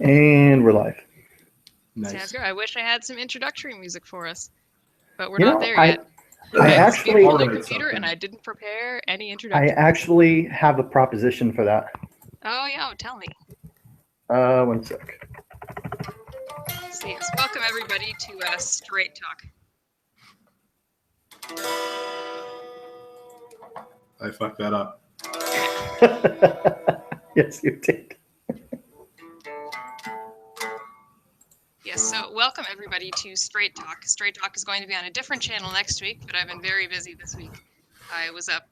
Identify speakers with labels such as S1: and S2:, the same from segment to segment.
S1: And we're live.
S2: Nice.
S3: Sounds good. I wish I had some introductory music for us, but we're
S1: You
S3: not
S1: know,
S3: there yet.
S1: I
S3: have this
S1: actually,
S3: beautiful
S2: I'll
S3: new
S2: write
S3: computer,
S2: something.
S3: and I didn't prepare any
S1: I
S3: introduction.
S1: actually have a proposition for that.
S3: Oh yeah, tell me.
S1: 1 sec.
S3: So yes, welcome everybody to Straight Talk.
S2: I fucked that up.
S1: Yes, you did.
S3: Yes, so welcome everybody to Straight Talk. Straight Talk is going to be on a different channel next week, but I've been very busy this week. I was up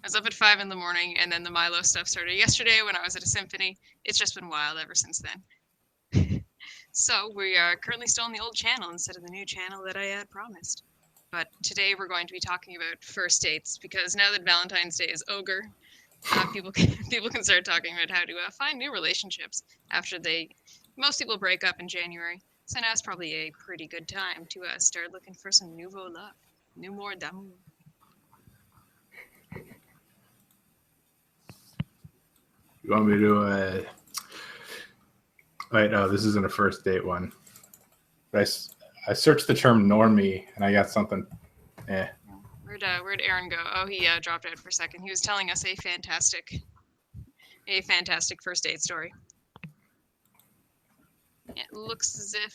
S3: at 5 in the morning, and then the Milo stuff started yesterday when I was at a symphony. It's just been wild ever since then. So we are currently still on the old channel instead of the new channel that I had promised. But today we're going to be talking about first dates, because now that Valentine's Day is over, people can start talking about how to find new relationships after most people break up in January. So now it's probably a pretty good time to start looking for some nouveau love, nouveau d'amour.
S2: You want me to? Wait, no, this isn't a first date one. But I searched the term normie and I got something.
S3: Where'd Aaron go? Oh, he dropped out for a second. He was telling us a fantastic first date story. It looks as if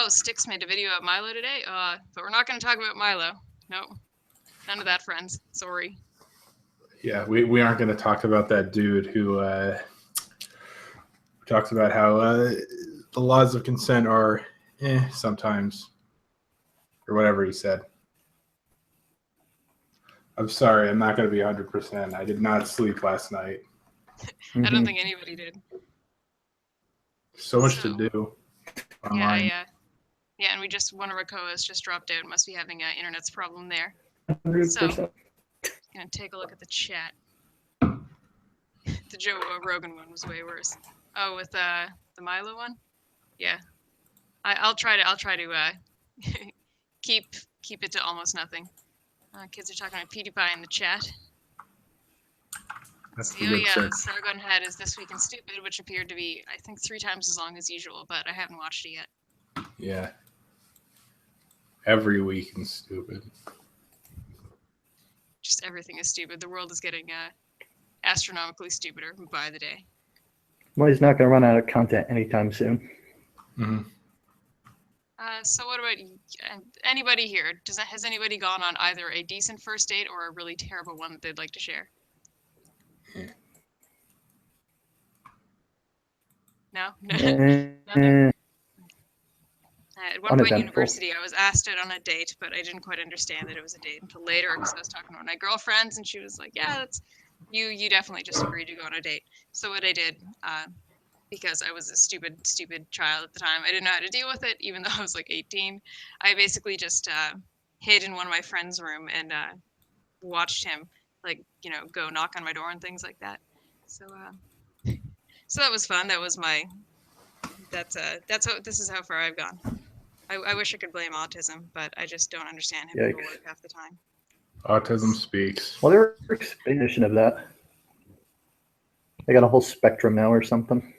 S3: Styx made a video of Milo today. But we're not going to talk about Milo. No, none of that, friends. Sorry.
S2: Yeah, we aren't going to talk about that dude who talks about how the laws of consent are sometimes, or whatever he said. I'm sorry, I'm not going to be 100%. I did not sleep last night.
S3: I don't think anybody did.
S2: So much to do online.
S3: Yeah, and one of our co-hosts just dropped out. Must be having an internet's problem there.
S1: 100%.
S3: So, gonna take a look at the chat. The Joe Rogan one was way worse. Oh, with the Milo one? Yeah. I'll try to keep it to almost nothing. Kids are talking about PewDiePie in the chat.
S2: That's
S3: So, Sargon had is This Week in Stupid, which appeared to be, I think, 3 times as long as usual, but I haven't watched it yet.
S2: Yeah. Every week in Stupid.
S3: Just everything is stupid. The world is getting astronomically stupider by the day.
S1: Well, he's not going to run out of content anytime soon.
S2: Mm-hmm.
S3: So what about anybody here? Has anybody gone on either a decent first date or a really terrible one that they'd like to share? No? Nothing? At one point in university, I was asked out on a date, but I didn't quite understand that it was a date until later, because I was talking to one of my girlfriends, and she was like, yeah, that's you definitely just agreed to go on a date. So what I did, because I was a stupid child at the time, I didn't know how to deal with it, even though I was like 18. I basically just hid in one of my friend's room and watched him, go knock on my door and things like that. So that was fun. That was this is how far I've gone. I wish I could blame autism, but I just don't understand how people work half the time.
S2: Autism speaks.
S1: Well, they're explanation of that. They got a whole spectrum now or something.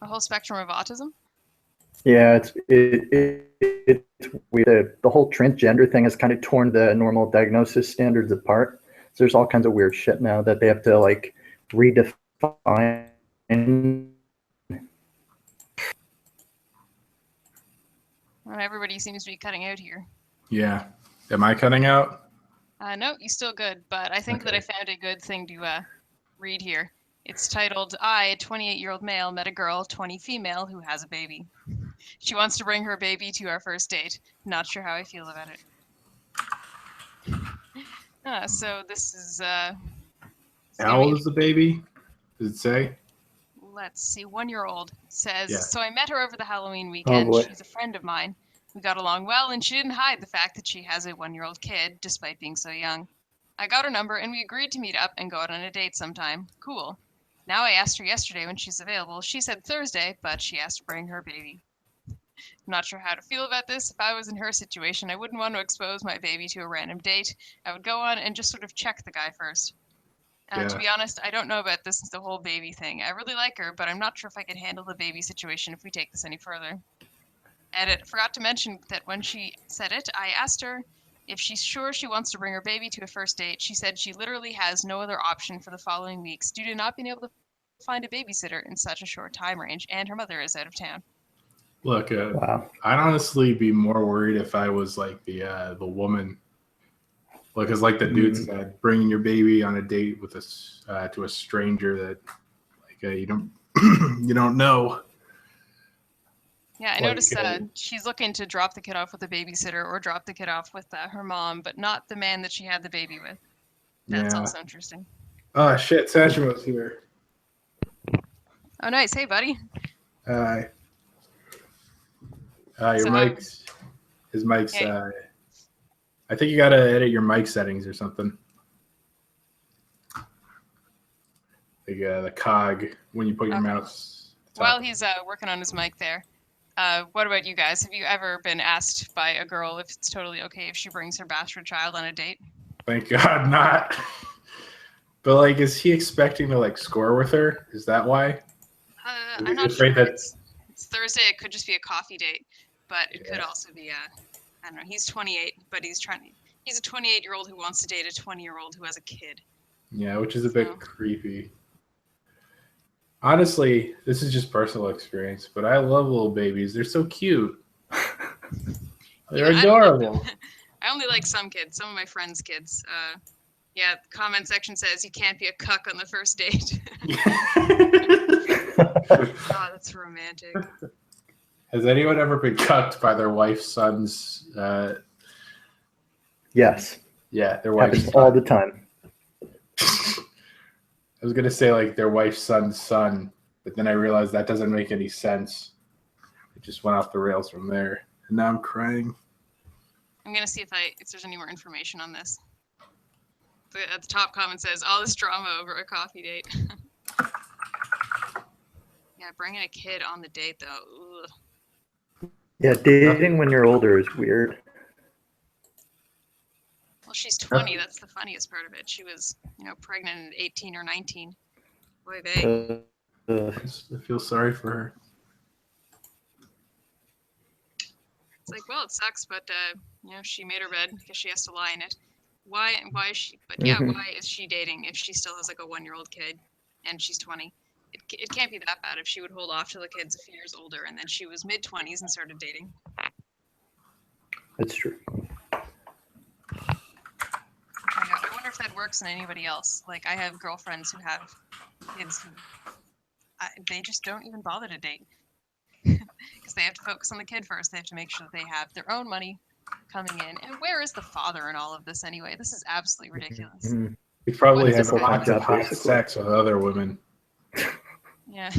S3: A whole spectrum of autism?
S1: Yeah, it's weird. The whole transgender thing has kind of torn the normal diagnosis standards apart. So there's all kinds of weird shit now that they have to like redefine.
S3: Well, everybody seems to be cutting out here.
S2: Yeah. Am I cutting out?
S3: No, you're still good, but I think that I found a good thing to read here. It's titled, I, a 28-year-old male, met a girl, 20 female, who has a baby. She wants to bring her baby to our first date. Not sure how I feel about it. So this is...
S2: How old is the baby? Does it say?
S3: Let's see, 1-year-old says,
S2: Yeah.
S3: So I met her over the Halloween weekend. She's a friend of mine. We got along well, and she didn't hide the fact that she has a 1-year-old kid, despite being so young. I got her number, and we agreed to meet up and go out on a date sometime. Cool. Now I asked her yesterday when she's available. She said Thursday, but she asked to bring her baby. I'm not sure how to feel about this. If I was in her situation, I wouldn't want to expose my baby to a random date. I would go on and just sort of check the guy first. To be honest, I don't know about the whole baby thing. I really like her, but I'm not sure if I could handle the baby situation if we take this any further. And I forgot to mention that when she said it, I asked her if she's sure she wants to bring her baby to a first date. She said she literally has no other option for the following weeks due to not being able to find a babysitter in such a short time range, and her mother is out of town.
S2: Look,
S1: Wow.
S2: I'd honestly be more worried if I was like the woman. Like, as like the dude said, bringing your baby on a date with to a stranger that like you don't you don't know.
S3: Yeah, I noticed she's looking to drop the kid off with a babysitter or drop the kid off with her mom, but not the man that she had the baby with. That's also interesting.
S2: Oh shit, Sashimo's here.
S3: Oh, nice. Hey, buddy.
S2: Hi. Your mic's. His mic's.
S3: Hey.
S2: I think you gotta edit your mic settings or something. The cog when you put your mouse.
S3: While he's working on his mic there, what about you guys? Have you ever been asked by a girl if it's totally okay if she brings her bastard child on a date?
S2: Thank God not. But like, is he expecting to like score with her? Is that why?
S3: I'm not sure. It's Thursday. It could just be a coffee date, but it could also be I don't know. He's 28, but he's a 28-year-old who wants to date a 20-year-old who has a kid.
S2: Yeah, which is a bit creepy. Honestly, this is just personal experience, but I love little babies. They're so cute. They're adorable.
S3: I only like some kids, some of my friends' kids. The comment section says you can't be a cuck on the first date. Oh, that's romantic.
S2: Has anyone ever been cucked by their wife's son's?
S1: Yes.
S2: Yeah, their wife's
S1: happens all the time.
S2: I was gonna say like their wife's son's son, but then I realized that doesn't make any sense. It just went off the rails from there, and now I'm crying.
S3: I'm gonna see if there's any more information on this. At the top comment says all this drama over a coffee date. Yeah, bringing a kid on the date though. Ugh.
S1: Yeah, dating when you're older is weird.
S3: Well, she's 20. That's the funniest part of it. She was, pregnant at 18 or 19. Boy, babe.
S2: I feel sorry for her.
S3: It's like, well, it sucks, but she made her bed. I guess she has to lie in it. Why is she? But yeah, why is she dating if she still has like a 1-year-old kid and she's 20? It can't be that bad if she would hold off till the kid's a few years older and then she was mid-20s and started dating.
S1: That's true.
S3: I wonder if that works in anybody else. Like, I have girlfriends who have kids who they just don't even bother to date because they have to focus on the kid first. They have to make sure that they have their own money coming in. And where is the father in all of this anyway? This is absolutely ridiculous.
S1: Mm-hmm.
S2: He probably has
S1: full-time
S2: lots of
S1: job,
S2: hot
S1: basically.
S2: sex with other women.
S3: Yeah.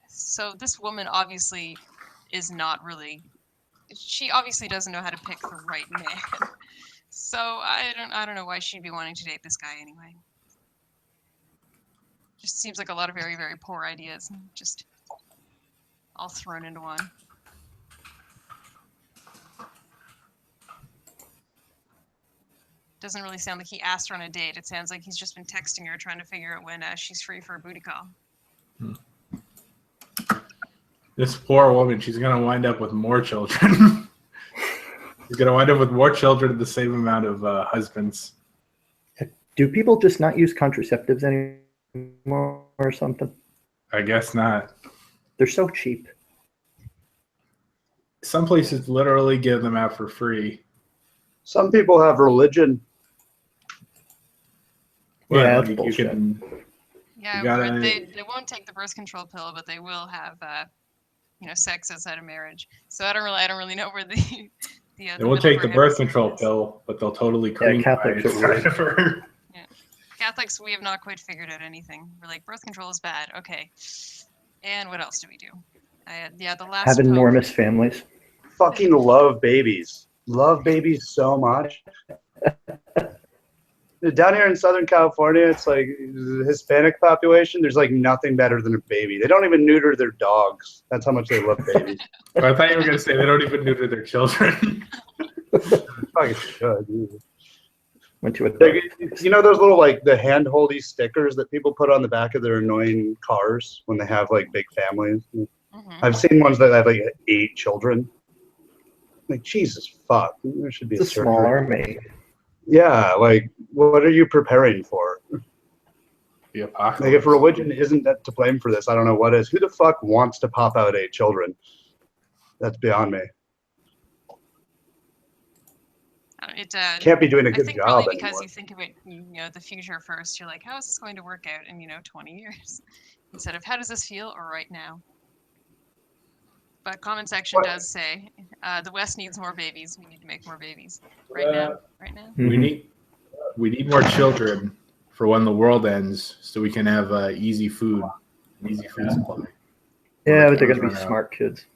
S3: So this woman obviously is not really. She obviously doesn't know how to pick the right man. So I don't know why she'd be wanting to date this guy anyway. Just seems like a lot of very, very poor ideas, just all thrown into one. Doesn't really sound like he asked her on a date. It sounds like he's just been texting her, trying to figure out when she's free for a booty call.
S2: This poor woman, she's going to wind up with more children. She's going to wind up with more children and the same amount of husbands.
S1: Do people just not use contraceptives anymore or something?
S2: I guess not.
S1: They're so cheap.
S2: Some places literally give them out for free.
S4: Some people have religion.
S2: Well,
S1: Yeah, that's
S2: you
S1: bullshit.
S3: Yeah,
S2: gotta-
S3: they won't take the birth control pill, but they will have sex outside of marriage. So I don't really know where the
S2: They won't take the birth control pill, but they'll totally cream
S1: Catholics are
S2: inside of her.
S3: Yeah. Catholics, we have not quite figured out anything. We're like, birth control is bad. Okay. And what else do we do? The last
S1: Have
S3: Pope-
S1: enormous families.
S4: Fucking love babies. Love babies so much. Down here in Southern California, it's like the Hispanic population. There's like nothing better than a baby. They don't even neuter their dogs. That's how much they love babies.
S2: I thought you were going to say they don't even neuter their children.
S4: Fucking should.
S1: Went to a
S4: Like,
S1: dark
S4: you know those little like the hand-holdy stickers that people put on the back of their annoying cars when they have like big families?
S3: Mhm.
S4: I've seen ones that have like 8 children. Like, Jesus fuck, there should be
S1: It's a small
S4: surgery.
S1: army.
S4: Yeah, like what are you preparing for?
S2: The apocalypse.
S4: Like if religion isn't that to blame for this, I don't know what is. Who the fuck wants to pop out 8 children? That's beyond me.
S3: It
S4: Can't be doing a
S3: I
S4: good
S3: think
S4: job
S3: probably because
S4: anymore.
S3: you think of it, you know, the future first. You're like, how is this going to work out in 20 years, instead of how does this feel or right now. But comment section
S4: What?
S3: does say the West needs more babies. We need to make more babies right
S2: Uh,
S3: now. Right now.
S1: Mhm.
S2: We need more children for when the world ends, so we can have easy food, an easy food supply.
S1: Yeah, but they're gonna
S2: Run
S1: be
S2: out.
S1: smart kids.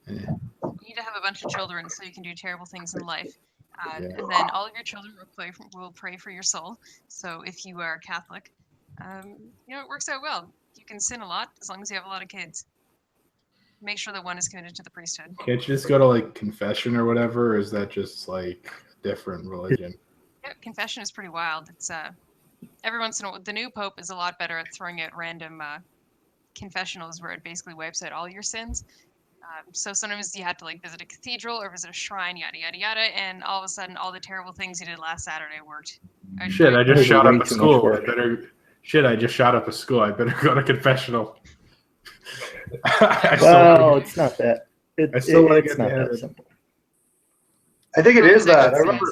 S3: You need to have a bunch of children so you can do terrible things in life.
S2: Yeah.
S3: And then all of your children will pray for your soul. So if you are Catholic, it works out well. You can sin a lot as long as you have a lot of kids. Make sure that one is committed to the priesthood.
S2: Can't you just go to like confession or whatever? Or is that just like a different religion?
S3: Yeah, confession is pretty wild. It's every once in a while, the new pope is a lot better at throwing out random confessionals where it basically wipes out all your sins. So sometimes you had to like visit a cathedral or visit a shrine, yada yada yada, and all of a sudden all the terrible things you did last Saturday worked.
S2: Shit, I just
S1: Those are
S2: shot
S1: way
S2: up a
S1: too much
S2: school. I
S1: work.
S2: better. Shit, I just shot up a school. I better go to confessional. I still
S1: Well,
S2: wanna
S1: it's not that.
S2: I still wanna
S1: It's
S2: get
S1: not
S2: the
S1: that
S2: edit.
S1: simple.
S4: I think it is that. I
S3: Says,
S4: remember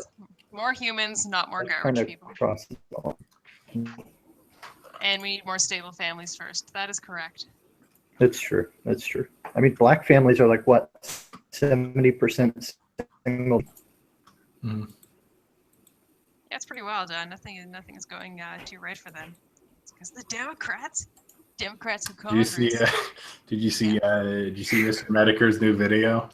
S3: more humans, not more
S1: Trying
S3: garbage
S1: to
S3: people.
S1: cross it all.
S3: And we need more stable families first. That is correct.
S1: That's true. That's true. I mean, black families are like what, 70% single.
S3: Yeah, it's pretty wild. Nothing is going too right for them. It's because the Democrats who
S2: Did you see?
S3: Congress.
S2: Did you see? Did you see Mr. Medicare's new video?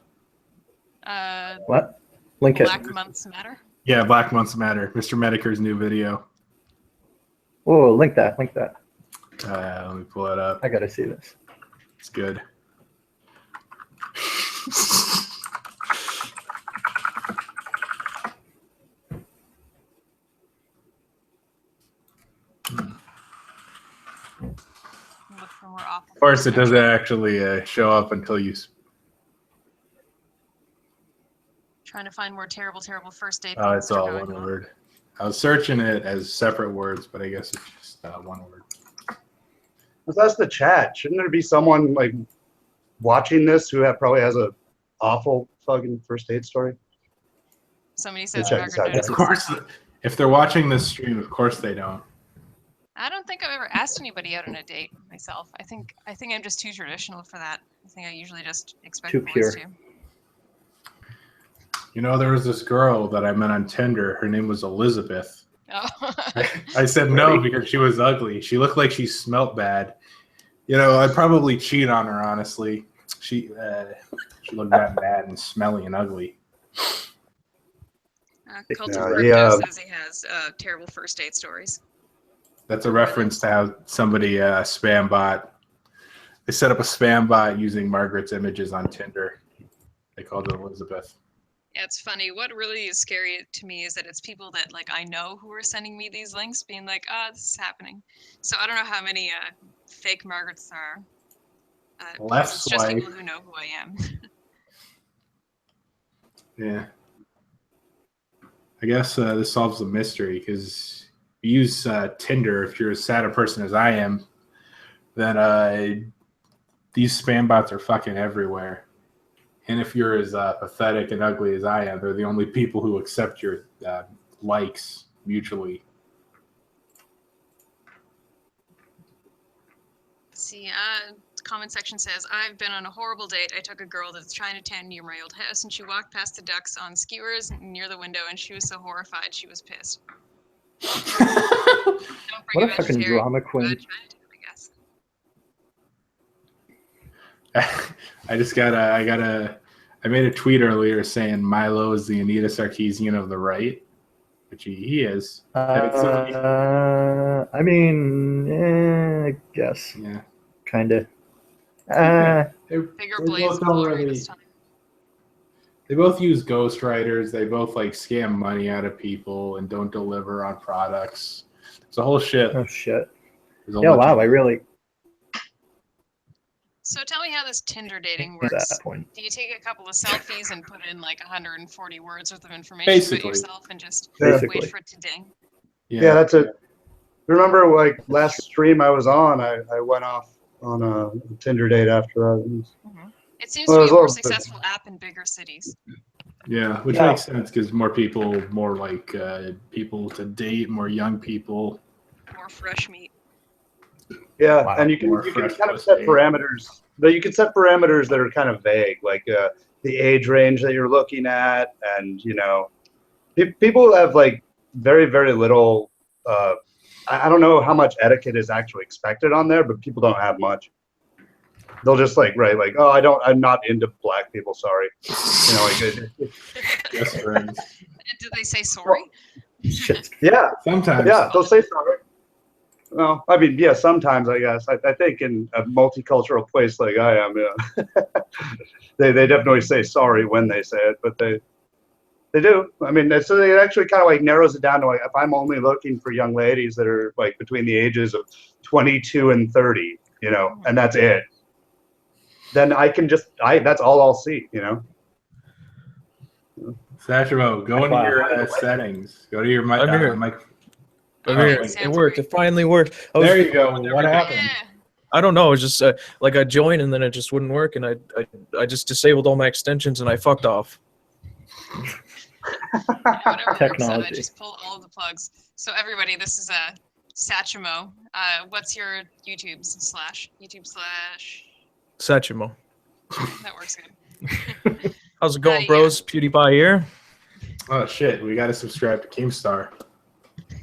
S1: What? Link it.
S3: Black Months Matter.
S2: Yeah, Black Months Matter. Mr. Medicare's new video.
S1: Whoa, link that. Link that.
S2: Let me pull it up.
S1: I gotta see this.
S2: It's good.
S3: Look for more awful.
S2: Of course, it doesn't actually show up until you.
S3: Trying to find more terrible first date.
S2: Oh,
S3: things
S2: it's
S3: that are
S2: all
S3: going
S2: one
S3: on.
S2: word. I was searching it as separate words, but I guess it's just one word.
S4: that's the chat. Shouldn't there be someone like watching this who probably has a awful fucking first date story?
S3: Somebody says
S4: check
S3: Margaret
S4: this out.
S3: notices.
S2: Of course, if they're watching this stream, of course they don't.
S3: I don't think I've ever asked anybody out on a date myself. I think I'm just too traditional for that. I think I usually just expect
S1: Too
S3: boys
S1: pure.
S3: to.
S2: You know, there was this girl that I met on Tinder. Her name was Elizabeth.
S3: Oh.
S2: I said no because she was ugly. She looked like she smelt bad. You know, I'd probably cheat on her, honestly. She looked that bad and smelly and ugly.
S3: Cult
S4: Yeah,
S3: of
S4: yeah.
S3: Crypto says he has terrible first date stories.
S2: That's a reference to how somebody spam bot. They set up a spam bot using Margaret's images on Tinder. They called it Elizabeth.
S3: Yeah, it's funny. What really is scary to me is that it's people that like I know who are sending me these links, being like, this is happening. So I don't know how many fake Margarets there are.
S2: Left
S3: Because it's just
S2: swipe.
S3: people who know who I am.
S2: Yeah. I guess this solves the mystery because you use Tinder. If you're as sad a person as I am, then these spam bots are fucking everywhere. And if you're as pathetic and ugly as I am, they're the only people who accept your likes mutually.
S3: See, comment section says, I've been on a horrible date. I took a girl to the Chinatown near my old house, and she walked past the ducks on skewers near the window, and she was so horrified she was pissed. Don't bring
S1: What a fucking
S3: vegetarian
S1: drama
S3: to
S1: queen.
S3: Chinatown, I guess.
S2: I made a tweet earlier saying Milo is the Anita Sarkeesian of the right, which he is.
S1: I mean, I guess.
S2: Yeah.
S1: Kind of.
S3: Bigger
S2: They
S3: blaze
S2: both
S3: of
S2: don't
S3: glory
S2: really.
S3: this time.
S2: They both use ghostwriters. They both like scam money out of people and don't deliver on products. It's a whole shit.
S1: Oh shit.
S2: There's a
S1: Yeah,
S2: bunch
S1: wow,
S2: of-
S1: I really
S3: So tell me how this Tinder dating
S1: at
S3: works.
S1: that point.
S3: Do you take a couple of selfies and put in like 140 words worth of information
S2: Basically.
S3: about yourself and just
S1: Basically.
S3: wait for it to ding?
S4: Yeah, that's it. Remember, like last stream I was on, I went off on a Tinder date after that.
S3: It seems
S4: Well,
S3: to be
S4: there's
S3: a more
S4: also-
S3: successful app in bigger cities.
S2: Yeah, which
S1: Yeah.
S2: makes sense because more people, more like people to date, more young people.
S3: More fresh meat.
S4: Yeah,
S2: Wow,
S4: and you can
S2: more
S4: you can
S2: fresh
S4: kind of set
S2: pussy.
S4: parameters, but you can set parameters that are kind of vague, like the age range that you're looking at, and people have like very very little. I don't know how much etiquette is actually expected on there, but people don't have much. They'll just like write like, oh, I'm not into black people. Sorry,
S2: Just friends.
S3: Did they say sorry?
S1: Shit.
S4: yeah,
S2: Sometimes.
S4: yeah, they'll say sorry. Well, I mean, yeah, sometimes I guess. I think in a multicultural place like I am, yeah, they definitely say sorry when they say it, but they do. I mean, so it actually kind of like narrows it down to like if I'm only looking for young ladies that are like between the ages of 22 and 30, and that's it. Then I can that's all I'll see,
S2: Sashimo, go into
S1: Wow.
S2: your settings. Go to your mic.
S5: I'm here.
S2: mic.
S5: I'm
S2: Oh,
S5: here.
S2: wait.
S5: It worked. It finally worked.
S2: There you go. What happened?
S3: Yeah.
S5: I don't know. It was just like I joined and then it just wouldn't work, and I just disabled all my extensions and I fucked off.
S3: Whatever works out, I
S1: Technology.
S3: just pull all of the plugs. So everybody, this is Sachimo. What's your YouTube slash?
S5: Sachimo.
S3: That works good.
S5: How's it going,
S3: yeah.
S5: bros? PewDiePie here.
S2: Oh shit! We got to subscribe to Keemstar.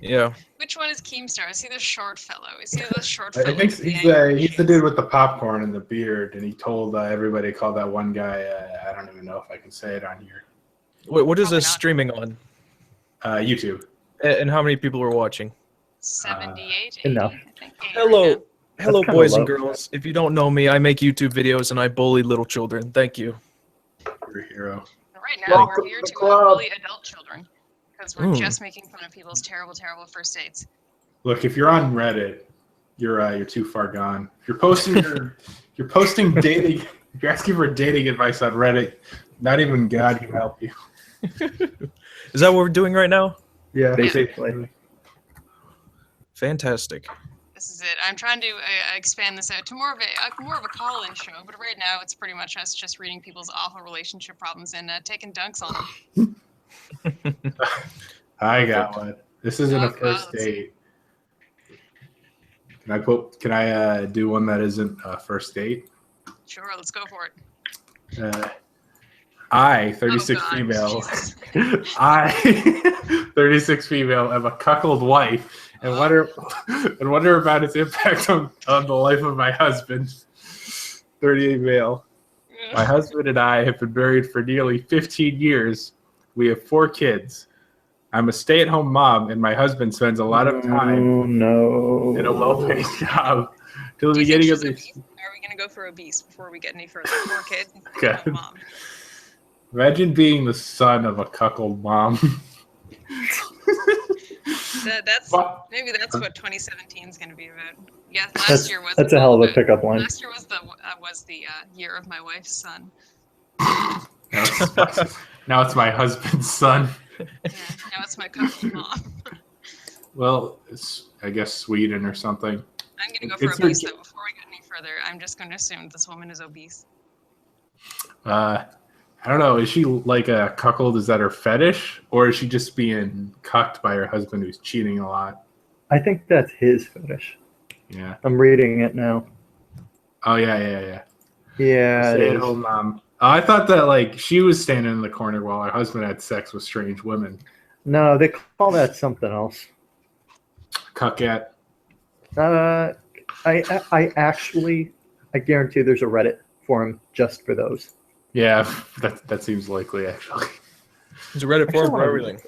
S5: Yeah.
S3: Which one is Keemstar? Is he the short fellow? Is he the short
S2: I
S3: fellow?
S2: think
S3: with the
S2: he's
S3: angry
S2: the
S3: shades?
S2: dude with the popcorn and the beard, and he told everybody to call that one guy. I don't even know if I can say it on here.
S5: What is
S3: Probably
S5: this
S3: not.
S5: streaming on?
S2: YouTube.
S5: And how many people are watching?
S3: 78, 80,
S1: enough.
S3: I think. 80
S5: Hello.
S3: right now.
S5: Hello,
S1: kinda
S5: boys and
S1: low.
S5: girls. If you don't know me, I make YouTube videos and I bully little children. Thank you.
S2: You're a hero.
S3: Right now,
S4: Welcome
S3: we're here
S4: to
S3: to
S4: the club.
S3: bully adult children because we're
S5: Ooh.
S3: just making fun of people's terrible, terrible first dates.
S2: Look, if you're on Reddit, you're too far gone. If you're posting you're posting dating. If you're asking for dating advice on Reddit, not even God can help you.
S5: Is that what we're doing right now?
S2: Yeah,
S1: Basically.
S5: Fantastic.
S3: This is it. I'm trying to expand this out to more of a call-in show, but right now it's pretty much us just reading people's awful relationship problems and taking dunks on them.
S2: I got one. This isn't a
S3: Oh,
S2: first
S3: God.
S2: date. Can I do one that isn't a first date?
S3: Sure, let's go for it.
S2: I, 36
S3: Oh, God,
S2: female,
S3: Jesus.
S2: I, 36 female, am a cuckold wife, and wonder about its impact on the life of my husband. 38 male. My husband and I have been married for nearly 15 years. We have 4 kids. I'm a stay-at-home mom, and my husband spends a lot of time
S1: Oh, no.
S2: in a low-paid job. Till the
S3: Do you think
S2: beginning
S3: she's
S2: of the
S3: obese? Are we going to go for obese before we get any further? 4 kids?
S2: Okay.
S3: Mom.
S2: Imagine being the son of a cuckold mom.
S3: Maybe that's what 2017 is going to be about. Yeah, last
S1: That's,
S3: year was
S1: that's a hell of a pickup line.
S3: Last year was the year of my wife's son.
S2: Now it's my husband's son.
S3: Yeah, now it's my couple mom.
S2: Well, it's I guess Sweden or something.
S3: I'm going to go for
S2: It's her-
S3: obese though. Before we get any further, I'm just going to assume this woman is obese.
S2: I don't know. Is she like a cuckold? Is that her fetish, or is she just being cucked by her husband who's cheating a lot?
S1: I think that's his fetish.
S2: Yeah.
S1: I'm reading it now.
S2: Oh yeah.
S1: Yeah, it
S2: Stay
S1: is.
S2: at home mom. I thought that like she was standing in the corner while her husband had sex with strange women.
S1: No, they call that something else.
S2: Cuckette.
S1: I actually guarantee there's a Reddit forum just for those.
S2: Yeah, that seems likely actually.
S5: There's a Reddit
S1: Actually,
S5: forum for everything.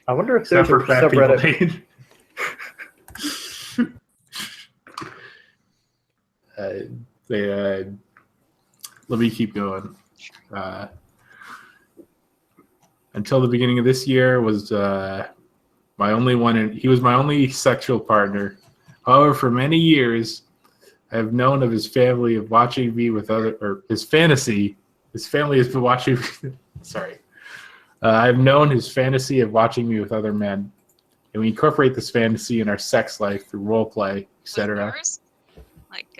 S1: I wonder if
S2: Except
S1: there's
S2: for
S1: a
S2: fat people.
S1: subreddit.
S2: let me keep going. Until the beginning of this year was my only one, and he was my only sexual partner. However, for many years, I have known of his family of watching me with other, or his fantasy. His family has been watching. Sorry, I've known his fantasy of watching me with other men, and we incorporate this fantasy in our sex life through role play, etc.
S3: Like,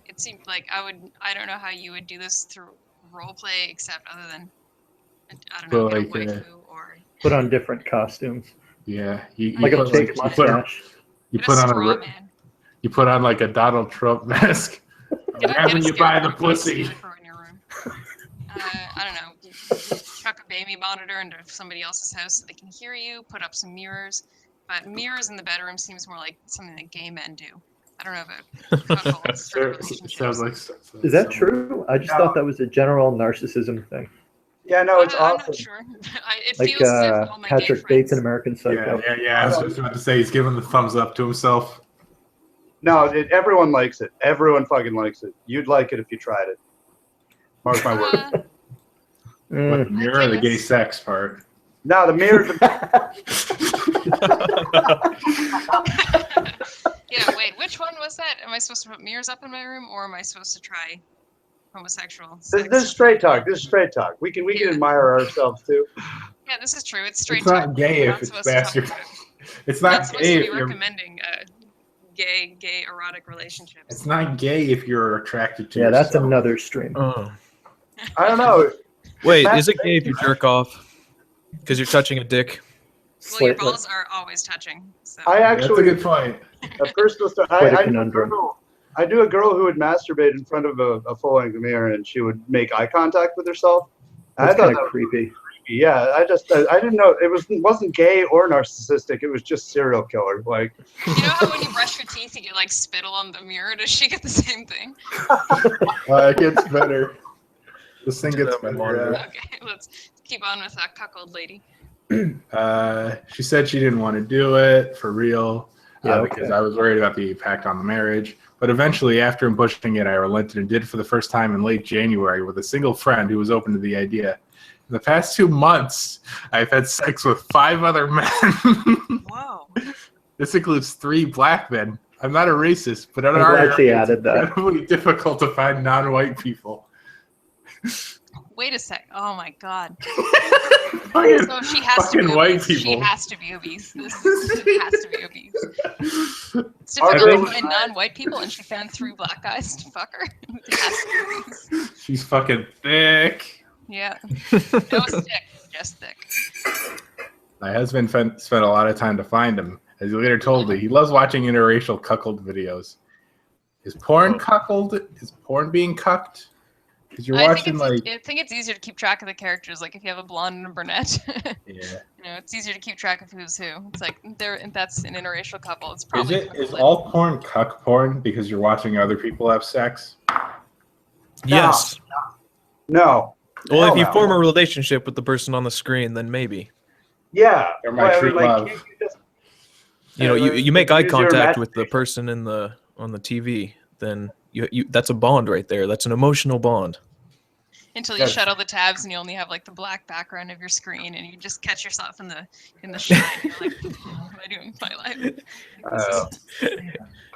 S3: it seemed like I don't know how you would do this through role play, except other than, I don't know,
S2: But,
S3: get a
S2: like,
S3: waifu or
S1: Put on different costumes.
S2: Yeah, you
S1: Like a
S2: put,
S1: big
S2: like,
S1: mustache.
S2: you
S3: get
S2: put
S3: a
S2: on
S3: straw
S2: a
S3: man.
S2: you put on like a Donald Trump mask.
S3: Get
S2: Having
S3: a
S2: you buy the
S3: scarecrow
S2: pussy.
S3: scarecrow in your room. I don't know. You chuck a baby monitor into somebody else's house so they can hear you. Put up some mirrors, but mirrors in the bedroom seems more like something that gay men do. I don't know about couples or relationships.
S2: Sounds like.
S1: Is that true? I just thought that was a general narcissism thing.
S4: Yeah, no, it's
S3: I'm
S4: awesome.
S3: not sure. It
S1: Like
S3: feels as if all my
S1: Patrick
S3: gay
S1: Bates in
S3: friends.
S1: American Psycho.
S2: Yeah. I was just about to say he's giving the thumbs up to himself.
S4: No, everyone likes it. Everyone fucking likes it. You'd like it if you tried it. Mark my word.
S2: What, the mirror or the gay sex part?
S4: No, the mirror.
S3: Yeah, wait, which one was that? Am I supposed to put mirrors up in my room, or am I supposed to try homosexual sex?
S4: This is straight talk. This is straight talk. We can admire ourselves too.
S3: Yeah, this is true. It's straight
S2: It's not
S3: talk.
S2: gay
S3: We're
S2: if it's
S3: supposed to talk
S2: bastard.
S3: about it.
S2: It's
S3: We're
S2: not
S3: not supposed
S2: gay
S3: to
S2: if
S3: be
S2: you're.
S3: recommending gay erotic relationships.
S2: It's not gay if you're attracted to.
S1: Yeah, that's
S2: yourself.
S1: another stream.
S5: Oh.
S4: I don't know.
S5: Wait, is it gay if you jerk off? Because you're touching a dick?
S3: Well, your
S1: Slateless.
S3: balls are always touching. So.
S4: I
S2: That's a
S4: actually,
S2: good point.
S4: a personal story.
S1: Quite a
S4: I
S1: conundrum.
S4: knew a girl who would masturbate in front of a full-length mirror, and she would make eye contact with herself. And
S1: That's
S4: I thought
S1: kind
S4: that
S1: of
S4: was
S1: creepy.
S4: creepy. Yeah, I didn't know it wasn't gay or narcissistic. It was just serial killer. Like,
S3: You know how when you brush your teeth, you get like spittle on the mirror? Does she get the same thing?
S2: It gets better. This thing gets better.
S3: Okay, let's keep on with that cuckold lady.
S2: She said she didn't want to do it for real
S1: Yeah,
S2: because
S1: okay.
S2: I was worried about the impact on the marriage. But eventually, after pushing it, I relented and did it for the first time in late January with a single friend who was open to the idea. In the past 2 months, I've had sex with 5 other men.
S3: Whoa.
S2: This includes 3 black men. I'm not a racist, but in
S1: I'm
S2: our
S1: glad
S2: area,
S1: she
S2: it's
S1: added that.
S2: incredibly difficult to find non-white people.
S3: Wait a sec. Oh my god.
S2: Fucking-
S3: So she has to be
S2: fucking white
S3: obese. She
S2: people.
S3: has to be obese. This has to be obese. It's
S4: Our
S3: difficult
S4: girl-
S3: to find non-white people, and she found 3 black guys to fuck her. It has to be obese.
S2: She's fucking thick.
S3: Yeah. No stick, just thick.
S2: My husband spent a lot of time to find him. As he later told me, he loves watching interracial cuckold videos. Is porn cuckold? Is porn being cucked? Because you're watching like.
S3: I think it's easier to keep track of the characters. Like if you have a blonde and a brunette,
S2: Yeah.
S3: you know, it's easier to keep track of who's who. It's like that's an interracial couple. It's
S2: Is
S3: probably
S2: it is all porn cuck porn because you're watching other people have sex?
S5: Yes.
S4: no.
S5: Well,
S4: Hell
S5: if you
S4: no.
S5: form a relationship with the person on the screen, then maybe.
S4: Yeah.
S2: They're my true love.
S4: can't you just-
S5: You know,
S4: Yeah,
S5: you make eye
S4: use your
S5: contact with the
S4: imagination.
S5: person on the TV, then you that's a bond right there. That's an emotional bond.
S3: until you
S2: Yes.
S3: shut all the tabs and you only have like the black background of your screen, and you just catch yourself in the shine. You're like, what am I doing with my life?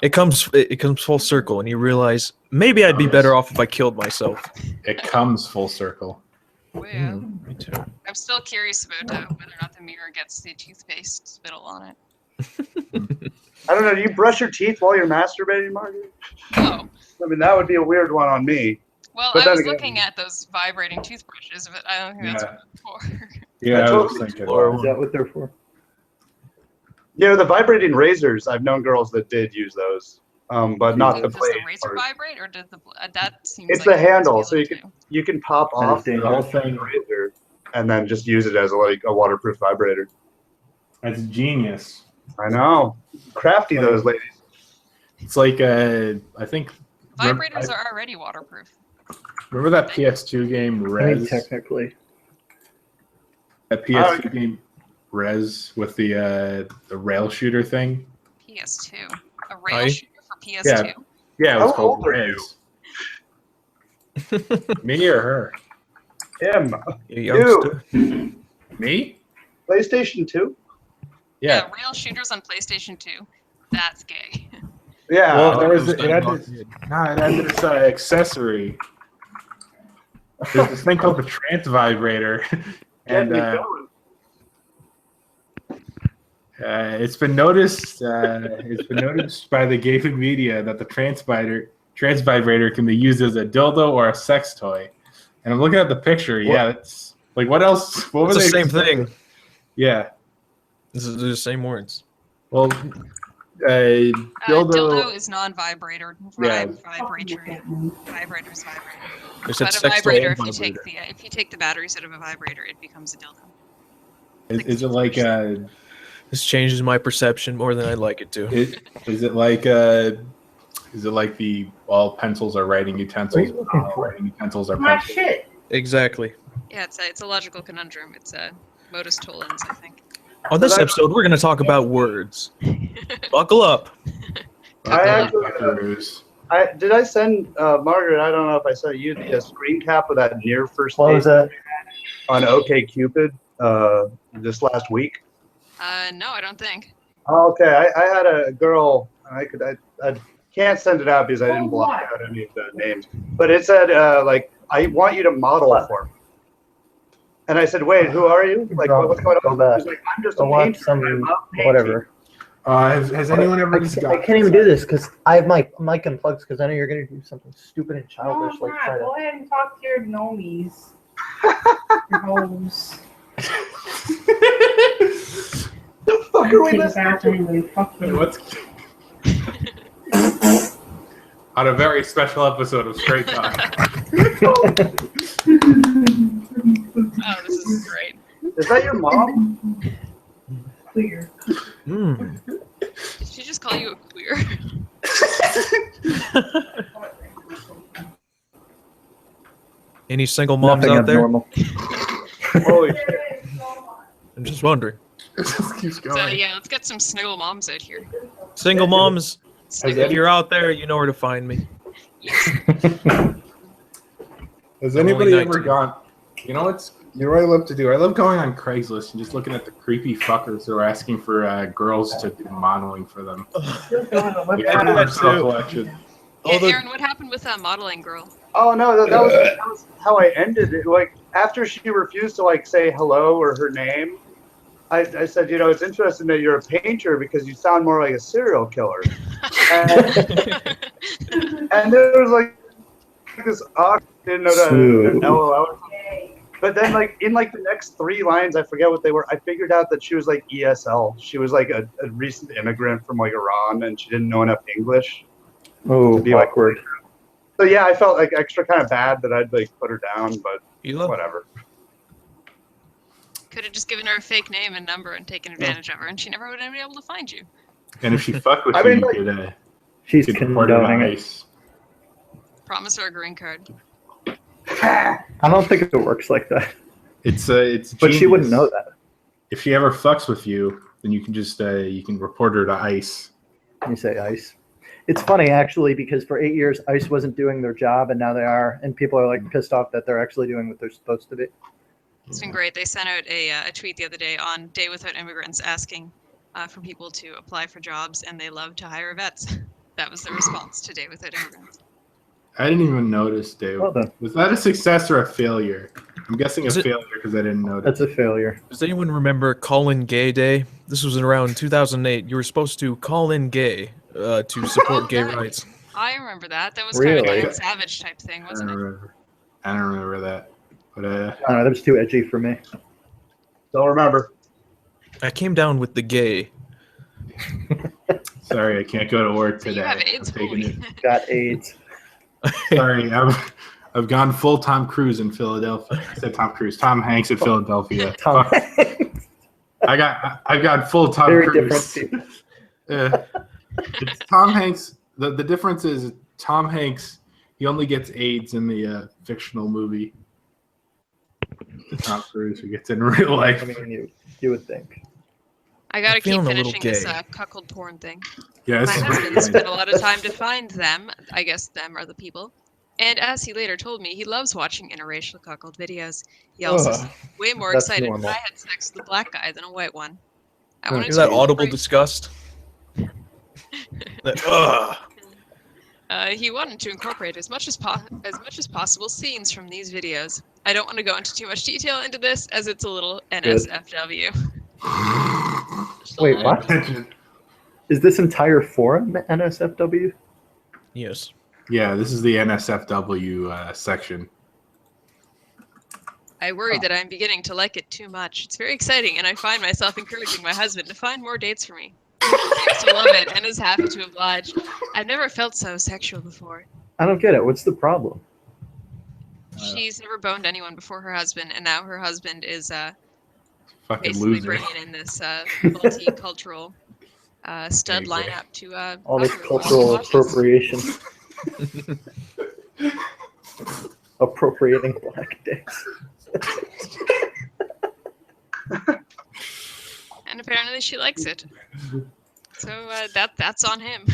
S5: It comes full circle, and you realize maybe I'd be better off if I killed myself.
S2: It comes full circle.
S3: Well,
S5: Me too.
S3: I'm still curious about whether or not the mirror gets the toothpaste spittle on it.
S4: I don't know. Do you brush your teeth while you're masturbating, Margaret?
S3: No.
S4: I mean, that would be a weird one on me.
S3: Well,
S4: But
S3: I
S4: then
S3: was
S4: again-
S3: looking at those vibrating toothbrushes, but I don't think that's what it's for.
S2: Yeah, I was
S4: totally
S2: thinking.
S5: explore
S1: Is that what they're for?
S4: Yeah, the vibrating razors. I've known girls that did use those, but not the
S3: Does
S4: blade.
S3: the razor
S4: part.
S3: vibrate, or did the that seems
S4: It's
S3: like
S4: the
S3: it must
S4: handle,
S3: be
S4: so you
S3: able to.
S4: You can pop
S1: Kind of
S4: off the
S1: dangerous.
S4: whole thing razor and then just use it as a waterproof vibrator.
S2: That's genius.
S4: I know, crafty those ladies.
S2: It's like I think.
S3: Vibrators are already waterproof.
S2: Remember that PS2 game
S1: I mean,
S2: Res?
S1: technically.
S2: That PS2 game Res with the rail shooter thing.
S3: PS2, a rail
S5: Aye.
S3: shooter for PS2.
S2: Yeah. Yeah, it was
S4: How
S2: called
S4: old are you?
S2: Res. Me or her?
S4: Him.
S5: You youngster.
S2: Me?
S4: PlayStation 2?
S2: Yeah.
S3: Real shooters on PlayStation 2. That's gay.
S4: Yeah.
S2: Well, there was
S5: Those
S2: it had
S5: done
S2: this, no, it had this accessory. There's this thing called the trance vibrator,
S4: Get
S2: and
S4: me going.
S2: it's been noticed. It's been noticed by the gaming media that the trance vibrator can be used as a dildo or a sex toy. And I'm looking at the picture. Yeah, it's like what else? What
S5: It's
S2: were
S5: the
S2: they
S5: same
S2: expecting?
S5: thing.
S2: Yeah.
S5: This is the same words.
S2: Well, dildo.
S3: Dildo is non-vibrator.
S2: Yeah.
S3: Vibrator is vibrator.
S5: They said
S3: But a
S5: sex toy
S3: vibrator,
S5: and
S3: if you take the batteries out of a vibrator, it becomes a dildo.
S2: Is it like
S5: This changes my perception more than I'd like it to.
S2: Is it like the all pencils are writing utensils? All writing utensils are
S6: My
S2: pencils.
S6: shit.
S5: Exactly.
S3: Yeah, it's a logical conundrum. It's a modus tollens, I think.
S5: On this episode, we're going to talk about words. Buckle up.
S4: Did I send Margaret? I don't know if I sent you the screen cap of that near first
S1: What was
S4: date
S1: that?
S4: on OkCupid this last week.
S3: No, I don't think.
S4: Okay, I had a girl. I can't send it out because I didn't block out any of the names. But it said like, I want you to model for me. And I said, wait, who are you? Like, what's going on?
S1: Go back.
S4: She's like, I'm just
S1: I
S4: a
S1: want
S4: painter.
S1: some
S4: I love painting."
S1: whatever.
S2: Has anyone ever
S1: I
S2: just
S1: can't even do this because I have my mic unplugged because I know you're gonna do something stupid and
S6: No,
S1: childish
S6: I'm
S1: like
S6: not.
S1: try
S6: Go
S1: to.
S6: ahead and talk to your gnomies. Your hoes.
S4: The fuck are we
S6: Take a
S4: listening
S6: bath
S4: to?
S6: anyway. Fuck you.
S2: What's on a very special episode of Straight Talk?
S3: Oh, this is great.
S4: Is that your mom?
S6: Clear.
S5: Mm.
S3: Did she just call you a queer?
S5: Any single moms
S1: Nothing
S5: out there?
S1: abnormal.
S4: Holy shit.
S5: I'm just wondering.
S2: It just keeps
S3: So
S2: going.
S3: yeah, let's get some sniggle moms out here.
S5: Single moms,
S3: Sniggle.
S5: if you're out there, you know where to find me.
S2: Has
S5: I'm
S2: anybody
S5: only
S2: ever
S5: 19.
S2: gone? You know what I love to do? I love going on Craigslist and just looking at the creepy fuckers who are asking for girls to do modeling for them.
S6: You're doing a
S2: Like,
S6: lip
S5: Yeah,
S2: for
S5: that
S2: personal
S5: too.
S2: collection.
S3: Yeah,
S5: Although-
S3: Aaron, what happened with that modeling girl?
S4: Oh no, that was how I ended it. Like after she refused to like say hello or her name, I said, you know, it's interesting that you're a painter because you sound more like a serial killer. And, and there was like this awkward, didn't know the LOL. But then like in like the next 3 lines, I forget what they were. I figured out that she was like ESL. She was like a recent immigrant from like Iran, and she didn't know enough English.
S1: Oh,
S4: Be like-
S1: awkward.
S4: So yeah, I felt like extra kind of bad that I'd like put her down, but
S5: Ela?
S4: whatever.
S3: Could have just given her a fake name and number and taken advantage of her, and she never would have been able to find you.
S2: And if she fucked with
S4: I
S2: you,
S4: mean,
S2: you
S4: like-
S1: She's
S2: could report her to
S1: condoning it.
S2: ICE.
S3: Promise her a green card.
S1: I don't think it works like that.
S2: It's
S1: But she wouldn't
S2: genius.
S1: know that.
S2: If she ever fucks with you, then you can just you can report her to ICE.
S1: You say ICE. It's funny actually because for 8 years ICE wasn't doing their job and now they are, and people are like pissed off that they're actually doing what they're supposed to be.
S3: It's been great. They sent out a tweet the other day on Day Without Immigrants asking for people to apply for jobs, and they love to hire vets. That was the response to Day Without Immigrants.
S2: I didn't even notice, Dave.
S1: Well done.
S2: Was that a success or a failure? I'm guessing a
S5: Is it-
S2: failure because I didn't notice.
S1: That's a failure.
S5: Does anyone remember Call In Gay Day? This was around 2008. You were supposed to call in gay to support gay
S3: right.
S5: rights.
S3: I remember that. That was kind of
S1: Really?
S3: like a Savage type thing,
S2: I
S3: wasn't
S2: don't
S3: it?
S2: remember. I don't remember that. But
S1: I don't know, that was too edgy for me.
S4: Don't remember.
S5: I came down with the gay.
S2: sorry, I can't go to work
S3: So
S2: today.
S3: you have AIDS,
S2: I'm taking
S3: holy.
S2: it.
S1: Got AIDS.
S2: Sorry, I've gone full Tom Cruise in Philadelphia. I said Tom Cruise. Tom Hanks in Philadelphia.
S1: Tom.
S2: Fuck. I've got full Tom
S1: Very
S2: Cruise.
S1: different people.
S2: It's Tom Hanks. The difference is Tom Hanks. He only gets AIDS in the fictional movie. Tom Cruise, who gets in real life.
S1: I mean, you would think.
S3: I gotta
S5: I'm
S3: keep
S5: feeling a little
S3: finishing this
S5: gay.
S3: cuckold porn thing.
S2: Yeah,
S3: My
S2: this is
S3: husband
S2: pretty
S3: spent a lot of time to find them. I guess them are the people. And as he later told me, he loves watching interracial cuckold videos. He also
S1: Ugh,
S3: seemed way more
S1: that's
S3: excited
S1: normal.
S3: when I had sex with a black guy than a white one. I
S1: Okay.
S3: wanted
S5: Is
S3: to
S5: that audible
S3: incorporate-
S5: disgust? Ugh.
S3: He wanted to incorporate as much as possible scenes from these videos. I don't want to go into too much detail into this, as it's a little NSFW. Just a
S1: Wait,
S3: little-
S1: what? Is this entire forum NSFW?
S5: Yes.
S2: Yeah, this is the NSFW section.
S3: I worry that I'm beginning to like it too much. It's very exciting, and I find myself encouraging my husband to find more dates for me. He seems to love it and is happy to oblige. I've never felt so sexual before.
S1: I don't get it. What's the problem?
S3: She's never boned anyone before her husband, and now her husband is
S2: Fucking
S3: basically
S2: loser.
S3: bringing in this multicultural stud
S2: Exactly.
S3: lineup to
S1: All this
S3: fuck her
S1: cultural
S3: watches.
S1: appropriation. Appropriating black dicks.
S3: And apparently she likes it. So that's on him.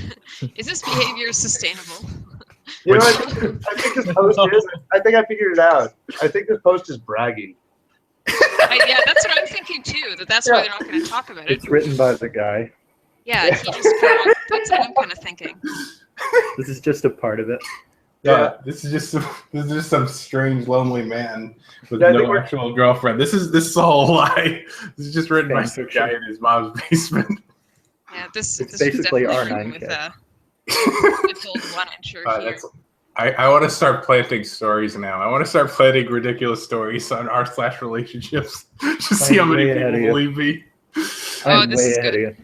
S3: Is this behavior sustainable?
S4: You know what? I think this post is. I think I figured it out. I think this post is bragging.
S3: Yeah, that's what I'm thinking too. That's why they're not going to talk about it.
S1: It's written by the guy.
S3: Yeah, he just kinda, that's what I'm kind of thinking.
S1: This is just a part of it.
S2: Yeah, this is just some strange lonely man with
S4: Yeah, I think
S2: no
S4: we're-
S2: actual girlfriend. This is a whole lie. This is just written by
S1: Fan
S2: some
S1: fiction.
S2: guy in his mom's basement.
S3: Yeah, this
S1: It's
S3: is
S1: basically
S3: definitely
S1: our
S3: written with
S1: 9K.
S3: with old 1-incher here.
S2: I want to start planting stories now. I want to start planting ridiculous stories on r/relationships. Just see how
S1: I'm
S2: many
S1: way ahead
S2: people
S1: of
S2: believe me.
S1: I'm
S3: this
S1: way
S3: is
S1: ahead
S3: good.
S1: of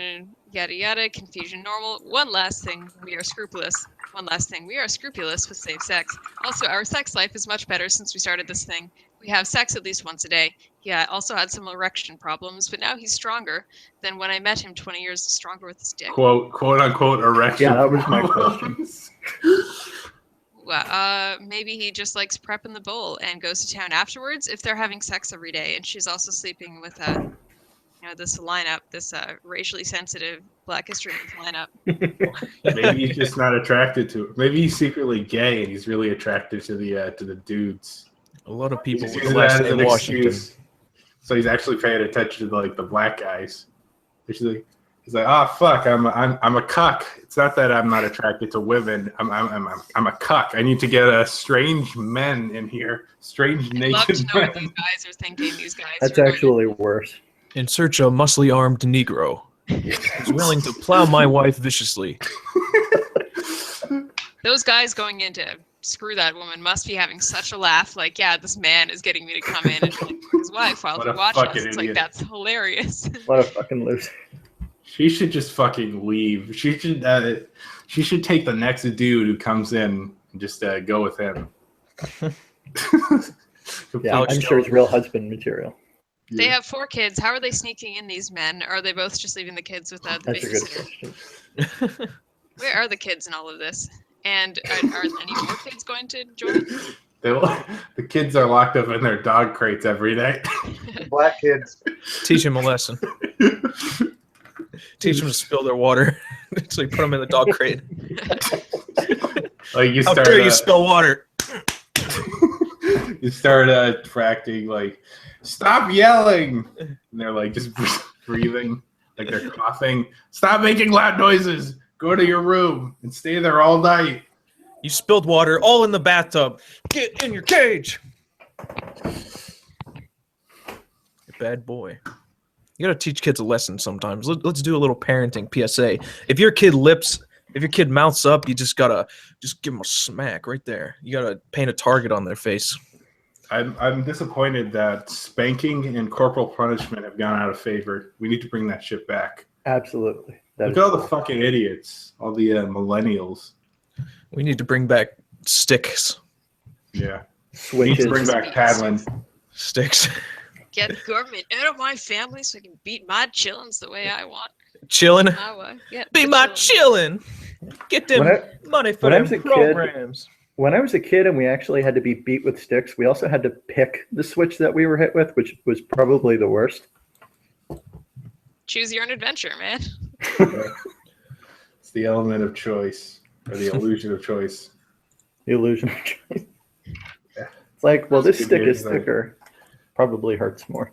S1: you.
S3: Yada yada, confusion normal. One last thing, we are scrupulous. One last thing, we are scrupulous with safe sex. Also, our sex life is much better since we started this thing. We have sex at least once a day. Yeah, also had some erection problems, but now he's stronger than when I met him 20 years stronger with his dick.
S2: Quote unquote erection.
S1: Yeah, that was my
S2: problems.
S3: Well, maybe he just likes prepping the bowl and goes to town afterwards if they're having sex every day. And she's also sleeping with this lineup, this racially sensitive Black History Month lineup.
S2: Maybe he's just not attracted to it. Maybe he's secretly gay and he's really attracted to the dudes.
S5: A lot of people
S2: He's
S5: with
S2: using
S5: last
S2: that as
S5: name
S2: an
S5: Washington.
S2: excuse. So he's actually paying attention to like the black guys. He's like, oh fuck, I'm a cuck. It's not that I'm not attracted to women. I'm a cuck. I need to get strange men in here, strange
S3: I'd love to
S2: naked
S3: know what
S2: men.
S3: these guys are thinking. These guys.
S1: That's
S3: who are going to-
S1: actually worse.
S5: In search of muscly armed Negro who's willing to plow my wife viciously.
S3: Those guys going in to screw that woman must be having such a laugh. Like, yeah, this man is getting me to come in and like, his wife while
S2: What
S3: he
S2: a
S3: watches.
S2: fucking
S3: It's like
S2: idiot.
S3: that's hilarious.
S1: What a fucking loser.
S2: She should just fucking leave. She should take the next dude who comes in and just go with him.
S1: Yeah, I'm sure it's real husband material.
S3: They have 4 kids. How are they sneaking in these men? Or are they both just leaving the kids with the
S1: That's a good
S3: babysitter?
S1: question.
S3: Where are the kids in all of this? And are any more kids going to join?
S2: The kids are locked up in their dog crates every night.
S4: Black kids.
S5: Teach him a lesson. Teach them to spill their water. So you put them in the dog crate.
S2: Like you
S5: How
S2: start,
S5: dare you spill water?
S2: you start attracting like, stop yelling, and they're like just breathing, like they're coughing. Stop making loud noises. Go to your room and stay there all night.
S5: You spilled water all in the bathtub. Get in your cage. You bad boy. You gotta teach kids a lesson sometimes. Let's do a little parenting PSA. If your kid mouths up, you just gotta give them a smack right there. You gotta paint a target on their face.
S2: I'm disappointed that spanking and corporal punishment have gone out of favor. We need to bring that shit back.
S1: Absolutely. That
S2: Look
S1: is
S2: at all the fucking idiots, all the millennials.
S5: We need to bring back sticks.
S2: Yeah, we need
S1: switches.
S2: to bring back paddling.
S5: Sticks.
S3: Get the government out of my family so I can beat my chillins the way I want.
S5: Chilling.
S3: My way. Yeah,
S5: Be
S3: the
S5: my
S3: chillin'.
S5: chillin'. Get them money for
S1: when I
S5: them
S1: was a kid-
S5: programs.
S1: When I was a kid and we actually had to be beat with sticks, we also had to pick the switch that we were hit with, which was probably the worst.
S3: Choose your own adventure, man.
S2: It's the element of choice, or the illusion of choice.
S1: The illusion of choice. It's like, well, this stick is thicker. Probably hurts more.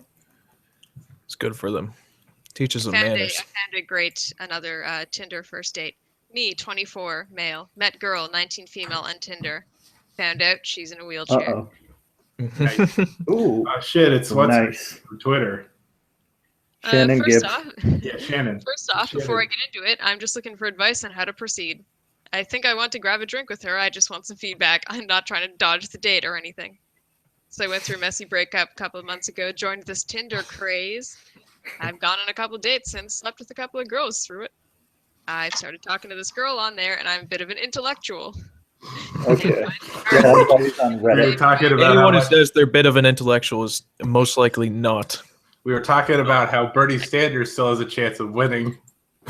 S5: It's good for them. Teaches them
S3: I
S5: manners.
S3: found a great another Tinder first date. Me, 24, male. Met girl, 19, female on Tinder. Found out she's in a wheelchair.
S1: Uh-oh.
S2: Nice.
S1: Ooh,
S2: Oh shit! It's what's
S1: nice.
S2: from Twitter.
S1: Shannon
S3: First
S1: Gibbs.
S3: off,
S2: Yeah, Shannon.
S3: before I get into it, I'm just looking for advice on how to proceed. I think I want to grab a drink with her. I just want some feedback. I'm not trying to dodge the date or anything. So I went through a messy breakup a couple of months ago, joined this Tinder craze. I've gone on a couple of dates and slept with a couple of girls through it. I started talking to this girl on there, and I'm a bit of an intellectual.
S1: Okay. Yeah, that's always on
S2: We were
S1: Reddit.
S2: talking about
S5: Anyone
S2: how
S5: who says they're a bit of an intellectual is most likely not.
S2: we were talking about how Bernie Sanders still has a chance of winning.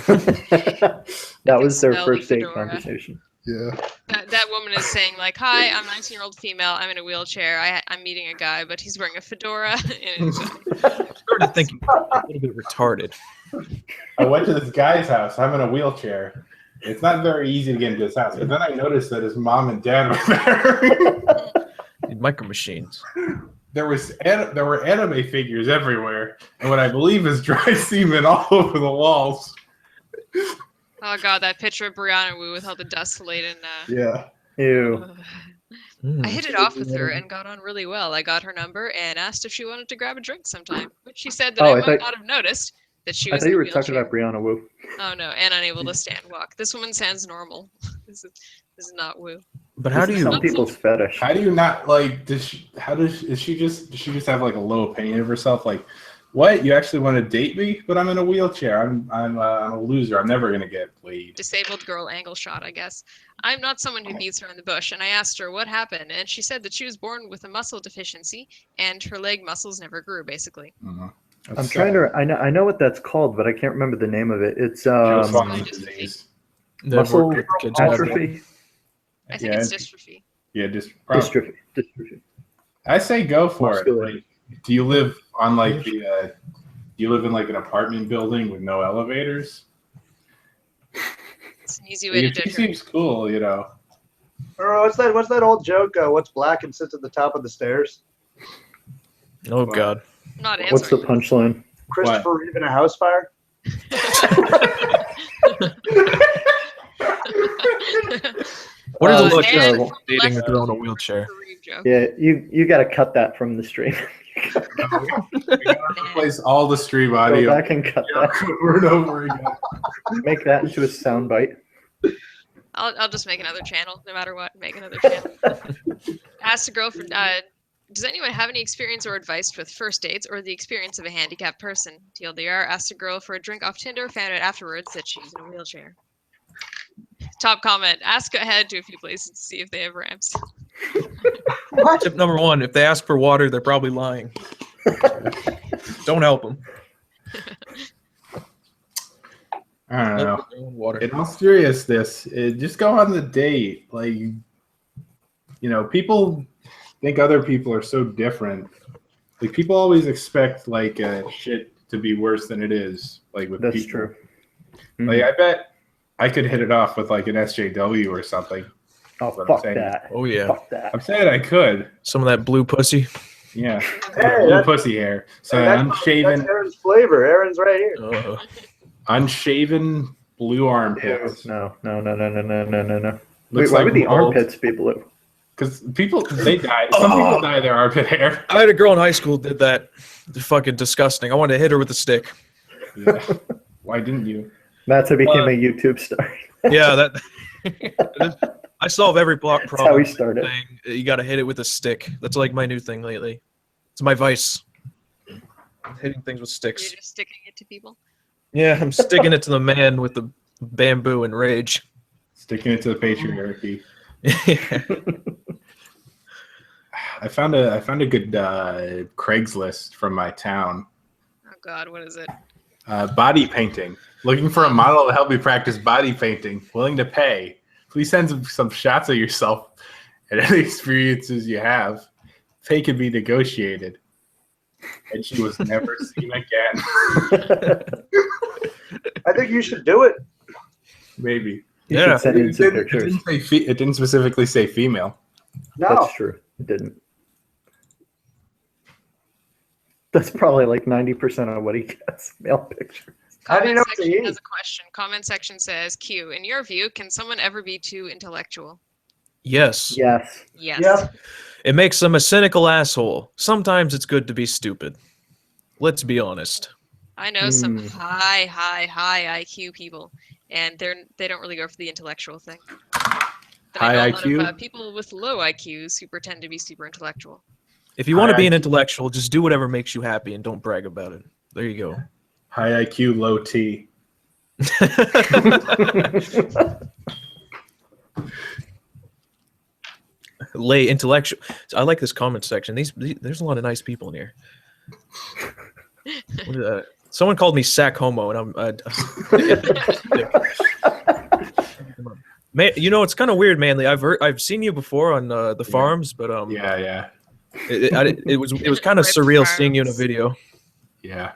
S1: That was their
S3: Smell the
S1: first date
S3: fedora.
S1: conversation.
S2: Yeah.
S3: That woman is saying like, "Hi, I'm a 19-year-old female. I'm in a wheelchair. I'm meeting a guy, but he's wearing a fedora." And it's,
S5: Started thinking a little bit retarded.
S2: I went to this guy's house. I'm in a wheelchair. It's not very easy to get into his house. But then I noticed that his mom and dad were there.
S5: Need micro machines.
S2: There were anime figures everywhere, and what I believe is dry semen all over the walls.
S3: oh god, that picture of Brianna Wu with all the dust laden.
S2: Yeah.
S1: Ew.
S3: I hit it off with her and got on really well. I got her number and asked if she wanted to grab a drink sometime, which she said that
S1: Oh,
S3: I
S1: I
S3: might
S1: thought-
S3: not have noticed that she
S1: I
S3: was
S1: thought
S3: in
S1: you
S3: a
S1: were talking
S3: wheelchair.
S1: about Brianna Wu.
S3: Oh no, and unable to stand walk. This woman sounds normal. this is not Wu.
S5: But how do
S1: This is
S5: you?
S1: some people's fetish?
S2: How do you not like? Does she just have like a low opinion of herself? Like, what? You actually want to date me? But I'm in a wheelchair. I'm a loser. I'm never gonna get laid.
S3: Disabled girl angle shot, I guess. I'm not someone who beats around the bush, and I asked her what happened, and she said that she was born with a muscle deficiency, and her leg muscles never grew, basically.
S1: I'm trying to. I know what that's called, but I can't remember the name of it. It's
S2: Joe disease.
S1: muscle
S5: Kids have that.
S1: atrophy,
S3: I think it's dystrophy.
S2: Yeah, just
S1: dystrophy.
S2: I say go for it.
S1: Muscular.
S2: Like, do you live on like the? Do you live in like an apartment building with no elevators?
S3: It's an easy way to
S2: She
S3: ditch her.
S2: seems cool, you know.
S4: Or what's that old joke? What's black and sits at the top of the stairs?
S5: Oh God.
S3: I'm not
S1: What's the
S3: answering.
S1: punchline?
S4: Christopher Reeve in a house fire?
S5: What are the
S1: Oh,
S5: lucky
S1: terrible.
S5: odds of dating a girl in a wheelchair?
S3: Joke.
S1: Yeah, you got to cut that from the stream.
S2: Replace all the stream
S1: Go
S2: audio
S1: back and cut that.
S2: over and over again.
S1: Make that into a soundbite.
S3: I'll just make another channel, no matter what. Make another channel. Asked a girlfriend, does anyone have any experience or advice with first dates or the experience of a handicapped person? TLDR, asked a girl for a drink off Tinder, found out afterwards that she's in a wheelchair. Top comment, ask ahead to a few places to see if they have ramps.
S5: Tip number one: if they ask for water, they're probably lying. Don't help them.
S2: I don't know.
S5: Water.
S2: In all seriousness, just go on the date. Like, you know, people think other people are so different. Like, people always expect like shit to be worse than it is. Like with
S1: That's
S2: people.
S1: true.
S2: Like, I bet I could hit it off with like an SJW or something.
S1: Oh,
S2: That's what I'm
S1: fuck
S2: saying.
S1: that.
S5: Oh yeah.
S1: Fuck that.
S2: I'm saying I could.
S5: Some of that blue pussy.
S2: Yeah.
S4: Hey,
S2: Blue
S4: that's-
S2: pussy hair. So
S4: That's
S2: unshaven,
S4: Aaron's flavor. Aaron's right here.
S2: unshaven blue armpits.
S1: No. Wait,
S2: Looks
S1: why
S2: like
S1: would the
S2: mold.
S1: armpits be blue?
S2: Because people, they die. Some people dye their armpit hair.
S5: I had a girl in high school did that. Fucking disgusting. I wanted to hit her with a stick.
S2: Yeah. Why didn't you?
S1: That's how he became a YouTube star.
S5: Yeah, that. I solve every block
S1: That's
S5: problem.
S1: how he started.
S5: Thing. You got to hit it with a stick. That's like my new thing lately. It's my vice. Hitting things with
S3: You're
S5: sticks.
S3: just sticking it to people.
S5: Yeah, I'm sticking it to the man with the bamboo and rage.
S2: Sticking it to the patriarchy. I found a good Craigslist from my town.
S3: Oh God, what is it?
S2: Body painting. Looking for a model to help me practice body painting. Willing to pay. Please send some shots of yourself and any experiences you have. Pay can be negotiated. And she was never seen again.
S4: I think you should do it.
S2: Maybe.
S1: You
S5: Yeah.
S1: should send in some
S2: It
S1: pictures.
S2: didn't say it didn't specifically say female.
S4: No.
S1: That's true. It didn't. That's probably like 90% of what he gets. Male pictures.
S4: How do you know
S3: Comment
S4: it's a
S3: section
S4: he?
S3: has a question. Comment section says, Q, in your view, can someone ever be too intellectual?
S5: Yes.
S1: Yes.
S3: Yes.
S4: Yep.
S5: It makes them a cynical asshole. Sometimes it's good to be stupid. Let's be honest.
S3: I know some
S1: Hmm.
S3: high IQ people, and they don't really go for the intellectual thing. But I
S2: High
S3: know a lot
S2: IQ?
S3: of people with low IQs who pretend to be super intellectual.
S5: If you want to
S2: High
S5: be an
S2: IQ.
S5: intellectual, just do whatever makes you happy and don't brag about it. There you go.
S2: High IQ, low T.
S5: Lay intellectual. I like this comment section. There's a lot of nice people in here. What is that? Someone called me sack homo, and man, you know it's kind of weird, Manly. I've seen you before on the farms, but
S2: Yeah.
S5: it was kind of
S3: Rip
S5: surreal seeing you in a
S3: farms.
S5: video.
S2: Yeah.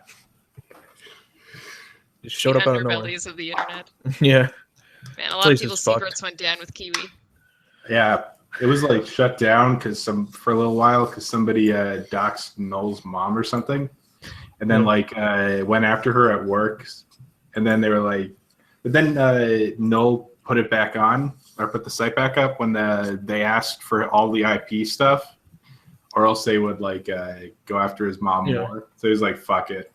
S5: Just showed up out of nowhere.
S3: Underbellies of the internet.
S5: Yeah.
S3: Man, a lot
S5: Place
S3: of people's
S5: is fucked.
S3: secrets went down with Kiwi.
S2: Yeah. It was like shut down for a little while because somebody doxed Noel's mom or something, and then went after her at work, and then they were like, but then Noel put it back on or put the site back up when they asked for all the IP stuff, or else they would go after his mom
S5: Yeah.
S2: more. So he was like, "Fuck it."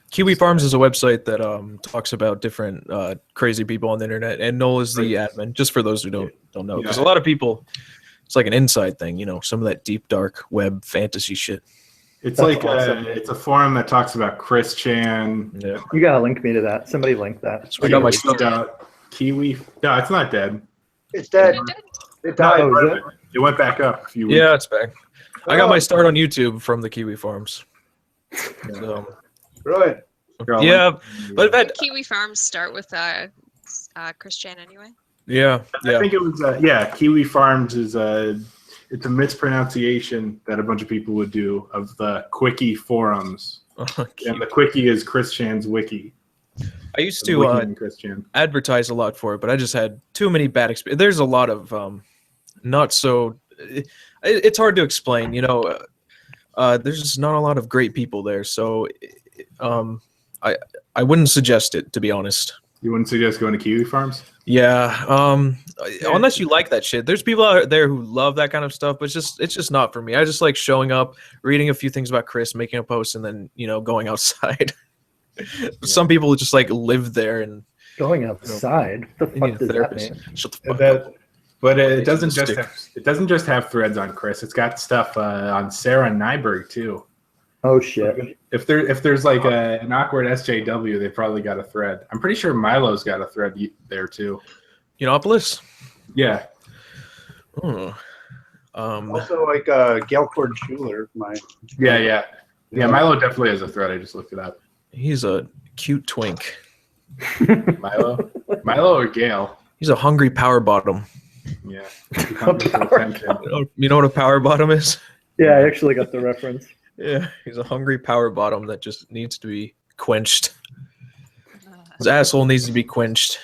S5: Kiwi Farms is a website that talks about different crazy people on the internet, and Noel is the admin. Just for those who don't know, because a lot of people, it's like an inside thing, you know, some of that deep dark web fantasy shit.
S2: It's
S1: That's
S2: like
S1: awesome.
S2: it's a forum that talks about Chris Chan.
S5: Yeah,
S1: You gotta link me to that. Somebody link that.
S5: I got my
S2: Kiwi. No, it's not dead.
S4: It's dead. It died.
S1: Oh, is it?
S2: It went back up a few weeks.
S5: Yeah, it's back. I got my start on YouTube from the Kiwi Farms. So,
S4: Right.
S5: yeah, but that,
S3: Kiwi Farms start with Chris Chan anyway.
S5: yeah.
S2: I think it was Kiwi Farms is it's a mispronunciation that a bunch of people would do of the Quickie forums, and the Quickie is Chris Chan's wiki.
S5: I used
S2: The wiki
S5: to
S2: and Chris Chan.
S5: advertise a lot for it, but I just had too many bad experiences. There's a lot of not so. It's hard to explain, you know. There's just not a lot of great people there, so I wouldn't suggest it, to be honest.
S2: You wouldn't suggest going to Kiwi Farms?
S5: Yeah, unless you like that shit. There's people out there who love that kind of stuff, but it's just not for me. I just like showing up, reading a few things about Chris, making a post, and then going outside. Some people just like live there and
S1: Going outside. What the
S5: they need
S1: fuck
S5: a
S1: does that
S5: therapist.
S1: mean?
S5: Shut the
S2: And
S5: fuck up.
S2: But it
S5: Makes
S2: doesn't
S5: it
S2: just have threads on Chris. It's got stuff on Sarah Nyberg too.
S1: Oh shit.
S2: If there's like an awkward SJW, they probably got a thread. I'm pretty sure Milo's got a thread there too.
S5: Uniopolis?
S2: Yeah.
S5: Oh.
S4: Also, like Gail Cord Schuler,
S2: Yeah. Milo definitely has a thread. I just looked it up.
S5: He's a cute twink.
S2: Milo or Gail?
S5: He's a hungry power bottom.
S2: Yeah. He comes with attention.
S5: You know what a power bottom is?
S1: Yeah, I actually got the reference.
S5: Yeah, he's a hungry power bottom that just needs to be quenched. His asshole needs to be quenched,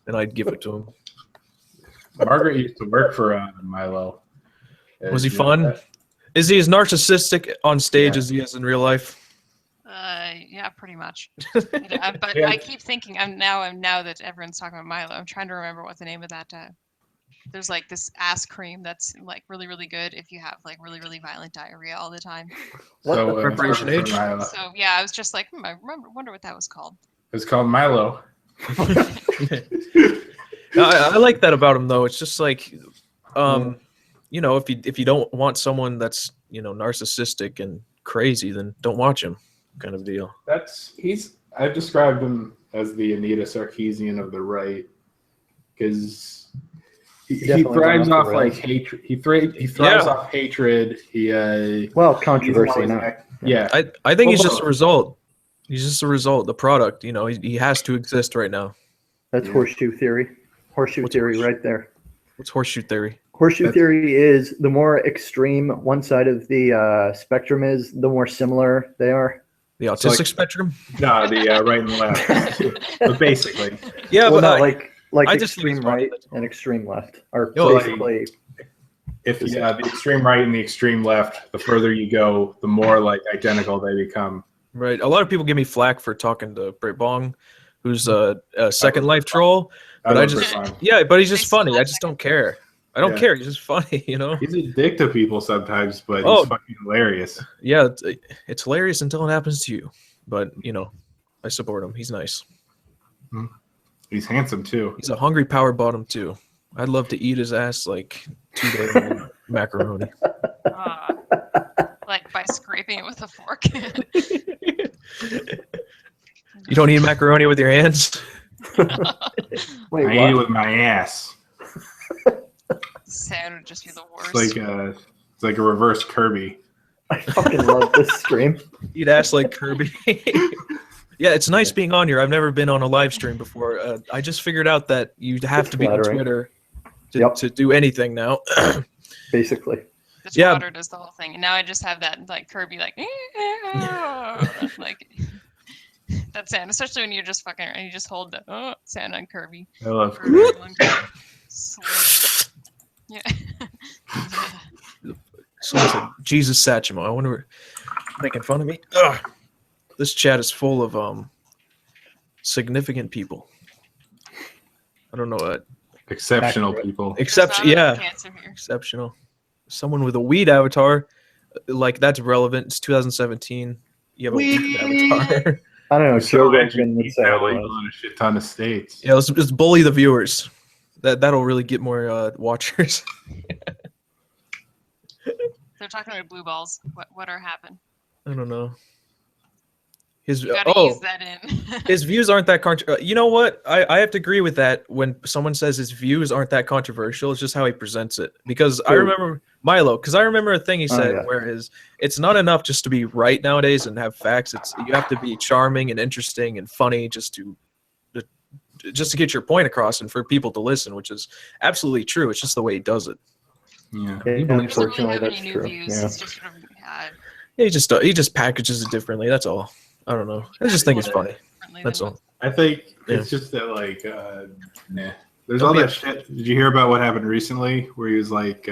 S5: and I'd give it to him.
S2: Margaret used to work for Milo.
S5: Was he
S2: You know
S5: fun?
S2: that?
S5: Is he as narcissistic on stage
S2: Yeah.
S5: as he is in real life?
S3: Yeah, pretty much. But
S2: Yeah.
S3: I keep thinking now that everyone's talking about Milo, I'm trying to remember what the name of that. There's like this ass cream that's like really, really good if you have like really, really violent diarrhea all the time.
S1: What
S2: So,
S1: the
S5: Preparation
S2: for
S5: H?
S2: Milo.
S3: So yeah, I was just like, I wonder what that was called.
S2: It's called Milo.
S5: I like that about him though. It's just like, if you don't want someone that's narcissistic and crazy, then don't watch him, kind of deal.
S2: I've described him as the Anita Sarkeesian of the right, because he
S1: Definitely
S2: thrives
S1: not
S2: off
S1: the
S2: like
S1: right.
S2: hatred. He thrives
S5: Yeah.
S2: off hatred.
S1: Well, controversy now.
S2: Yeah,
S5: I think he's
S2: Well,
S5: just a result. He's just a result, the product. He has to exist right now.
S1: That's horseshoe theory. Horseshoe
S5: What's
S1: theory
S5: horseshoe?
S1: right there.
S5: What's horseshoe theory?
S1: Horseshoe
S2: That's-
S1: theory is the more extreme one side of the spectrum is, the more similar they are.
S5: The autistic
S2: like-
S5: spectrum?
S2: no, the right and left. But basically,
S5: Yeah,
S1: Well,
S5: but
S1: not like Like
S5: I just think
S1: extreme
S5: it's funny
S1: right
S5: that-
S1: and extreme left are
S5: No, like-
S1: basically.
S2: If the extreme right and the extreme left, the further you go, the more like identical they become.
S5: Right. A lot of people give me flack for talking to Brit Bong, who's a Second Life troll. But I
S2: love
S5: just,
S2: Brit Bong.
S5: yeah, but he's just
S3: They still
S5: funny. I
S3: have
S5: just don't care. I don't
S2: Yeah.
S5: care. He's just funny, you know?
S2: He's a dick to people sometimes, but
S5: Oh.
S2: he's fucking hilarious.
S5: Yeah, it's hilarious until it happens to you. But, you know, I support him. He's nice.
S2: He's handsome too.
S5: He's a hungry power bottom, too. I'd love to eat his ass like 2 days of macaroni.
S3: Like by scraping it with a fork.
S5: You don't eat macaroni with your hands?
S1: Wait,
S2: I eat it
S1: what?
S2: with my ass.
S3: Sound would just be the worst.
S2: It's like a reverse Kirby.
S1: I fucking love this stream.
S5: Eat ass like Kirby. Yeah, it's nice being on here. I've never been on a live stream before. I just figured out that you have
S1: It's
S5: to be on
S1: flattering.
S5: Twitter
S1: Yep.
S5: to do anything now.
S1: Basically.
S3: The
S5: Yeah.
S3: Twitter does the whole thing, and now I just have that like Kirby like like that sound, especially when you're just fucking and you just hold the sound on Kirby.
S2: I love
S3: for
S2: Kirby.
S3: a long time. Slurp. Yeah.
S5: Someone said, Jesus Satchmo. I wonder, making fun of me? Ugh. This chat is full of significant people. I don't know what.
S2: Exceptional
S1: Accurate.
S2: people.
S5: Exception,
S3: There's not
S5: yeah.
S3: enough cancer here.
S5: Exceptional. Someone with a weed avatar, like that's relevant. It's 2017. You have a weed avatar.
S1: I don't know.
S2: It's
S1: Joe
S2: so
S1: Rogan would say
S2: illegal
S1: otherwise.
S2: in a shit ton of states.
S5: Yeah, let's bully the viewers. That'll really get more watchers.
S3: They're talking about blue balls. What are happening?
S5: I don't know. His
S3: You gotta use that in.
S5: his views aren't that you know what? I have to agree with that. When someone says his views aren't that controversial, it's just how he presents it. Because I
S1: True.
S5: remember Milo. Because I remember a thing he said
S1: yeah.
S5: where it's not enough just to be right nowadays and have facts. You have to be charming and interesting and funny just to get your point across and for people to listen, which is absolutely true. It's just the way he does it.
S2: Yeah.
S1: Yeah,
S3: He doesn't really
S1: unfortunately,
S3: have
S1: that's
S3: any new
S1: true.
S3: views.
S1: Yeah.
S3: He's just sort of
S5: Yeah, he just packages it differently. That's all. I don't know. I just think it's funny.
S3: differently
S5: That's
S3: than
S5: all.
S2: I think
S5: Yeah.
S2: it's just that like nah. There's
S5: Don't
S2: all
S5: be
S2: that shit. Did you hear about what happened recently where he was like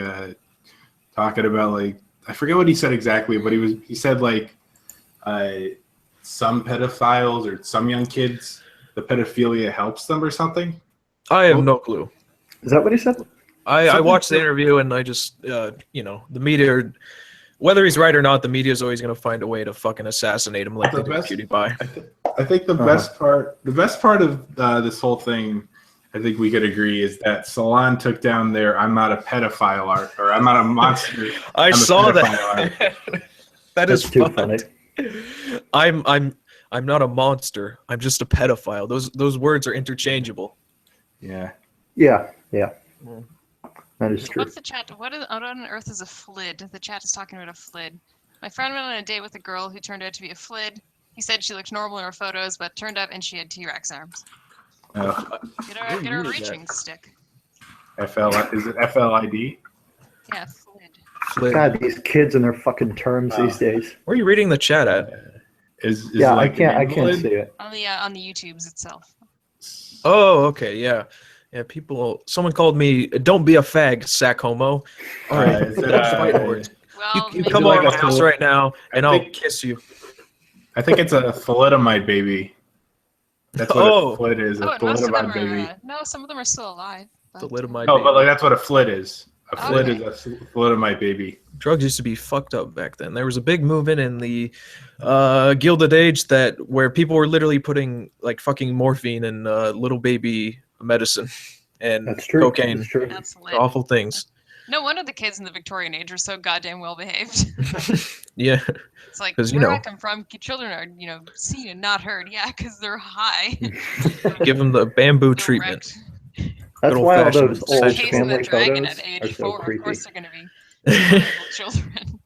S2: talking about like I forget what he said exactly, but he said like some pedophiles or some young kids, the pedophilia helps them or something.
S5: I have no clue.
S1: Is that what he said?
S5: I
S2: Something
S5: watched the
S2: to-
S5: interview and I just, you know, the media, whether he's right or not, the media is always going to find a way to fucking assassinate him like
S2: The
S5: they did
S2: best-
S5: PewDiePie.
S2: I think the best part of this whole thing, I think we could agree, is that Salon took down their "I'm not a pedophile" art or "I'm not a monster."
S5: I
S2: I'm a
S5: saw
S2: pedophile
S5: that. That is
S1: That's too
S5: funny.
S1: funny.
S5: I'm not a monster. I'm just a pedophile. Those words are interchangeable.
S2: Yeah.
S1: Yeah.
S5: Mm.
S1: That is true.
S3: What's the chat? What on earth is a flid? The chat is talking about a flid. My friend went on a date with a girl who turned out to be a flid. He said she looked normal in her photos, but turned up and she had T-Rex arms. Get her
S5: weird
S3: a
S5: is that?
S3: reaching stick.
S2: Is it FLID?
S3: Yeah, flid.
S5: Flip.
S1: God, these kids and their fucking terms these days.
S5: Where are you reading the chat at?
S2: Is
S1: Yeah,
S2: it like
S1: I
S2: an
S1: can't
S2: invalid?
S1: see it.
S3: On the YouTubes itself.
S5: Oh, okay, yeah. Yeah, someone called me, don't be a fag, sack homo. All right,
S2: Is it,
S5: that's fighting words.
S3: Well,
S5: You
S3: maybe
S5: come
S2: like
S5: over
S2: a
S5: my house
S2: full-
S5: right now, and
S2: I
S5: I'll
S2: think-
S5: kiss you.
S2: I think it's a thalidomide baby. That's what
S5: Oh.
S2: a flit is. A
S3: Oh, most of them
S2: thalidomide baby.
S3: are. No, some of them are still alive. But,
S5: Thalidomide
S2: No,
S5: baby.
S2: but like that's what a flit is. A flit
S3: Okay.
S2: is a thalidomide baby.
S5: Drugs used to be fucked up back then. There was a big movement in the Gilded Age where people were literally putting like fucking morphine in little baby medicine and
S1: That's true.
S5: cocaine.
S1: That's true.
S3: That's lit.
S5: Awful things.
S3: No wonder the kids in the Victorian age are so goddamn well behaved.
S5: Yeah.
S3: It's like
S5: 'Cause, you
S3: where
S5: know.
S3: I come from, children are seen and not heard. Yeah, because they're high.
S5: Give them the bamboo
S3: They're
S5: treatment.
S3: wrecked.
S1: That's
S5: Good
S1: why all
S5: old-fashioned
S1: those
S5: They're
S1: old
S3: Chasing the
S1: family
S3: dragon
S1: photos
S3: at age
S1: are so
S3: 4. Of
S1: creepy.
S3: course, they're gonna be wonderful children.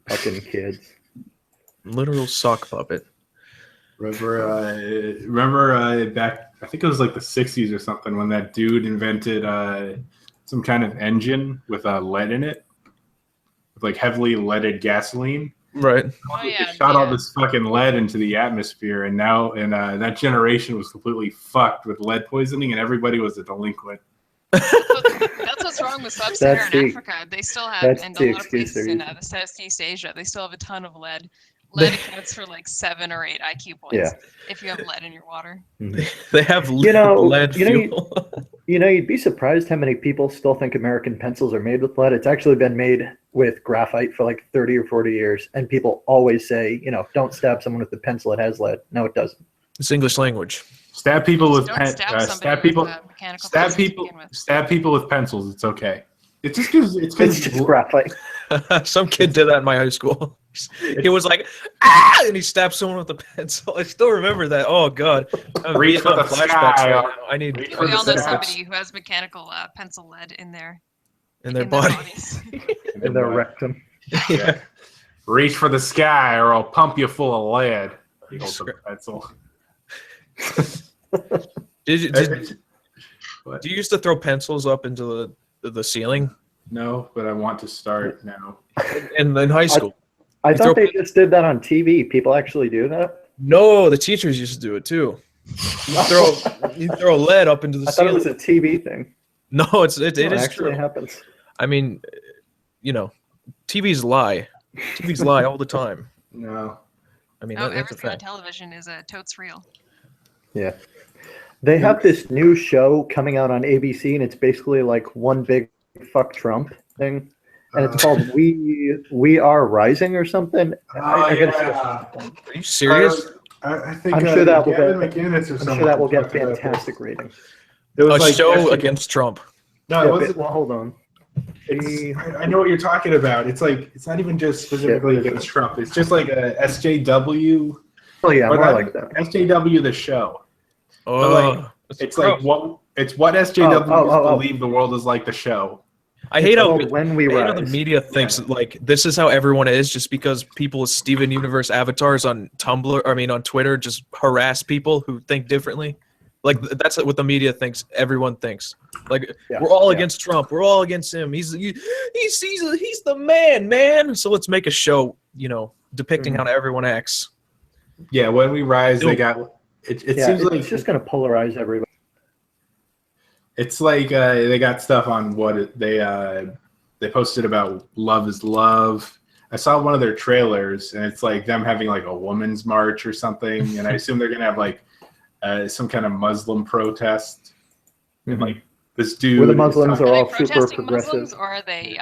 S1: Fucking kids.
S5: Literal sock puppet.
S2: Remember back, I think it was like the 60s or something, when that dude invented some kind of engine with lead in it, with like heavily leaded gasoline.
S5: Right.
S3: Oh
S2: They
S3: yeah,
S2: shot all this fucking lead into the atmosphere, and now that generation was completely fucked with lead poisoning, and everybody was a delinquent.
S3: That's what's wrong with sub-Saharan
S1: the-
S3: Africa. They still have,
S1: that's
S3: and
S1: the
S3: a lot of
S1: excuse
S3: places
S1: they're
S3: in
S1: using.
S3: the Southeast Asia, they still have a ton of lead. Lead accounts for like 7 or 8 IQ points
S1: Yeah.
S3: if you have lead in your water.
S5: They have lead
S1: you know,
S5: fuel.
S1: You'd be surprised how many people still think American pencils are made with lead. It's actually been made with graphite for like 30 or 40 years, and people always say, don't stab someone with a pencil that has lead. No, it doesn't.
S5: It's English language.
S2: Stab people with
S3: Don't stab somebody
S2: stab people.
S3: with a mechanical
S2: Stab
S3: pencil to
S2: people.
S3: begin with.
S2: Stab people with pencils. It's okay. It's just because
S1: It's just graphite.
S5: Some kid did that in my high school. He was like, ah, and he stabbed someone with a pencil. I still remember that. Oh god.
S2: Reach for the sky.
S5: Right now. I need
S2: Reach
S3: We all know
S2: the
S3: somebody who has mechanical pencil lead in their
S5: body.
S3: bodies.
S1: In their rectum.
S5: Yeah.
S2: Reach for the sky, or I'll pump you full of lead. He holds the pencil.
S5: Do you used to throw pencils up into the ceiling?
S2: No, but I want to start now.
S5: In high school?
S1: I
S5: You
S1: thought
S5: throw
S1: they just did that on TV. People actually do that.
S5: No, the teachers used to do it too. You throw lead up into the
S1: I thought it
S5: ceiling.
S1: was a TV thing.
S5: No, it
S1: It
S5: is
S1: actually
S5: true.
S1: happens.
S5: I mean, TVs lie. TVs lie all the time.
S2: No.
S5: I mean,
S3: Oh,
S5: that's a
S3: everything on
S5: fact.
S3: television is totes real.
S1: Yeah. They have this new show coming out on ABC, and it's basically like one big fuck Trump thing. And it's called We Are Rising or something. I gotta see it.
S5: Are you serious?
S2: I think
S1: I'm sure that will
S2: Gavin
S1: get.
S2: McInnes or
S1: I'm
S2: someone
S1: sure that will get
S2: talked about this.
S1: fantastic ratings.
S2: It was
S5: A
S2: like
S5: show
S2: yesterday-
S5: against Trump.
S2: No,
S1: Yeah,
S2: it wasn't.
S1: well, hold on.
S2: I know what you're talking about. It's like it's not even just specifically
S1: Shit, what is
S2: against Trump. It's just like a SJW.
S1: Oh yeah,
S2: or
S1: more
S2: not-
S1: like that.
S2: SJW the show.
S5: Oh,
S2: It's like what SJW
S1: Oh.
S2: believe the world is like the show.
S5: I hate
S1: It's
S5: how
S1: called When We
S5: I hate how the
S1: Rise.
S5: media thinks like this is how everyone is just because people with Steven Universe avatars on on Twitter just harass people who think differently. Like that's what the media thinks. Everyone thinks like
S1: Yeah,
S5: we're all
S1: yeah.
S5: against Trump. We're all against him. He's the man. So let's make a show, depicting
S1: Mhm.
S5: how everyone acts.
S2: Yeah, when we rise, they got. It seems like
S1: it's just going to polarize everybody.
S2: it's like they got stuff on they posted about Love is Love. I saw one of their trailers, and it's like them having like a women's march or something, and I assume they're gonna have like some kind of Muslim protest. And like this dude,
S1: Where the Muslims
S3: Are
S1: are
S3: they
S1: all super
S3: protesting
S1: progressive.
S3: Muslims, or are they?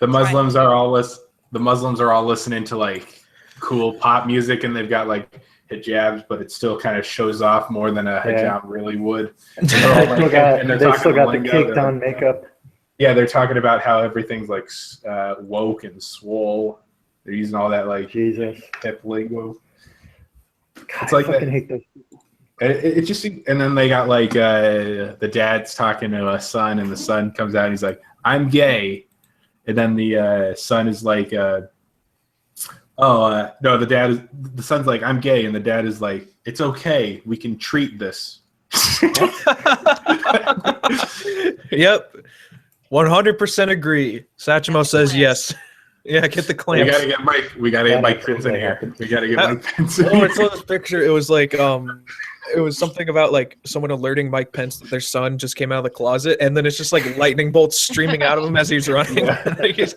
S2: the Muslims are all listening to like cool pop music, and they've got like hijabs, but it still kind of shows off more than a hijab really would. And they're all,
S1: They
S2: like,
S1: still got the
S2: lingo
S1: caked
S2: that-
S1: on makeup.
S2: Yeah, they're talking about how everything's like woke and swole. They're using all that like
S1: Jesus.
S2: hip lingo.
S1: God,
S2: It's like
S1: I fucking
S2: that-
S1: hate those.
S2: It just, and then they got like the dad's talking to a son, and the son comes out and he's like, "I'm gay," and then the son is like, no, the son's like, "I'm gay," and the dad is like, "It's okay, we can treat this."
S5: Yep. 100% agree. Satchmo says yes. Yeah, get the
S2: We
S5: clamps.
S2: gotta get Mike. We gotta get
S1: That
S2: Mike Pence in
S1: absolutely
S2: here.
S1: happens.
S2: We gotta get Mike Pence in
S5: Oh, I
S2: here.
S5: saw this picture. It was like it was something about like someone alerting Mike Pence that their son just came out of the closet, and then it's just like lightning bolts streaming out of him as he's running. Like, he's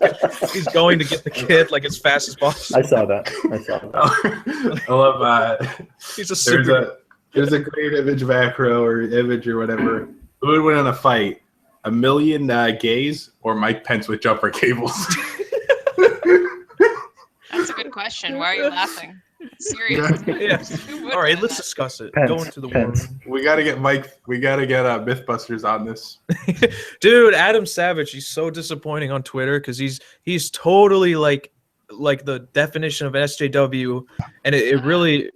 S5: going to get the kid like as fast as possible.
S1: I saw that.
S2: I love.
S5: He's a
S2: There's a great image macro or image or whatever. Who would win in a fight? 1 million gays or Mike Pence with jumper cables?
S3: That's a good question. Why are you laughing? Serious.
S5: Yeah.
S3: Who would
S5: All right,
S3: win
S5: let's
S3: that?
S5: discuss it.
S1: Pence,
S5: Go into the war
S1: Pence.
S5: room.
S2: We gotta get Mike. We gotta get MythBusters on this.
S5: Dude, Adam Savage, he's so disappointing on Twitter because he's totally like the definition of SJW, and it really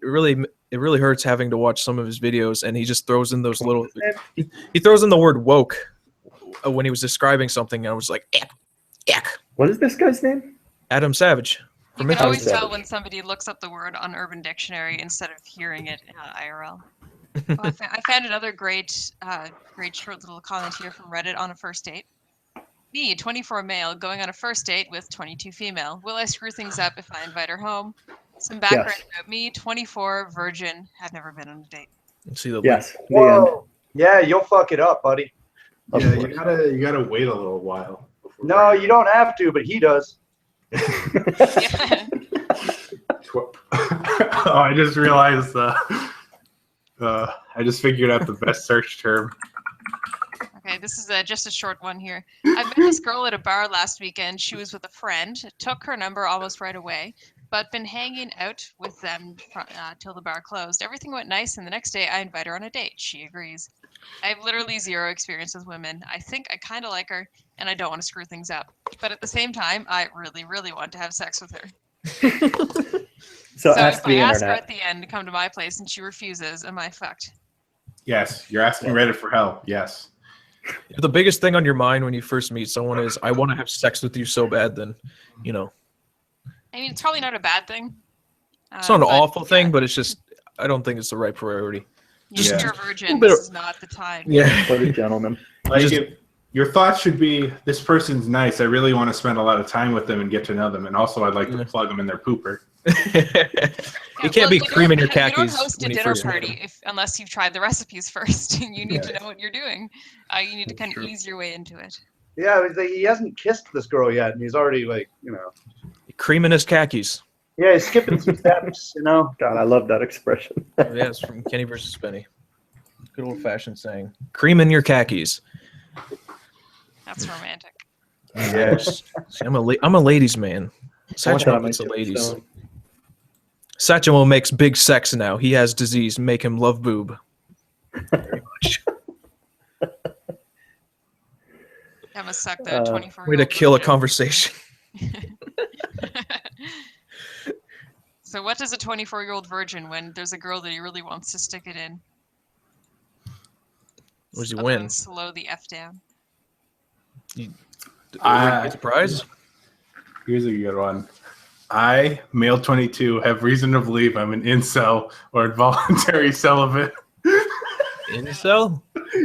S5: hurts having to watch some of his videos, and he just throws in those little he throws in the word woke when he was describing something, and I was like, eck.
S1: What is this guy's name?
S5: Adam Savage.
S3: You
S5: From
S3: can always
S1: Savage.
S3: tell when somebody looks up the word on Urban Dictionary instead of hearing it IRL. Well, I found another great short little comment here from Reddit on a first date. Me, 24 male, going on a first date with 22 female. Will I screw things up if I invite her home? Some background
S1: Yes.
S3: about me, 24, virgin, have never been on a date.
S5: Let's see the
S1: Yes. The end.
S4: Whoa. Yeah, you'll fuck it up, buddy.
S1: Of
S2: Yeah,
S1: course.
S2: you gotta wait a little while. before
S4: No,
S2: bringing
S4: you
S2: it
S4: don't have to, but he does.
S3: Yeah.
S2: up. Oh, I just realized. I just figured out the best search term.
S3: Okay, this is just a short one here. I met this girl at a bar last weekend. She was with a friend. Took her number almost right away, but been hanging out with them till the bar closed. Everything went nice, and the next day I invite her on a date. She agrees. I have literally zero experience with women. I think I kind of like her, and I don't want to screw things up. But at the same time, I really, really want to have sex with her.
S1: So
S3: So
S1: ask
S3: if
S1: the
S3: I ask her
S1: internet.
S3: at the end to come to my place and she refuses, am I fucked?
S2: Yes, you're asking Reddit for help. Yes.
S5: If the biggest thing on your mind when you first meet someone is, I want to have sex with you so bad, then, you know,
S3: I mean, it's probably not a bad thing.
S5: it's not an
S3: but,
S5: awful thing,
S3: yeah,
S5: but it's just, I don't think it's the right priority.
S3: Just
S2: Yeah.
S3: you're a virgin.
S5: bit
S3: This
S5: of-
S3: is not the time.
S5: Yeah.
S1: What a gentleman.
S2: Like
S5: Just-
S2: if your thoughts should be, this person's nice. I really want to spend a lot of time with them and get to know them, and also I'd like
S5: Yeah.
S2: to plug them in their pooper.
S5: You can't be creaming your
S3: You don't
S5: khakis
S3: host a
S5: when you
S3: dinner
S5: first meet
S3: party unless you've tried the recipes first. You need to know what you're doing. You need to
S2: That's
S3: kind of
S2: true.
S3: ease your way into it.
S4: Yeah, it's like he hasn't kissed this girl yet, and he's already like,
S5: creaming his khakis.
S4: yeah, he's skipping some steps,
S1: God, I love that expression.
S5: Yeah, it's from Kenny versus Penny. Good old fashioned saying. Creaming your khakis.
S3: That's romantic.
S4: Yeah.
S5: See, I'm a ladies' man.
S1: I want that on
S5: Satchmo
S1: my
S5: gets the ladies.
S1: tombstone.
S5: Satchmo makes big sex now. He has disease. Make him love boob. Very much.
S3: That must suck the 24
S5: Way to kill a conversation.
S3: So what does a 24-year-old virgin when there's a girl that he really wants to stick it in?
S5: What does he
S3: Other
S5: win?
S3: than slow the F down.
S5: Get the prize?
S2: Here's a good one. I, male 22, have reason to believe I'm an incel or involuntary celibate.
S5: Incel?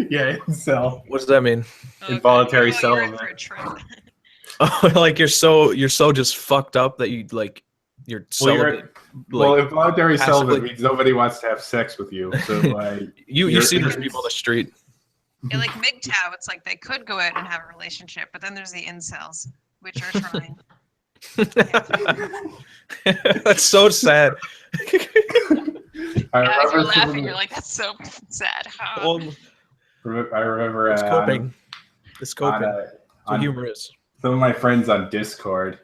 S2: Yeah, incel.
S5: What does that mean?
S2: Involuntary
S3: Oh, you're in
S2: celibate.
S3: for a trip.
S5: Oh, like you're so just fucked up that you're
S2: Well,
S5: celibate.
S2: Well,
S5: like,
S2: involuntary celibate
S5: passively-
S2: means nobody wants to have sex with you. So
S5: you
S2: you're-
S5: see those people on the street.
S3: Yeah, like MGTOW, it's like they could go out and have a relationship, but then there's the incels, which are trying.
S5: That's so sad.
S3: Yeah, as you're
S2: remember
S3: laughing, you're like, that's so sad.
S5: Well,
S2: I remember
S5: it's coping. It's coping.
S2: on,
S5: That's what humor is.
S2: some of my friends on Discord,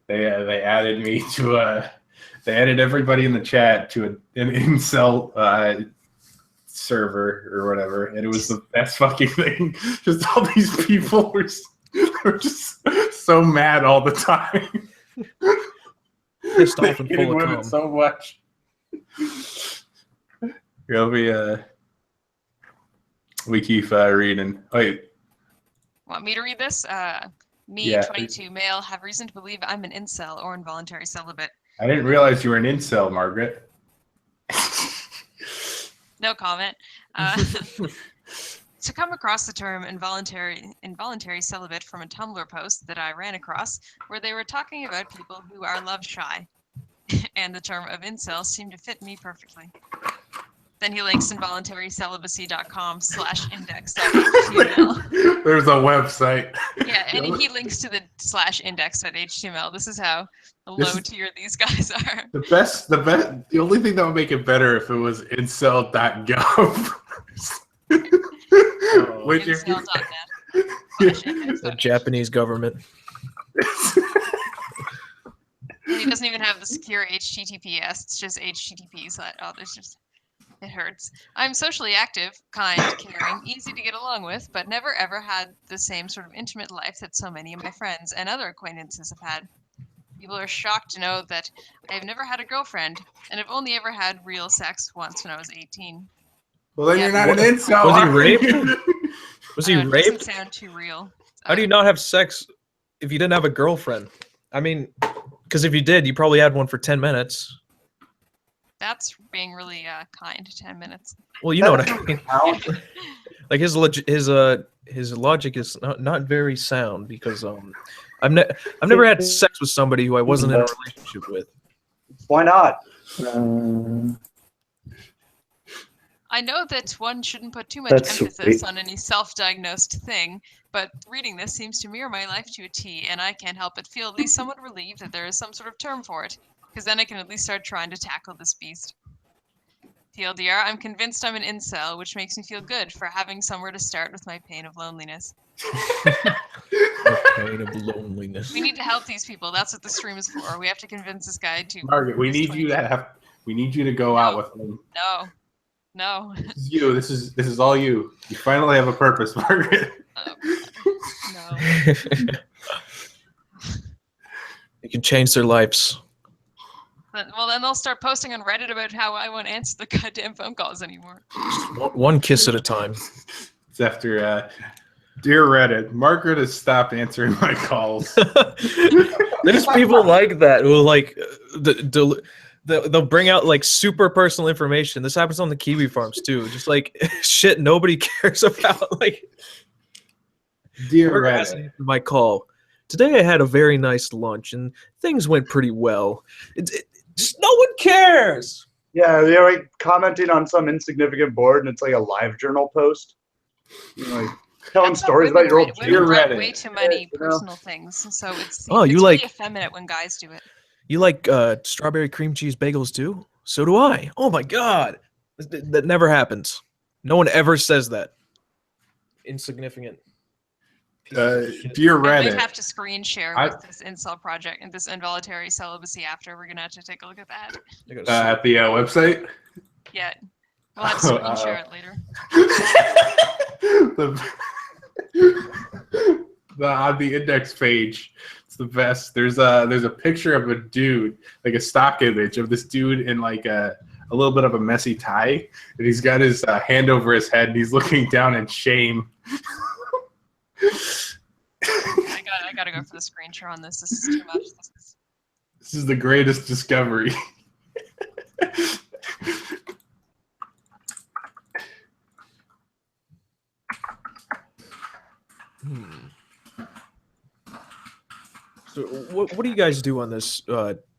S2: they added me to they added everybody in the chat to an incel server or whatever, and it was the best fucking thing. Just all these people were just so mad all the time.
S5: Pissed off and
S2: They
S5: full
S2: hated
S5: of
S2: women
S5: cum.
S2: so much. It'll be we keep reading. Wait,
S3: Want me to read this? Me,
S2: Yeah,
S3: 22, male, have reason to believe I'm an incel or involuntary celibate.
S2: I didn't realize you were an incel, Margaret.
S3: No comment. To come across the term involuntary celibate from a Tumblr post that I ran across, where they were talking about people who are love shy, and the term of incel seemed to fit me perfectly. Then he links involuntarycelibacy.com/index.html.
S2: There's a website.
S3: Yeah, and he links to the /index.html. This is how
S2: This
S3: low
S2: is-
S3: tier these guys are.
S2: The only thing that would make it better if it was incel.gov. With your-
S3: Incel.net.
S5: The Japanese government.
S3: And he doesn't even have the secure HTTPS. It's just HTTP. So it hurts. I'm socially active, kind, caring, easy to get along with, but never ever had the same sort of intimate life that so many of my friends and other acquaintances have had. People are shocked to know that I have never had a girlfriend, and have only ever had real sex once when I was 18.
S2: Well, then
S3: Yeah.
S2: you're not an incel.
S5: Was he
S2: are you?
S5: raped? Was he
S3: It
S5: raped?
S3: doesn't sound too real.
S5: How do you not have sex if you didn't have a girlfriend? I mean, because if you did, you probably had one for 10 minutes.
S3: That's being really kind. 10 minutes.
S5: Well, you know what I mean. Like his his logic is not very sound because I've never had sex with somebody who I wasn't in a relationship with.
S4: Why not?
S3: I know that one shouldn't put too much
S1: That's
S3: emphasis
S1: sweet.
S3: on any self-diagnosed thing, but reading this seems to mirror my life to a T, and I can't help but feel at least somewhat relieved that there is some sort of term for it, because then I can at least start trying to tackle this beast. TLDR, I'm convinced I'm an incel, which makes me feel good for having somewhere to start with my pain of loneliness.
S5: The pain of loneliness.
S3: We need to help these people. That's what the stream is for. We have to convince this guy to.
S2: Margaret, we need you to go out with him.
S3: No.
S2: This is you. This is all you. You finally have a purpose, Margaret.
S3: No.
S5: You can change their lives.
S3: Well, then they'll start posting on Reddit about how I won't answer the goddamn phone calls anymore.
S5: One kiss at a time.
S2: It's after, dear Reddit, Margaret has stopped answering my calls.
S5: There's people like that who like they'll bring out like super personal information. This happens on the kiwi farms too. Just like shit nobody cares about. Like,
S2: Dear
S5: Margaret
S2: Reddit,
S5: hasn't answered my call. Today I had a very nice lunch and things went pretty well. Just no one cares.
S4: Yeah, they're like commenting on some insignificant board, and it's like a live journal post. You know, like telling
S3: That's how
S4: stories about your old
S3: women
S2: Dear
S3: write
S2: Reddit.
S3: way too many
S4: You know?
S3: personal things, so it's
S5: Oh,
S3: it's
S5: you
S3: really
S5: like-
S3: effeminate when guys do it.
S5: You like strawberry cream cheese bagels too? So do I. Oh my god. That never happens. No one ever says that. Insignificant.
S2: dear
S3: I might
S2: Reddit,
S3: have to screen share with this incel project and this involuntary celibacy after. We're gonna have to take a look at that.
S5: I gotta
S2: at the website.
S3: Yeah, we'll have to screen share it later.
S2: On the index page, it's the best. There's a picture of a dude, like a stock image of this dude in like a little bit of a messy tie, and he's got his hand over his head, and he's looking down in shame.
S3: I gotta go for the screen share on this. This is too much.
S2: This is the greatest discovery.
S5: So what do you guys do on this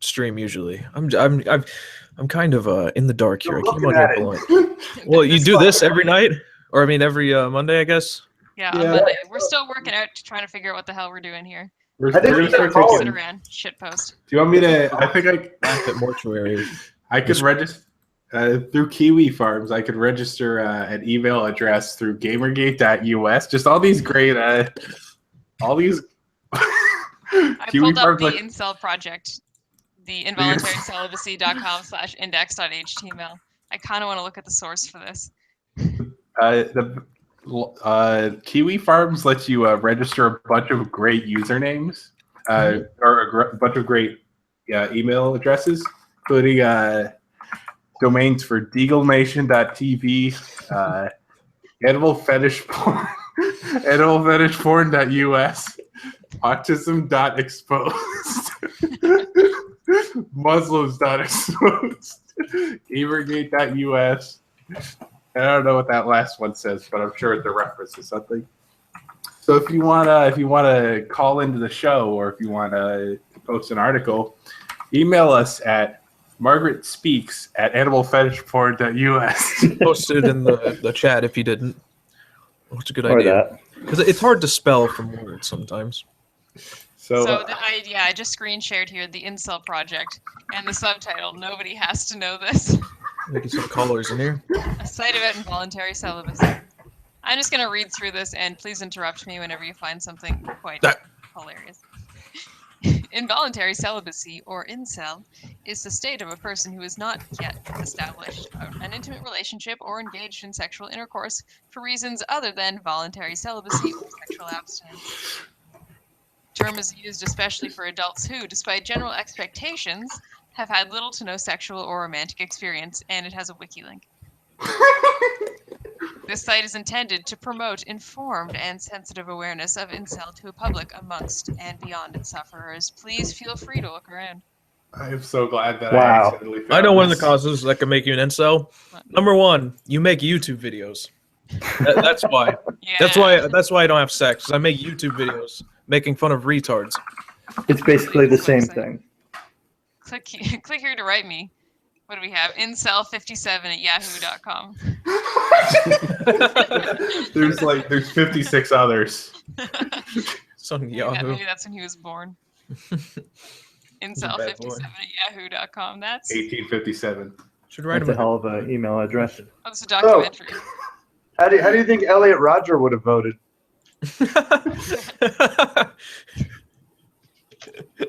S5: stream usually? I'm kind of in the dark here. I came on here blind. Well, you do this every night, or I mean every Monday, I guess.
S3: Yeah,
S2: Yeah.
S3: on Monday. We're still working out to trying to figure out what the hell we're doing here.
S2: We're
S4: I think
S2: gonna
S4: we
S2: start
S4: should
S3: Sit
S2: taking.
S3: around, shit post.
S2: Do you want me to? I think
S5: At mortuary.
S2: I could register through Kiwi Farms. I could register an email address through Gamergate.us. Just all these great, all these.
S3: I
S2: Kiwi
S3: pulled up
S2: Farms,
S3: the
S2: like,
S3: incel project, the involuntarycelibacy.com/index.html. I kind of want to look at the source for this.
S2: Kiwi Farms lets you register a bunch of great usernames or a bunch of great email addresses, including domains for deaglenation.tv, animal fetish porn, animalfetishporn.us, autism.exposed, muslims.exposed, gamergate.us. I don't know what that last one says, but I'm sure it's a reference to something. So if you wanna call into the show, or if you wanna post an article, email us at margaretspeaks@animalfetishporn.us.
S5: Posted it in the chat if you didn't. It's a good
S1: Or
S5: idea.
S1: that.
S5: Because it's hard to spell from words sometimes.
S2: So
S3: I just screen shared here the incel project and the subtitle. Nobody has to know this.
S5: Maybe some colors in here.
S3: A site about involuntary celibacy. I'm just gonna read through this, and please interrupt me whenever you find something quite hilarious. Involuntary celibacy, or incel, is the state of a person who has not yet established an intimate relationship or engaged in sexual intercourse for reasons other than voluntary celibacy or sexual abstinence. The term is used especially for adults who, despite general expectations, have had little to no sexual or romantic experience, and it has a wiki link. This site is intended to promote informed and sensitive awareness of incel to a public amongst and beyond its sufferers. Please feel free to look around.
S2: I'm so glad that I
S1: Wow.
S2: accidentally found
S5: I know one of the
S2: this.
S5: causes that can make you an incel. Number one, you make YouTube videos. That's why.
S3: Yeah.
S5: That's why I don't have sex. 'Cause I make YouTube videos making fun of retards.
S1: It's basically the
S3: This
S1: same
S3: website.
S1: thing.
S3: Click here to write me. What do we have? Incel57@yahoo.com.
S2: There's 56 others.
S5: It's on
S3: Yeah,
S5: Yahoo.
S3: maybe that's when he was born.
S5: bad boy.
S3: Incel57@yahoo.com. That's
S2: 1857.
S5: Should write
S1: That's
S5: him
S1: a hell of an email address.
S3: that's a documentary.
S4: How do you think Elliot Rodger would have voted?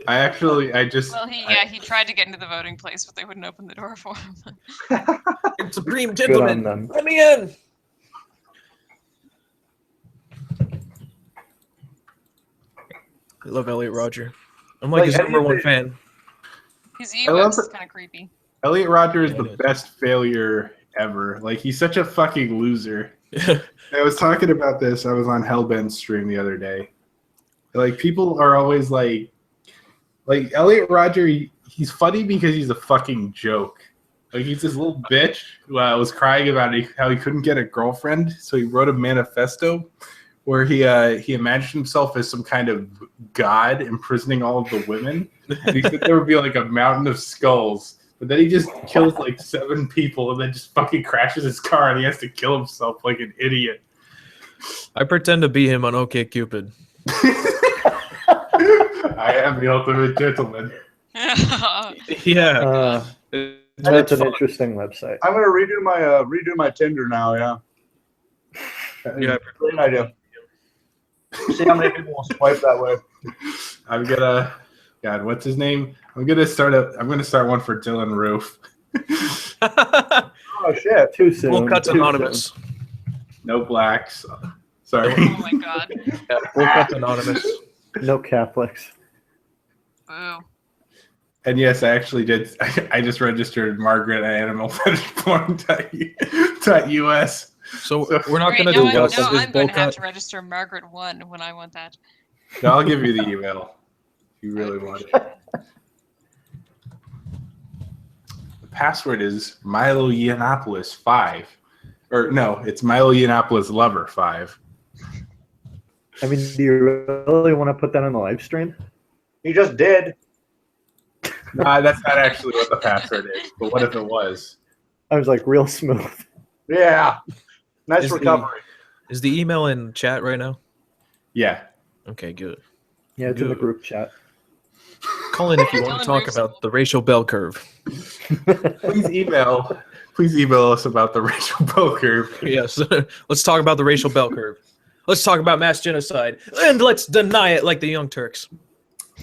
S2: I just
S3: Well, he tried to get into the voting place, but they wouldn't open the door for him.
S5: Supreme
S1: Good on
S5: gentlemen,
S1: them.
S5: let me in. I love Elliot Rodger. I'm like
S4: Like,
S5: his
S4: how do you
S5: number one
S4: think-
S5: fan.
S3: His
S2: I love
S3: Ewoks is
S2: it.
S3: kind of creepy.
S2: Elliot Rodger is
S5: Yeah,
S2: the
S5: it is.
S2: best failure ever. Like he's such a fucking loser. I was talking about this. I was on Hellbent's stream the other day. Like people are always like Elliot Rodger. He's funny because he's a fucking joke. Like he's this little bitch who was crying about how he couldn't get a girlfriend, so he wrote a manifesto where he imagined himself as some kind of god imprisoning all of the women. And he said there would be like a mountain of skulls. But then he just kills like 7 people and then just fucking crashes his car and he has to kill himself like an idiot.
S5: I pretend to be him on OkCupid.
S2: I am the ultimate gentleman.
S5: Yeah.
S1: That's an
S5: fun.
S1: interesting website.
S4: I'm gonna redo my Tinder now. Yeah,
S5: Yeah.
S4: great idea. See how many people will swipe that way.
S2: I'm gonna God, what's his name? I'm gonna start one for Dylan Roof.
S4: Oh shit!
S1: Too soon.
S5: We'll cut
S1: too
S5: anonymous.
S2: No blacks. Sorry.
S3: Oh my god.
S5: Yeah, we'll cut anonymous.
S1: soon. No Catholics.
S3: Boo.
S2: And yes, I actually did. I just registered Margaret at animalfetishporn.us.
S5: So we're not
S3: Great,
S5: going to
S3: now
S5: discuss
S3: I'm
S5: his
S3: going
S5: bowl
S3: to have
S5: cut.
S3: to register Margaret 1 when I want that.
S2: No, I'll give you the email if you really want it. The password is Milo Yiannopoulos 5. Or no, it's Milo Yiannopoulos Lover 5.
S1: I mean, do you really want to put that on the live stream?
S4: You just did.
S2: That's not actually what the password is, but what if it was?
S1: I was like real smooth.
S4: Yeah. Nice
S5: Is the-
S4: recovery.
S5: Is the email in chat right now?
S2: Yeah.
S5: Okay, good.
S1: Yeah, it's in the
S5: Good.
S1: group chat.
S5: Call in if you want to
S3: Dylan
S5: talk
S3: Roof's-
S5: about the racial bell curve.
S2: Please email us about the racial bell curve.
S5: Yes. Let's talk about the racial bell curve. Let's talk about mass genocide. And let's deny it like the Young Turks.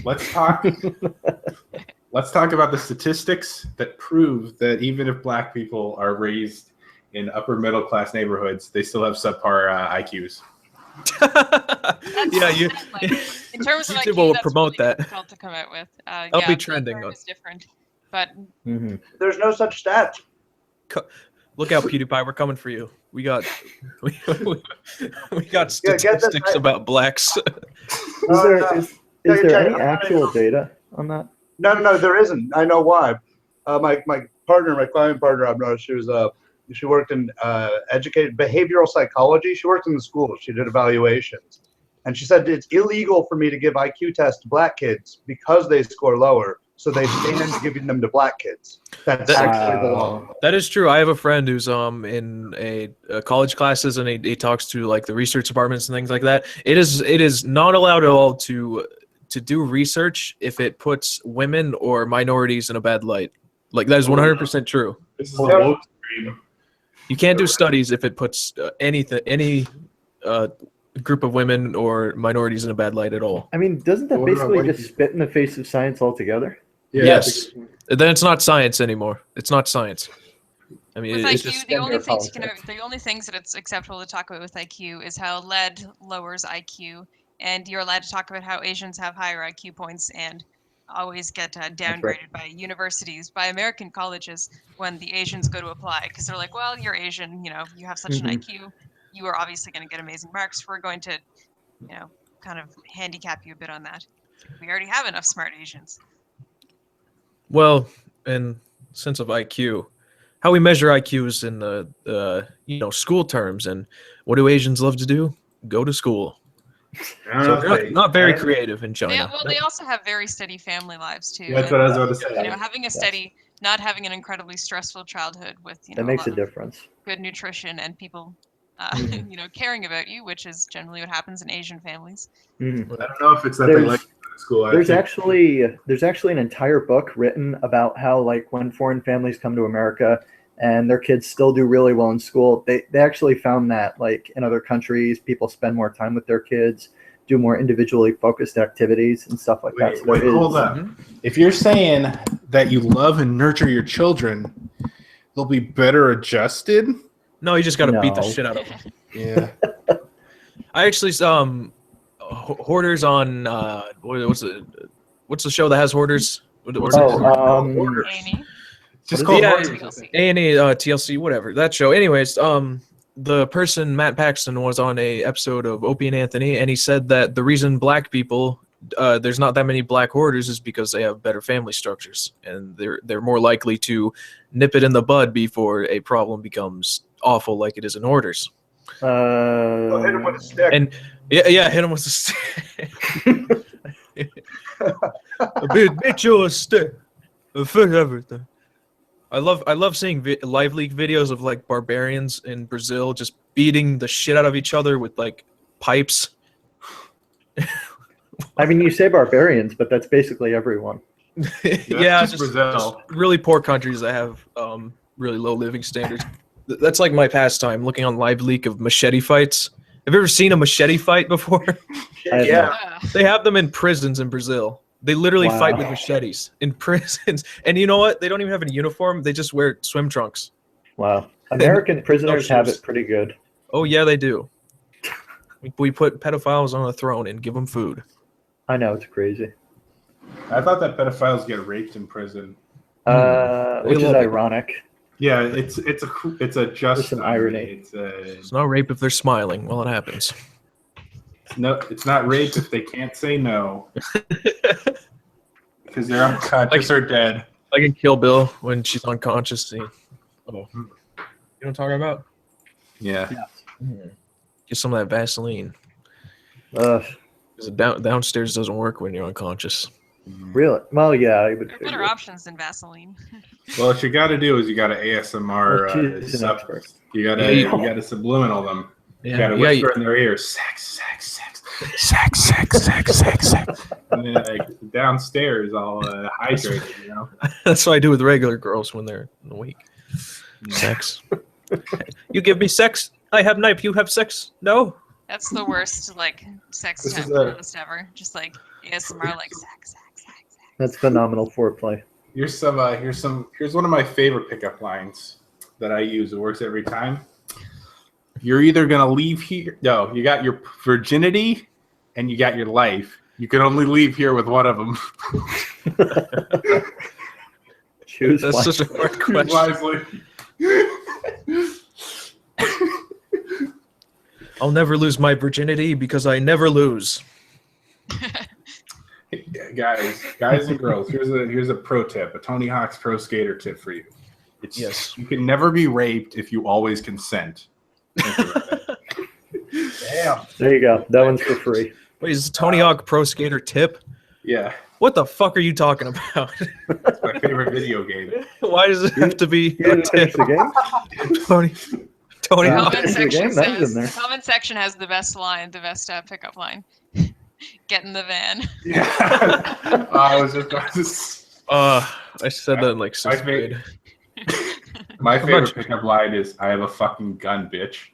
S2: Let's talk about the statistics that prove that even if black people are raised in upper middle class neighborhoods, they still have subpar IQs.
S5: Yeah, you.
S3: In terms of
S5: YouTube
S3: IQ,
S5: will
S3: that's
S5: promote
S3: really
S5: that.
S3: difficult to come out with.
S5: That'll be
S3: the
S5: trending,
S3: curve
S5: though.
S3: is different, but
S1: Mhm.
S4: There's no such stat.
S5: Look out, PewDiePie. We're coming for you. We got we got
S4: Yeah, get this
S5: statistics
S4: right.
S5: about blacks.
S1: Is
S4: Oh,
S1: there
S4: no.
S1: is
S4: Yeah,
S1: there
S4: yeah,
S1: any
S4: yeah.
S1: actual data on that?
S4: No, there isn't. I know why. My client partner, I've noticed she worked in educated behavioral psychology. She worked in the school. She did evaluations, and she said it's illegal for me to give IQ tests to black kids because they score lower. So they banned giving them to black kids. That's actually the law.
S5: That is true. I have a friend who's in a college classes and he talks to like the research departments and things like that. It is not allowed at all to do research if it puts women or minorities in a bad light. Like that is 100% true.
S2: This is a
S4: Yeah.
S2: woke stream.
S5: You can't do studies if it puts any group of women or minorities in a bad light at all.
S1: I mean, doesn't that
S2: What about
S1: basically
S2: white
S1: just
S2: people?
S1: spit in the face of science altogether?
S2: Yeah,
S5: Yes. Then it's not science anymore. It's not science. I mean,
S3: with
S5: it's
S3: IQ,
S5: just
S3: the only
S1: gender
S3: things
S1: politics.
S3: the only things that it's acceptable to talk about with IQ is how lead lowers IQ, and you're allowed to talk about how Asians have higher IQ points and always get downgraded by universities, by American colleges when the Asians go to apply because they're like, well, you're Asian, you have such an IQ, you are obviously going to get amazing marks. We're going to, kind of handicap you a bit on that. We already have enough smart Asians.
S5: well, in sense of IQ, how we measure IQs in the school terms. And what do Asians love to do? Go to school.
S2: I
S5: So
S2: don't know
S5: they're
S2: if
S5: not very creative in China.
S3: They also have very steady family lives too.
S2: That's what I was about to say.
S3: You know, having a steady, not having an incredibly stressful childhood with
S1: That makes a difference.
S3: good nutrition and people,
S1: Mhm.
S3: caring about you, which is generally what happens in Asian families.
S1: Mhm.
S2: I don't know if it's that they like to go to school.
S1: There's actually an entire book written about how, like, when foreign families come to America and their kids still do really well in school, they actually found that, like, in other countries, people spend more time with their kids, do more individually focused activities and stuff like that. So
S2: Wait,
S1: there
S2: hold
S1: is-
S2: on. If you're saying that you love and nurture your children, they'll be better adjusted.
S5: No, you just got to beat the
S1: No.
S5: shit out of them.
S2: Yeah.
S5: I actually Hoarders on what's the show that has Hoarders? What's it?
S3: A&E.
S2: Just
S1: What
S2: called
S1: is
S3: it?
S2: Hoarders.
S5: A&E, TLC, whatever, that show. Anyways, the person, Matt Paxton, was on a episode of Opie and Anthony, and he said that the reason black people, there's not that many black hoarders, is because they have better family structures, and they're more likely to nip it in the bud before a problem becomes awful like it is in hoarders.
S4: Well, hit him with a stick.
S5: And yeah, hit him with a stick. Bitch, you a stick. Fix everything. I love seeing live leak videos of, like, barbarians in Brazil just beating the shit out of each other with, like, pipes.
S1: I mean, you say barbarians, but that's basically everyone.
S5: Yeah,
S2: just Brazil.
S5: just really poor countries that have really low living standards. That's like my pastime, looking on live leak of machete fights. Have you ever seen a machete fight before?
S1: I have
S4: Yeah.
S1: not.
S5: They have them in prisons in Brazil. They literally
S1: Wow.
S5: fight with machetes in prisons. And you know what? They don't even have a uniform. They just wear swim trunks.
S1: Wow. American prisoners have
S5: shoes.
S1: it pretty good.
S5: Oh, yeah, they do. We put pedophiles on a throne and give them food.
S1: I know, it's crazy.
S2: I thought that pedophiles get raped in prison.
S1: Which is
S5: love it.
S1: ironic.
S2: Yeah, it's a just
S1: There's some irony.
S5: It's not rape if they're smiling. Well, it happens.
S2: No, it's not rape if they can't say no because they're unconscious or dead.
S5: Like in Kill Bill when she's unconscious. See? Oh. You know what I'm talking about?
S2: Yeah.
S5: Get some of that Vaseline.
S1: Ugh,
S5: Because downstairs doesn't work when you're unconscious.
S1: really? Well, yeah, I would
S3: There are
S1: figure.
S3: better options than Vaseline.
S2: Well, what you got to do is you got to ASMR.
S1: Well, she's an expert.
S2: You got
S5: Yeah,
S2: to
S5: you-
S2: you got to subliminal them. You
S5: Yeah,
S2: got to
S5: yeah,
S2: whisper in their ear, sex, sex, sex, sex, sex, sex, sex, sex, and then like downstairs, all hydrated. You know.
S5: That's what I do with regular girls when they're weak. Sex. You give me sex, I have knife. You have sex. No.
S3: That's the worst, like, sex
S2: This
S3: time
S2: is a-
S3: playlist ever. Just like ASMR, like sex, sex, sex, sex.
S1: That's phenomenal foreplay.
S2: Here's one of my favorite pickup lines that I use. It works every time. You're either gonna leave here. No, you got your virginity and you got your life. You can only leave here with one of them.
S1: Choose
S5: That's
S1: one.
S5: such a hard question.
S2: Wisely.
S5: I'll never lose my virginity because I never lose.
S2: Guys and girls, here's a pro tip, a Tony Hawk's Pro Skater tip for you. It's
S5: Yes.
S2: you can never be raped if you always consent. Think about that.
S4: Damn.
S1: There you go. That one's for free.
S5: Wait, is Tony Hawk Pro Skater tip?
S2: Yeah,
S5: What the fuck are you talking about?
S2: it's my favorite video game.
S5: Why does it have to be
S1: You
S5: a
S1: didn't finish
S5: tip?
S1: the game?
S5: Tony
S1: Yeah.
S5: Hawk?
S3: Comment
S1: That's the
S3: section
S1: game. That was in there.
S3: says, comment section has the best line, the best pickup line. Get in the van.
S2: Yeah, I was just about to.
S5: I said that in like sixth
S2: My
S5: grade.
S2: My
S5: about
S2: favorite
S5: you?
S2: pickup line is, "I have a fucking gun, bitch."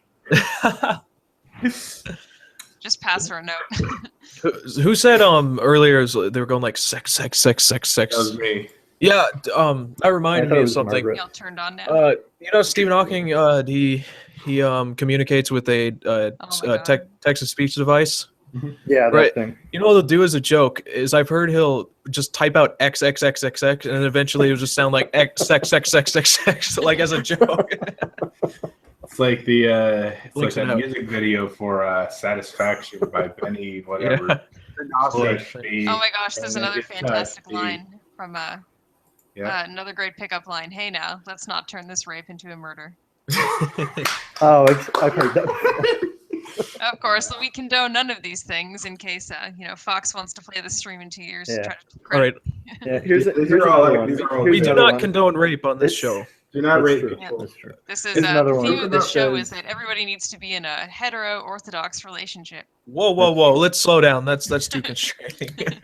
S3: Just pass her a note.
S5: Who said earlier they were going like sex, sex, sex, sex, sex?
S2: That was me.
S5: Yeah, that reminded
S1: I thought
S5: me
S1: it
S5: of
S1: was
S5: something.
S1: Margaret.
S3: Y'all turned on now.
S5: You know, Stephen Hawking, he communicates with a
S3: my God.
S5: text to speech device.
S1: Yeah, that
S5: Right.
S1: thing.
S5: You know what he'll do as a joke is I've heard he'll just type out XXXXX and then eventually it'll just sound like X sex sex sex sex sex like as a joke.
S2: It's like it's like
S5: Links it
S2: that
S5: out.
S2: music video for "Satisfaction" by Benny whatever.
S5: Yeah.
S2: Slash B.
S3: Oh my gosh, there's
S2: and
S3: another
S2: it's,
S3: fantastic
S2: the-
S3: line from
S2: Yeah.
S3: Another great pickup line. Hey now, let's not turn this rape into a murder.
S1: Oh, I've heard that.
S3: Of course, we condone none of these things in case Fox wants to play the stream in 2 years.
S1: Yeah.
S3: Try to
S5: All right.
S1: Yeah, here's
S2: These
S1: here's
S2: are all-
S1: another one.
S2: these are all-
S1: Here's
S5: We do
S1: another
S5: not
S1: one.
S5: condone rape on this
S1: It's-
S5: show.
S2: Do not
S1: That's
S2: rape
S1: true.
S2: people.
S1: That's true.
S3: This is
S1: Here's another
S3: the
S1: one.
S3: theme of this
S1: It
S3: show is
S1: says-
S3: that everybody needs to be in a hetero-orthodox relationship.
S5: Whoa, whoa, whoa! Let's slow down. That's too constraining.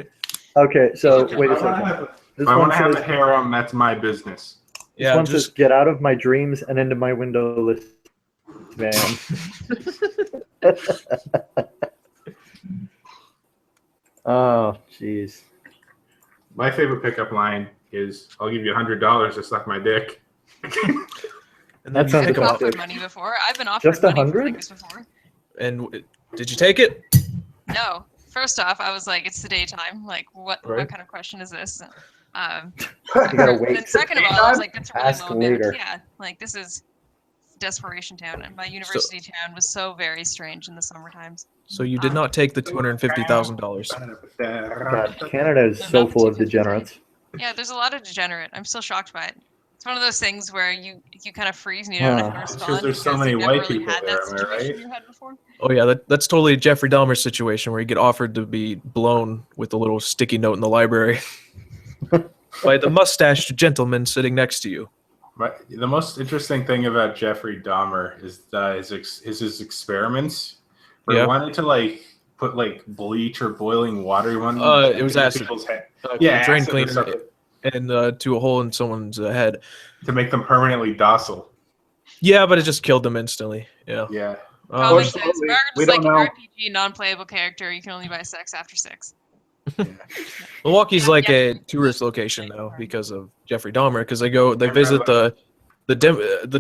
S1: Okay, so
S2: If
S1: wait
S2: I
S1: a
S2: wanna
S1: second.
S2: have-
S1: This
S2: If I
S1: one
S2: want to have a
S1: says,
S2: harem, that's my business.
S1: this
S5: Yeah,
S1: one says,
S5: just
S1: get out of my dreams and into my windowless van. Oh, jeez.
S2: My favorite pickup line is, "I'll give you $100 to suck my dick."
S5: and
S1: That
S5: then
S1: sounds
S5: you pick
S3: I've
S5: 'em
S1: about
S5: up.
S3: offered
S1: good.
S3: money before. I've been offered
S1: Just
S3: money for
S1: 100?
S3: things before.
S5: And did you take it?
S3: No. First off, I was like, it's the daytime. Like, what
S2: Right.
S3: kind of question is this?
S1: You gotta
S3: And
S1: wait.
S3: second of all, I was like, that's really
S1: Ask
S3: romantic.
S1: later.
S3: Yeah, like this is desperation town, and my university town was so very strange in the summer times.
S5: So you did not take the $250,000.
S1: God, Canada is so full of degenerates.
S3: Yeah, there's a lot of degenerate. I'm still shocked by it. It's one of those things where you kind of freeze and you don't know how to respond.
S2: Because there's so
S3: because
S2: many
S3: you've never
S2: white
S3: really
S2: people
S3: had
S2: there,
S3: that
S2: am I
S3: situation
S2: right?
S3: you had before.
S5: Oh yeah, that's totally a Jeffrey Dahmer situation where you get offered to be blown with a little sticky note in the library by the mustached gentleman sitting next to you.
S2: The most interesting thing about Jeffrey Dahmer is his experiments. Where
S5: Yeah.
S2: he wanted to put bleach or boiling water. He wanted to
S5: It was
S2: into
S5: acid.
S2: people's head.
S5: Drain
S2: acid or
S5: cleaner
S2: something,
S5: and to a hole in someone's head.
S2: to make them permanently docile.
S5: Yeah, but it just killed them instantly. Yeah.
S2: Yeah.
S3: Oh,
S5: Um,
S3: makes sense.
S4: slowly.
S3: Margaret's
S4: We
S3: like
S4: don't
S3: an
S4: know.
S3: RPG non-playable character. You can only buy sex after 6.
S5: Milwaukee's
S3: Yeah,
S5: like
S3: yeah.
S5: a tourist location now because of Jeffrey Dahmer. Because they visit the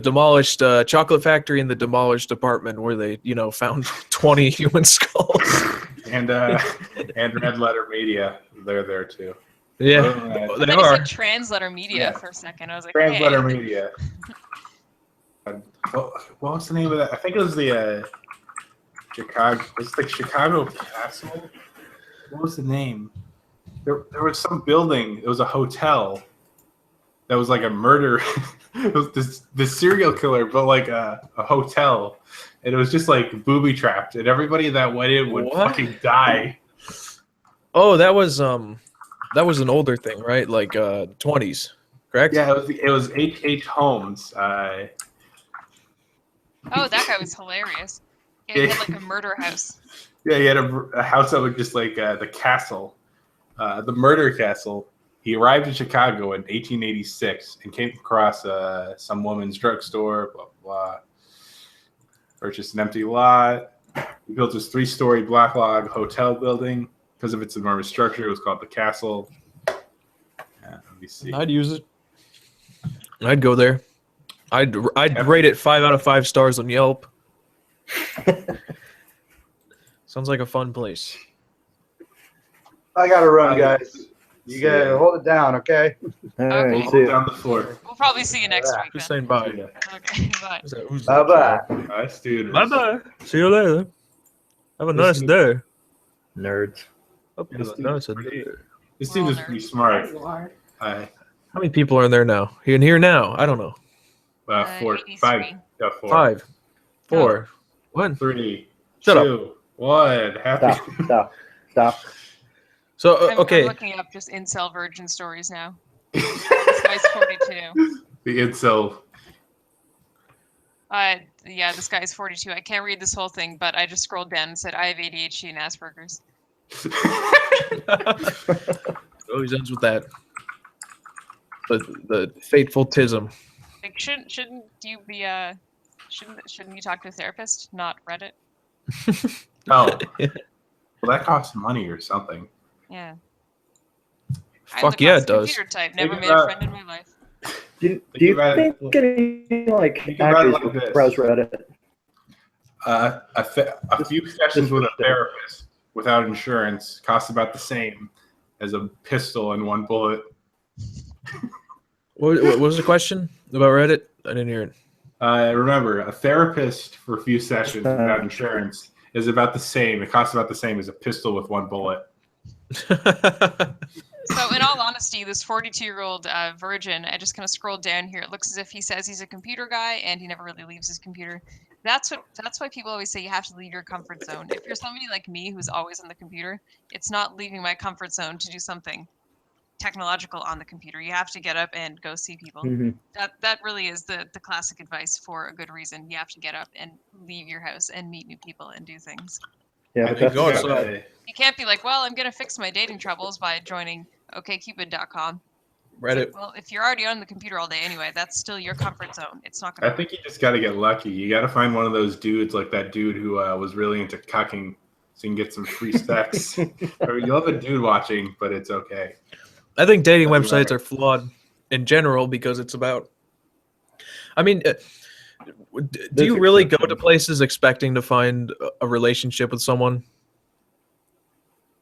S5: demolished chocolate factory and the demolished apartment where they found 20 human skulls.
S2: And Red Letter Media, they're there too.
S5: Yeah,
S2: Alright.
S5: they
S3: Then you
S5: are.
S3: said Translator Media
S2: Yeah.
S3: for a second. I was like,
S2: Transletter
S3: hey.
S2: Media. What was the name of that? I think it was the Chicago. Was it the Chicago Castle? What was the name? There was some building. It was a hotel. That was like a murder. It was this serial killer, but like a hotel, and it was just like booby trapped, and everybody that went in would
S5: What?
S2: fucking die.
S5: Oh, that was an older thing, right? Like 20s, correct?
S2: Yeah, it was H. Holmes.
S3: Oh, that guy was hilarious. Yeah, he had like a murder house.
S2: Yeah, he had a house that was just like the castle, the murder castle. He arrived in Chicago in 1886 and came across some woman's drugstore, blah, blah. Purchased an empty lot. He built this 3-story black log hotel building. Because of its enormous structure, it was called the Castle. Let me see.
S5: I'd use it. I'd go there. I'd rate it 5 out of 5 stars on Yelp. Sounds like a fun place.
S4: I gotta run, guys. You gotta hold it down, okay?
S1: All right,
S3: Okay.
S1: see ya.
S2: Down the floor.
S3: We'll probably see you next week.
S5: Just
S3: Then.
S5: saying bye.
S3: Okay, bye.
S5: Who's that?
S4: Bye-bye.
S2: Bye, students.
S5: Bye bye. See you later. Have a nice
S2: Listen-
S5: day.
S1: Nerds.
S5: Hope you
S2: Yes,
S5: have a nice day.
S2: This dude is pretty smart.
S6: You are.
S5: How many people are in there now? In here now? I don't know.
S2: 4,
S3: 83.
S2: 5, yeah, 4,
S5: 5, 4, 1.
S2: 3,
S5: Shut up.
S2: 2, 1. Happy.
S1: Stop.
S5: So
S3: I'm
S5: okay.
S3: looking up just incel virgin stories now. This guy's 42.
S2: The incel.
S3: Yeah, this guy's 42. I can't read this whole thing, but I just scrolled down and said I have ADHD and Asperger's.
S5: Always ends with that. The fateful tism.
S3: Like, shouldn't you be shouldn't you talk to a therapist, not Reddit?
S2: Oh. Well, that costs money or something.
S3: Yeah.
S5: Fuck yeah, it does.
S3: Computer type. Never
S2: Think
S3: made a
S2: about-
S3: friend in my life.
S1: Do you
S2: about it-
S1: think any
S2: Think about it
S1: actors
S2: like
S1: would
S2: this.
S1: browse Reddit?
S2: A few sessions with a therapist without insurance costs about the same as a pistol and 1 bullet.
S5: What was the question about Reddit? I didn't hear it.
S2: Remember, a therapist for a few sessions without insurance is about the same. It costs about the same as a pistol with 1 bullet.
S3: So, in all honesty, this 42-year-old virgin, I just kind of scrolled down here. It looks as if he says he's a computer guy, and he never really leaves his computer. That's why people always say you have to leave your comfort zone. If you're somebody like me who's always on the computer, it's not leaving my comfort zone to do something technological on the computer. You have to get up and go see people.
S1: Mhm.
S3: That really is the classic advice for a good reason. You have to get up and leave your house and meet new people and do things.
S1: Yeah,
S2: I
S1: but
S2: think
S1: that's
S5: go outside.
S3: You can't be like, well, I'm gonna fix my dating troubles by joining OkCupid.com.
S5: Reddit.
S3: Well, if you're already on the computer all day anyway, that's still your comfort zone. It's not
S2: I
S3: gonna.
S2: think you just got to get lucky. You got to find one of those dudes like that dude who was really into cucking, so you can get some free sex. Or you'll have a dude watching, but it's okay.
S5: I think dating
S2: Doesn't
S5: websites
S2: matter.
S5: are flawed in general because it's about. I mean, do
S1: There's
S5: you really go to
S1: exceptions.
S5: places expecting to find a relationship with someone?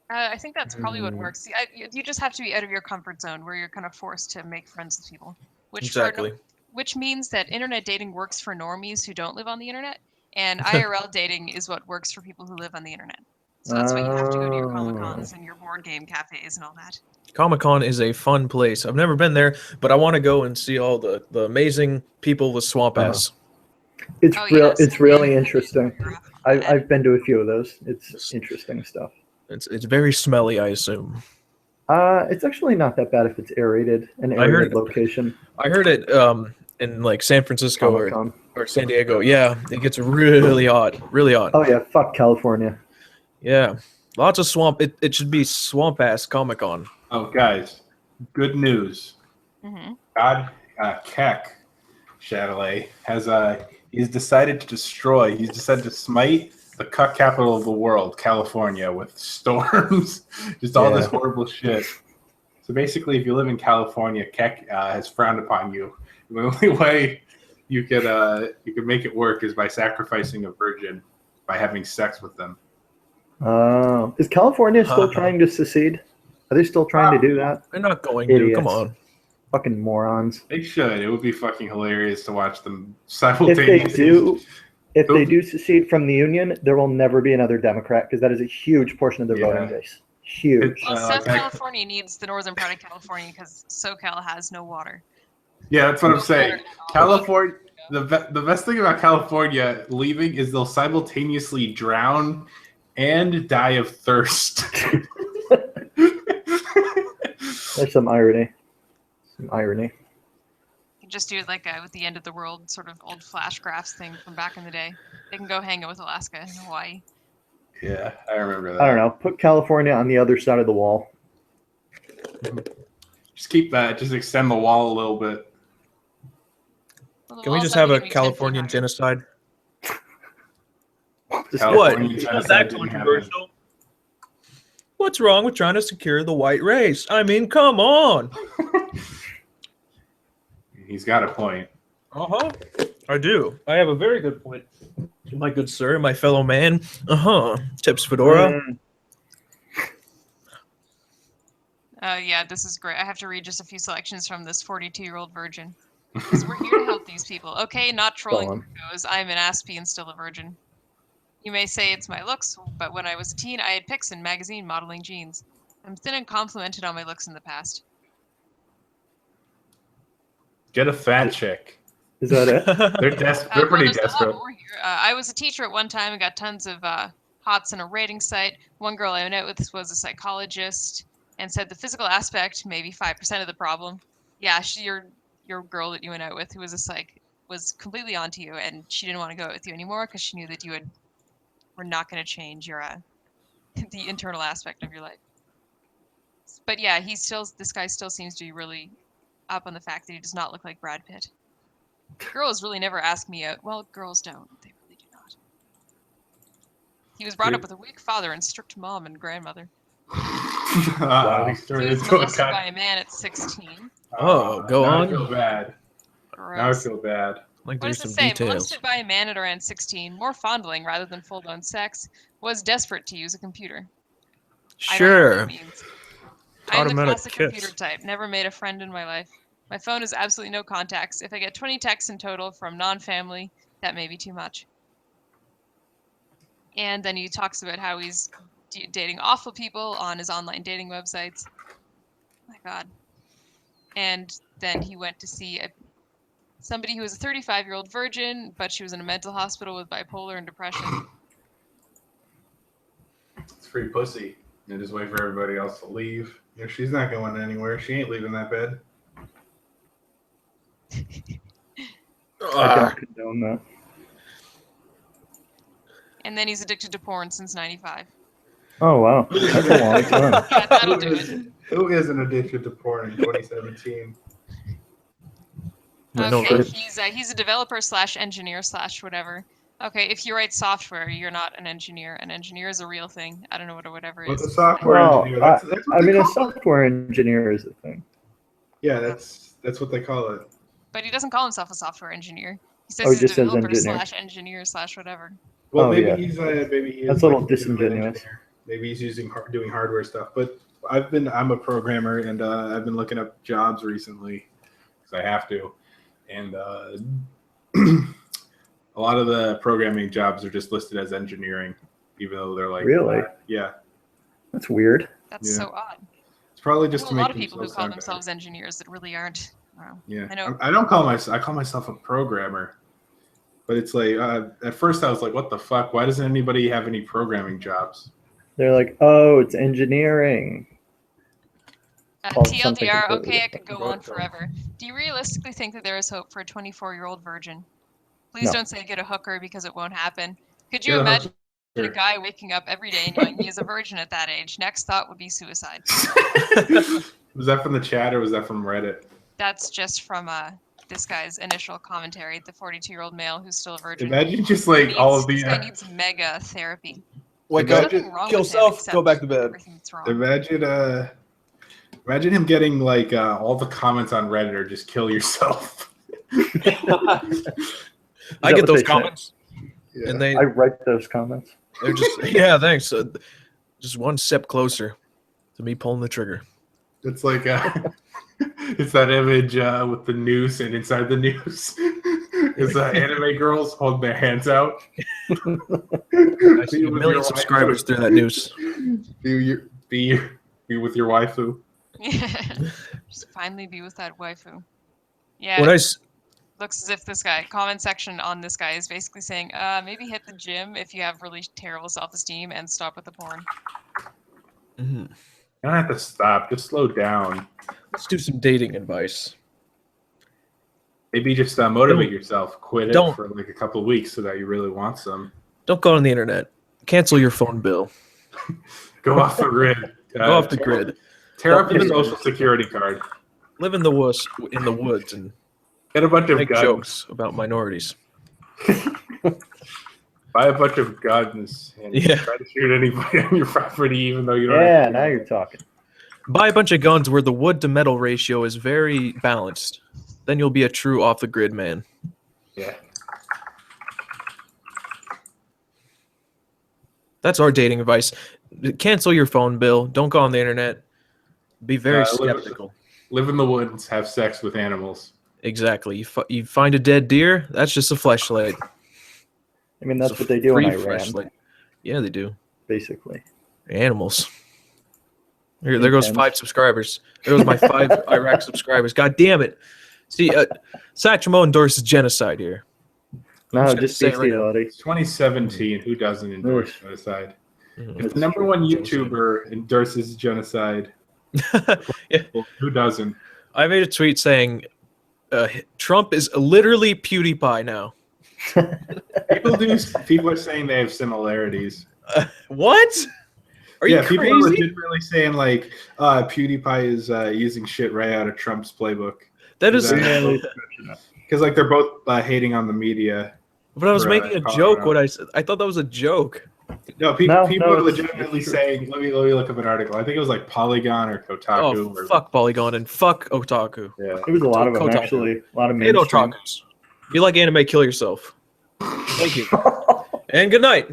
S3: I think that's probably what
S1: Mm.
S3: works. You just have to be out of your comfort zone where you're kind of forced to make friends with people.
S5: Exactly.
S3: Which means that internet dating works for normies who don't live on the internet, and IRL dating is what works for people who live on the internet. So that's why you have to go to your Comic Cons and your board game cafes and all that.
S5: Comic-Con is a fun place. I've never been there, but I want to go and see all the amazing people with swamp
S1: Uh-huh.
S5: ass.
S1: It's
S3: Oh,
S1: real.
S3: yes,
S1: It's
S3: and
S1: really
S3: then-
S1: interesting. I've been to a few of those. It's interesting stuff.
S5: It's very smelly, I assume.
S1: It's actually not that bad if it's aerated, an
S5: I heard-
S1: aerated location.
S5: I heard it in like San Francisco
S1: Comic-Con.
S5: or San Diego. Yeah, it gets really hot, really hot.
S1: Oh yeah, fuck California.
S5: Yeah, lots of swamp. It should be swamp ass Comic-Con.
S2: Oh, guys, good news.
S3: Mm-hmm.
S2: God, Keck Chatelet has he's decided to destroy. He's decided to smite the cuck capital of the world, California, with storms, just all this
S1: Yeah.
S2: horrible shit. So basically, if you live in California, Keck has frowned upon you. The only way you could make it work is by sacrificing a virgin, by having sex with them.
S1: Is California still trying to secede? Are they still trying to do that?
S5: They're not going to. Come
S1: Idiots.
S5: on.
S1: Fucking morons.
S2: They should. It would be fucking hilarious to watch them
S1: If
S2: simultaneously.
S1: they do secede from the union, there will never be another Democrat because that is a huge portion of their
S2: Yeah.
S1: voting base. Huge.
S3: Well, South
S2: okay.
S3: California needs the northern part of California because SoCal has no water.
S2: Yeah, that's what I'm saying. California. The best thing about California leaving is they'll simultaneously drown and die of thirst.
S1: There's some irony. Some irony.
S3: You can just do it like with the end of the world sort of old flash graphs thing from back in the day. They can go hang out with Alaska and Hawaii.
S2: Yeah, I remember that.
S1: I don't know. Put California on the other side of the wall.
S2: Just keep that. Just extend the wall a little bit.
S3: Well, the
S5: Can we
S3: walls
S5: just
S3: have
S5: have
S3: to
S5: a
S3: be 10 feet
S5: Californian
S3: higher.
S5: genocide?
S1: Just
S2: California
S5: What?
S2: genocide
S5: Not that
S2: didn't happen.
S5: controversial. What's wrong with trying to secure the white race? I mean, come on.
S2: He's got a point.
S5: Uh-huh. I do. I have a very good point. My good sir, my fellow man. Uh-huh. Tips Fedora.
S1: Mm.
S3: Yeah, this is great. I have to read just a few selections from this 42-year-old virgin. Because we're here to help these people. Okay, not trolling
S1: Go on.
S3: goes. I'm an Aspie and still a virgin. You may say it's my looks, but when I was a teen, I had pics in magazine modeling jeans. I'm thin and complimented on my looks in the past.
S2: Get a fat chick.
S1: Is that it?
S2: They're pretty
S3: there's a lot
S2: desperate.
S3: more here. I was a teacher at one time and got tons of hots on a rating site. One girl I went out with was a psychologist and said the physical aspect maybe 5% of the problem. Yeah, your girl that you went out with who was a psych was completely onto you, and she didn't want to go out with you anymore because she knew that you were not going to change your the internal aspect of your life. But yeah, this guy still seems to be really up on the fact that he does not look like Brad Pitt. Girls really never ask me out. Well, girls don't. They really do not. He was brought up with a weak father and strict mom and grandmother.
S2: He's
S3: He
S2: turned
S3: was
S2: into a
S3: molested by
S2: cunt.
S3: a man at 16.
S5: Oh, go
S2: now
S5: on.
S2: I feel bad. Now I
S3: Gross.
S2: feel bad.
S5: I'd like to
S3: What
S5: hear
S3: does it
S5: some
S3: say?
S5: details.
S3: Molested by a man at around 16, more fondling rather than full-blown sex, was desperate to use a computer. I don't know what
S5: Sure.
S3: that means. I am
S5: Taught
S3: the
S5: him how to
S3: classic
S5: kiss.
S3: computer type. Never made a friend in my life. My phone has absolutely no contacts. If I get 20 texts in total from non-family, that may be too much. And then he talks about how he's dating awful people on his online dating websites. my God. And then he went to see somebody who was a 35-year-old virgin, but she was in a mental hospital with bipolar and depression.
S2: It's free pussy. And just wait for everybody else to leave. You know, she's not going anywhere. She ain't leaving that bed.
S1: I don't condone that.
S3: And then he's addicted to porn since 95.
S1: Oh wow, that's a long time.
S3: Yeah, that'll do it.
S2: Who isn't addicted to porn in 2017?
S5: I know,
S3: Okay,
S5: right?
S3: he's a developer slash engineer slash whatever. Okay, if you write software, you're not an engineer. An engineer is a real thing. I don't know what whatever it
S2: What's a
S3: is.
S2: software
S1: Well,
S2: engineer? That's what
S1: I
S2: they
S1: mean, a
S2: call it.
S1: software engineer is a thing.
S2: Yeah, that's what they call it.
S3: But he doesn't call himself a software engineer. He says
S1: Oh, he
S3: he's a
S1: just says
S3: developer
S1: engineer.
S3: slash engineer slash whatever.
S2: Well,
S1: Oh,
S2: maybe
S1: yeah.
S2: he's maybe he is
S1: That's a little
S2: like legitimate
S1: disingenuous.
S2: engineer. Maybe he's doing hardware stuff. But I'm a programmer, and I've been looking up jobs recently because I have to, and a lot of the programming jobs are just listed as engineering, even though they're like
S1: Really?
S2: Yeah,
S1: That's weird.
S3: That's
S2: Yeah.
S3: so odd.
S2: it's probably just
S3: There's
S2: to
S3: a
S2: make
S3: lot of people who
S2: themselves
S3: call
S2: sound better.
S3: themselves engineers that really aren't. Wow.
S2: Yeah,
S3: I know.
S2: I don't call myself. I call myself a programmer, but it's like at first I was like, "What the fuck? Why doesn't anybody have any programming jobs?"
S1: They're like, oh, it's engineering. Called something
S3: TLDR,
S1: completely
S3: okay, I could
S1: different.
S3: go on forever. Do you realistically think that there is hope for a 24-year-old virgin? Please
S1: No.
S3: don't say get a hooker because it won't happen. Could
S2: Get
S3: you
S2: a
S3: imagine
S2: hooker.
S3: a guy waking up every day knowing he is a virgin at that age? Next thought would be suicide.
S2: Was that from the chat or was that from Reddit?
S3: That's just from this guy's initial commentary, the 42-year-old male who's still a virgin.
S2: Imagine just like all of
S3: This
S2: the.
S3: guy needs mega therapy.
S5: Wake
S3: There's
S5: up,
S3: nothing wrong
S5: kill
S3: with him
S5: self,
S3: except
S5: go back to bed.
S3: everything that's wrong.
S2: Imagine him getting like all the comments on Reddit are just kill yourself.
S5: I
S1: that
S5: get
S1: what
S5: those
S1: they say?
S5: comments,
S2: Yeah.
S5: and
S1: I write those comments.
S5: they're just yeah, thanks. Just one step closer to me pulling the trigger.
S2: It's like it's that image with the noose, and inside the noose is anime girls holding their hands out.
S5: I see a million subscribers through that news.
S2: Be with your waifu.
S3: Just finally be with that waifu. Yeah,
S5: When I
S3: looks as if this guy, comment section on this guy is basically saying, maybe hit the gym if you have really terrible self-esteem and stop with the porn.
S5: Mhm.
S2: You don't have to stop. Just slow down.
S5: Let's do some dating advice.
S2: Maybe just motivate yourself. Quit it
S5: Don't.
S2: for like a couple of weeks so that you really want some.
S5: Don't go on the internet. Cancel your phone bill.
S2: Go off the grid.
S5: Go off the grid.
S2: Tear up your social security card.
S5: Live in the woods and
S2: Get a bunch of
S5: make
S2: guns.
S5: jokes about minorities.
S2: Buy a bunch of guns and
S5: Yeah.
S2: try to shoot anybody on your property, even though you don't.
S1: Yeah,
S2: have to.
S1: now you're talking.
S5: Buy a bunch of guns where the wood to metal ratio is very balanced. Then you'll be a true off the grid man.
S2: Yeah.
S5: That's our dating advice. Cancel your phone bill. Don't go on the internet. Be very
S2: Live-
S5: skeptical.
S2: Live in the woods. Have sex with animals.
S5: Exactly. You find a dead deer, that's just a fleshlight.
S1: I mean,
S5: It's
S1: that's
S5: a
S1: what they do in
S5: free
S1: Iran,
S5: fleshlight. Yeah, they do.
S1: basically.
S5: Animals. There goes
S1: Intense.
S5: 5 subscribers. There goes my 5 Iraq subscribers. God damn it. See, Satchmo endorses genocide here.
S1: No,
S5: just gonna
S1: just
S5: say it right now.
S1: bestiality.
S2: It's 2017. Who doesn't endorse genocide?
S5: Mhm.
S2: If
S1: That's
S2: the number
S1: true.
S2: one YouTuber endorses genocide,
S5: Yeah.
S2: well, who doesn't?
S5: I made a tweet saying Trump is literally PewDiePie now.
S2: People are saying they have similarities.
S5: What? Are you
S2: People are
S5: crazy?
S2: legitimately saying like PewDiePie is using shit right out of Trump's playbook.
S5: That is.
S2: Exactly. Because like they're both hating on the media.
S5: But I was
S2: for,
S5: making a
S2: calling
S5: joke
S2: out.
S5: when I said. I thought that was a joke.
S2: No, people are
S1: it's
S2: legitimately
S1: true.
S2: saying. Let me look up an article. I think it was like Polygon or Kotaku.
S5: Oh,
S2: or,
S5: fuck Polygon and fuck Otaku.
S2: Yeah.
S1: It was a lot of them,
S5: Kotaku.
S1: actually. A lot of
S5: Hate
S1: mainstream.
S5: otakus. If you like anime, kill yourself. Thank you. And good night.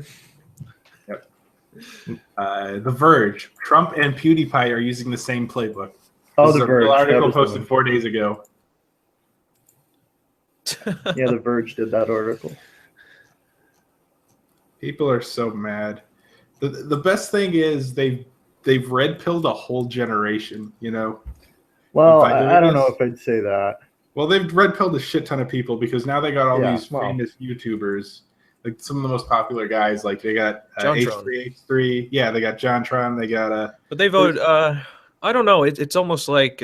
S2: The Verge. Trump and PewDiePie are using the same playbook.
S1: Oh,
S2: This is
S1: The
S2: a real
S1: Verge. that
S2: article
S1: was the
S2: posted
S1: one.
S2: 4 days ago.
S1: Yeah, The Verge did that article.
S2: People are so mad. The best thing is they've red pilled a whole generation. You know,
S1: Well,
S2: by doing
S1: I don't know
S2: this?
S1: if I'd say that.
S2: Well, they've red pilled a shit ton of people because now they got all
S1: Yeah,
S2: these
S1: well.
S2: famous YouTubers, like some of the most popular guys. Like they got
S5: JonTron.
S2: H3H3. Yeah, they got JonTron. They got
S5: But they vote. I don't know. It's almost like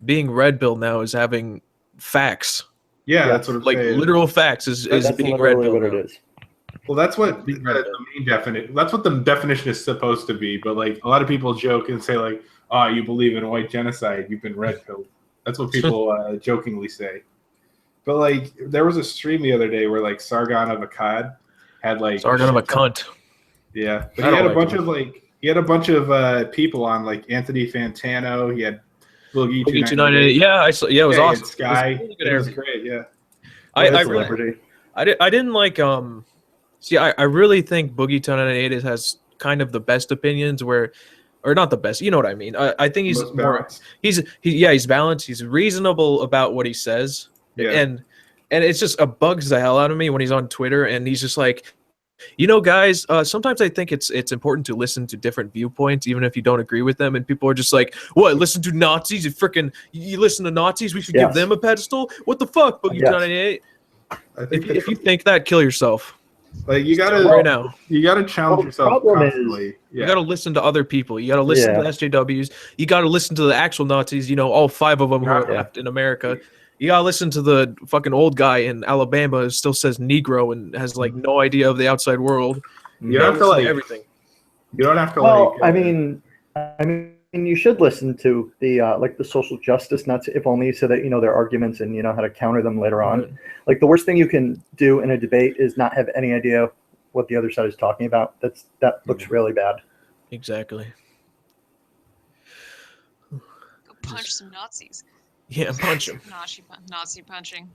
S5: being red pill now is having facts,
S2: yeah,
S1: Yes.
S2: that's what I'm
S5: like
S2: saying.
S5: literal facts is
S1: That's
S5: being red
S1: literally
S5: pill
S1: what
S5: now.
S1: it is.
S2: Well, that's what
S5: Being red
S2: the
S5: pill.
S2: main definition. That's what the definition is supposed to be. But like a lot of people joke and say like, "Oh, you believe in white genocide? You've been red pilled." That's what people jokingly say. But like, there was a stream the other day where like Sargon of Akkad had like
S5: Sargon of a
S2: shit ton-
S5: cunt.
S2: Yeah, but
S5: I
S2: he
S5: don't
S2: had a
S5: like
S2: bunch
S5: him.
S2: of like he had a bunch of people on like Anthony Fantano. He had Boogie
S5: Boogie
S2: 298.
S5: 298. Yeah, I saw. Yeah, it was
S2: Yeah, he had
S5: awesome.
S2: Sky.
S5: It was a really good
S2: It was
S5: interview.
S2: great. Yeah.
S5: I
S1: What a
S5: really,
S1: celebrity.
S5: I didn't like see I really think Boogie 298 has kind of the best opinions where or not the best, you know what I mean. I think he's
S2: Most
S5: more
S2: balanced.
S5: he's balanced, he's reasonable about what he says.
S2: Yeah.
S5: And it's just bugs the hell out of me when he's on Twitter and he's just like, you know, guys, sometimes I think it's important to listen to different viewpoints, even if you don't agree with them. And people are just like, what, listen to Nazis? You listen to Nazis? We should give
S1: Yes.
S5: them a pedestal? What the fuck, Boogie
S1: Yes.
S5: 298?
S2: I think
S5: If you think that, kill yourself.
S2: like you gotta
S5: Right now.
S2: challenge
S1: Well, the
S2: yourself
S1: problem is-
S2: constantly.
S5: You got to listen to other people. You got to listen
S1: Yeah.
S5: to SJWs. You got to listen to the actual Nazis, you know, all 5 of them who are
S2: Yeah.
S5: left in America. You got to listen to the fucking old guy in Alabama who still says Negro and has like no idea of the outside world.
S2: You don't have to
S5: Listen
S2: like
S5: everything.
S2: You don't have to
S1: Well,
S2: like.
S1: I mean, you should listen to the like the social justice nuts, if only so that you know their arguments and you know how to counter them later on.
S5: Right.
S1: Like the worst thing you can do in a debate is not have any idea what the other side is talking about. That looks really bad.
S5: Exactly.
S3: Go punch some Nazis.
S5: Yeah, punch him.
S3: Nazi punching.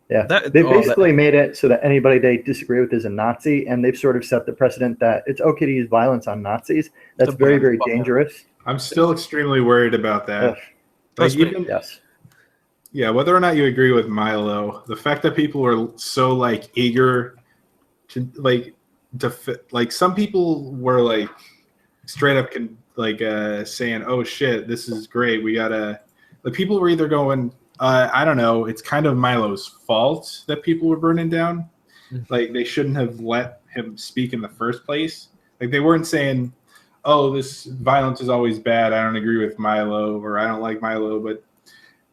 S1: Yeah,
S5: That-
S1: they
S5: oh, that-
S1: basically made it so that anybody they disagree with is a Nazi, and they've sort of set the precedent that it's okay to use violence on Nazis. That's
S5: To
S1: very,
S5: put
S1: very
S5: them up.
S1: dangerous.
S2: I'm still extremely worried about that.
S1: Ugh.
S2: Like
S5: Trust me.
S2: even
S1: Yes.
S2: yeah, whether or not you agree with Milo, the fact that people are so like eager to like some people were like straight up saying, "Oh shit, this is great. We gotta." Like people were either going, I don't know, it's kind of Milo's fault that people were burning down. Like they shouldn't have let him speak in the first place. Like they weren't saying, "Oh, this violence is always bad. I don't agree with Milo," or "I don't like Milo," but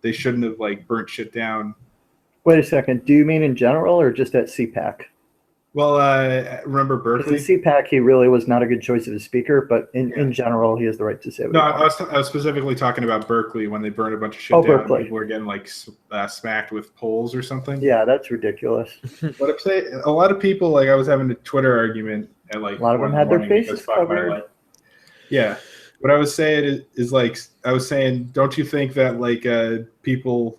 S2: they shouldn't have like burnt shit down.
S1: Wait a second. Do you mean in general or just at CPAC?
S2: Well, remember
S1: Because
S2: Berkeley?
S1: in CPAC, he really was not a good choice of a speaker, but in general, he has the right to say what
S2: No,
S1: he
S2: I
S1: wants.
S2: was specifically talking about Berkeley when they burned a bunch of shit
S1: Oh,
S2: down.
S1: Berkeley.
S2: People were getting like smacked with poles or something.
S1: Yeah, that's ridiculous.
S2: But I'm saying a lot of people, like I was having a Twitter argument at like
S1: A lot of
S2: 4
S1: them
S2: in the
S1: had their
S2: morning because
S1: faces
S2: fuck my
S1: covered.
S2: life. Yeah, what I was saying is like I was saying, don't you think that like people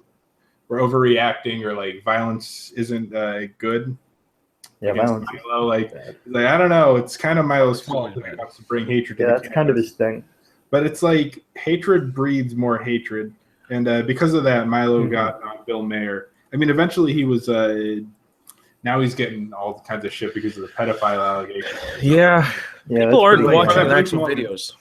S2: were overreacting or like violence isn't good?
S1: Yeah,
S2: against
S1: violence. is
S2: Milo, like
S1: bad.
S2: I don't know, it's kind of Milo's
S5: Totally
S2: fault that he
S5: bad.
S2: wants to bring hatred.
S1: Yeah,
S2: to the
S1: that's kind of
S2: campus.
S1: his thing.
S2: But it's like hatred breeds more hatred, and because of that, Milo
S1: Mhm.
S2: got Bill Mayer. I mean, eventually he was. Now he's getting all kinds of shit because of the pedophile allegations.
S5: Yeah.
S1: Yeah,
S5: People aren't
S1: pretty
S5: watching
S1: bad.
S5: the actual videos.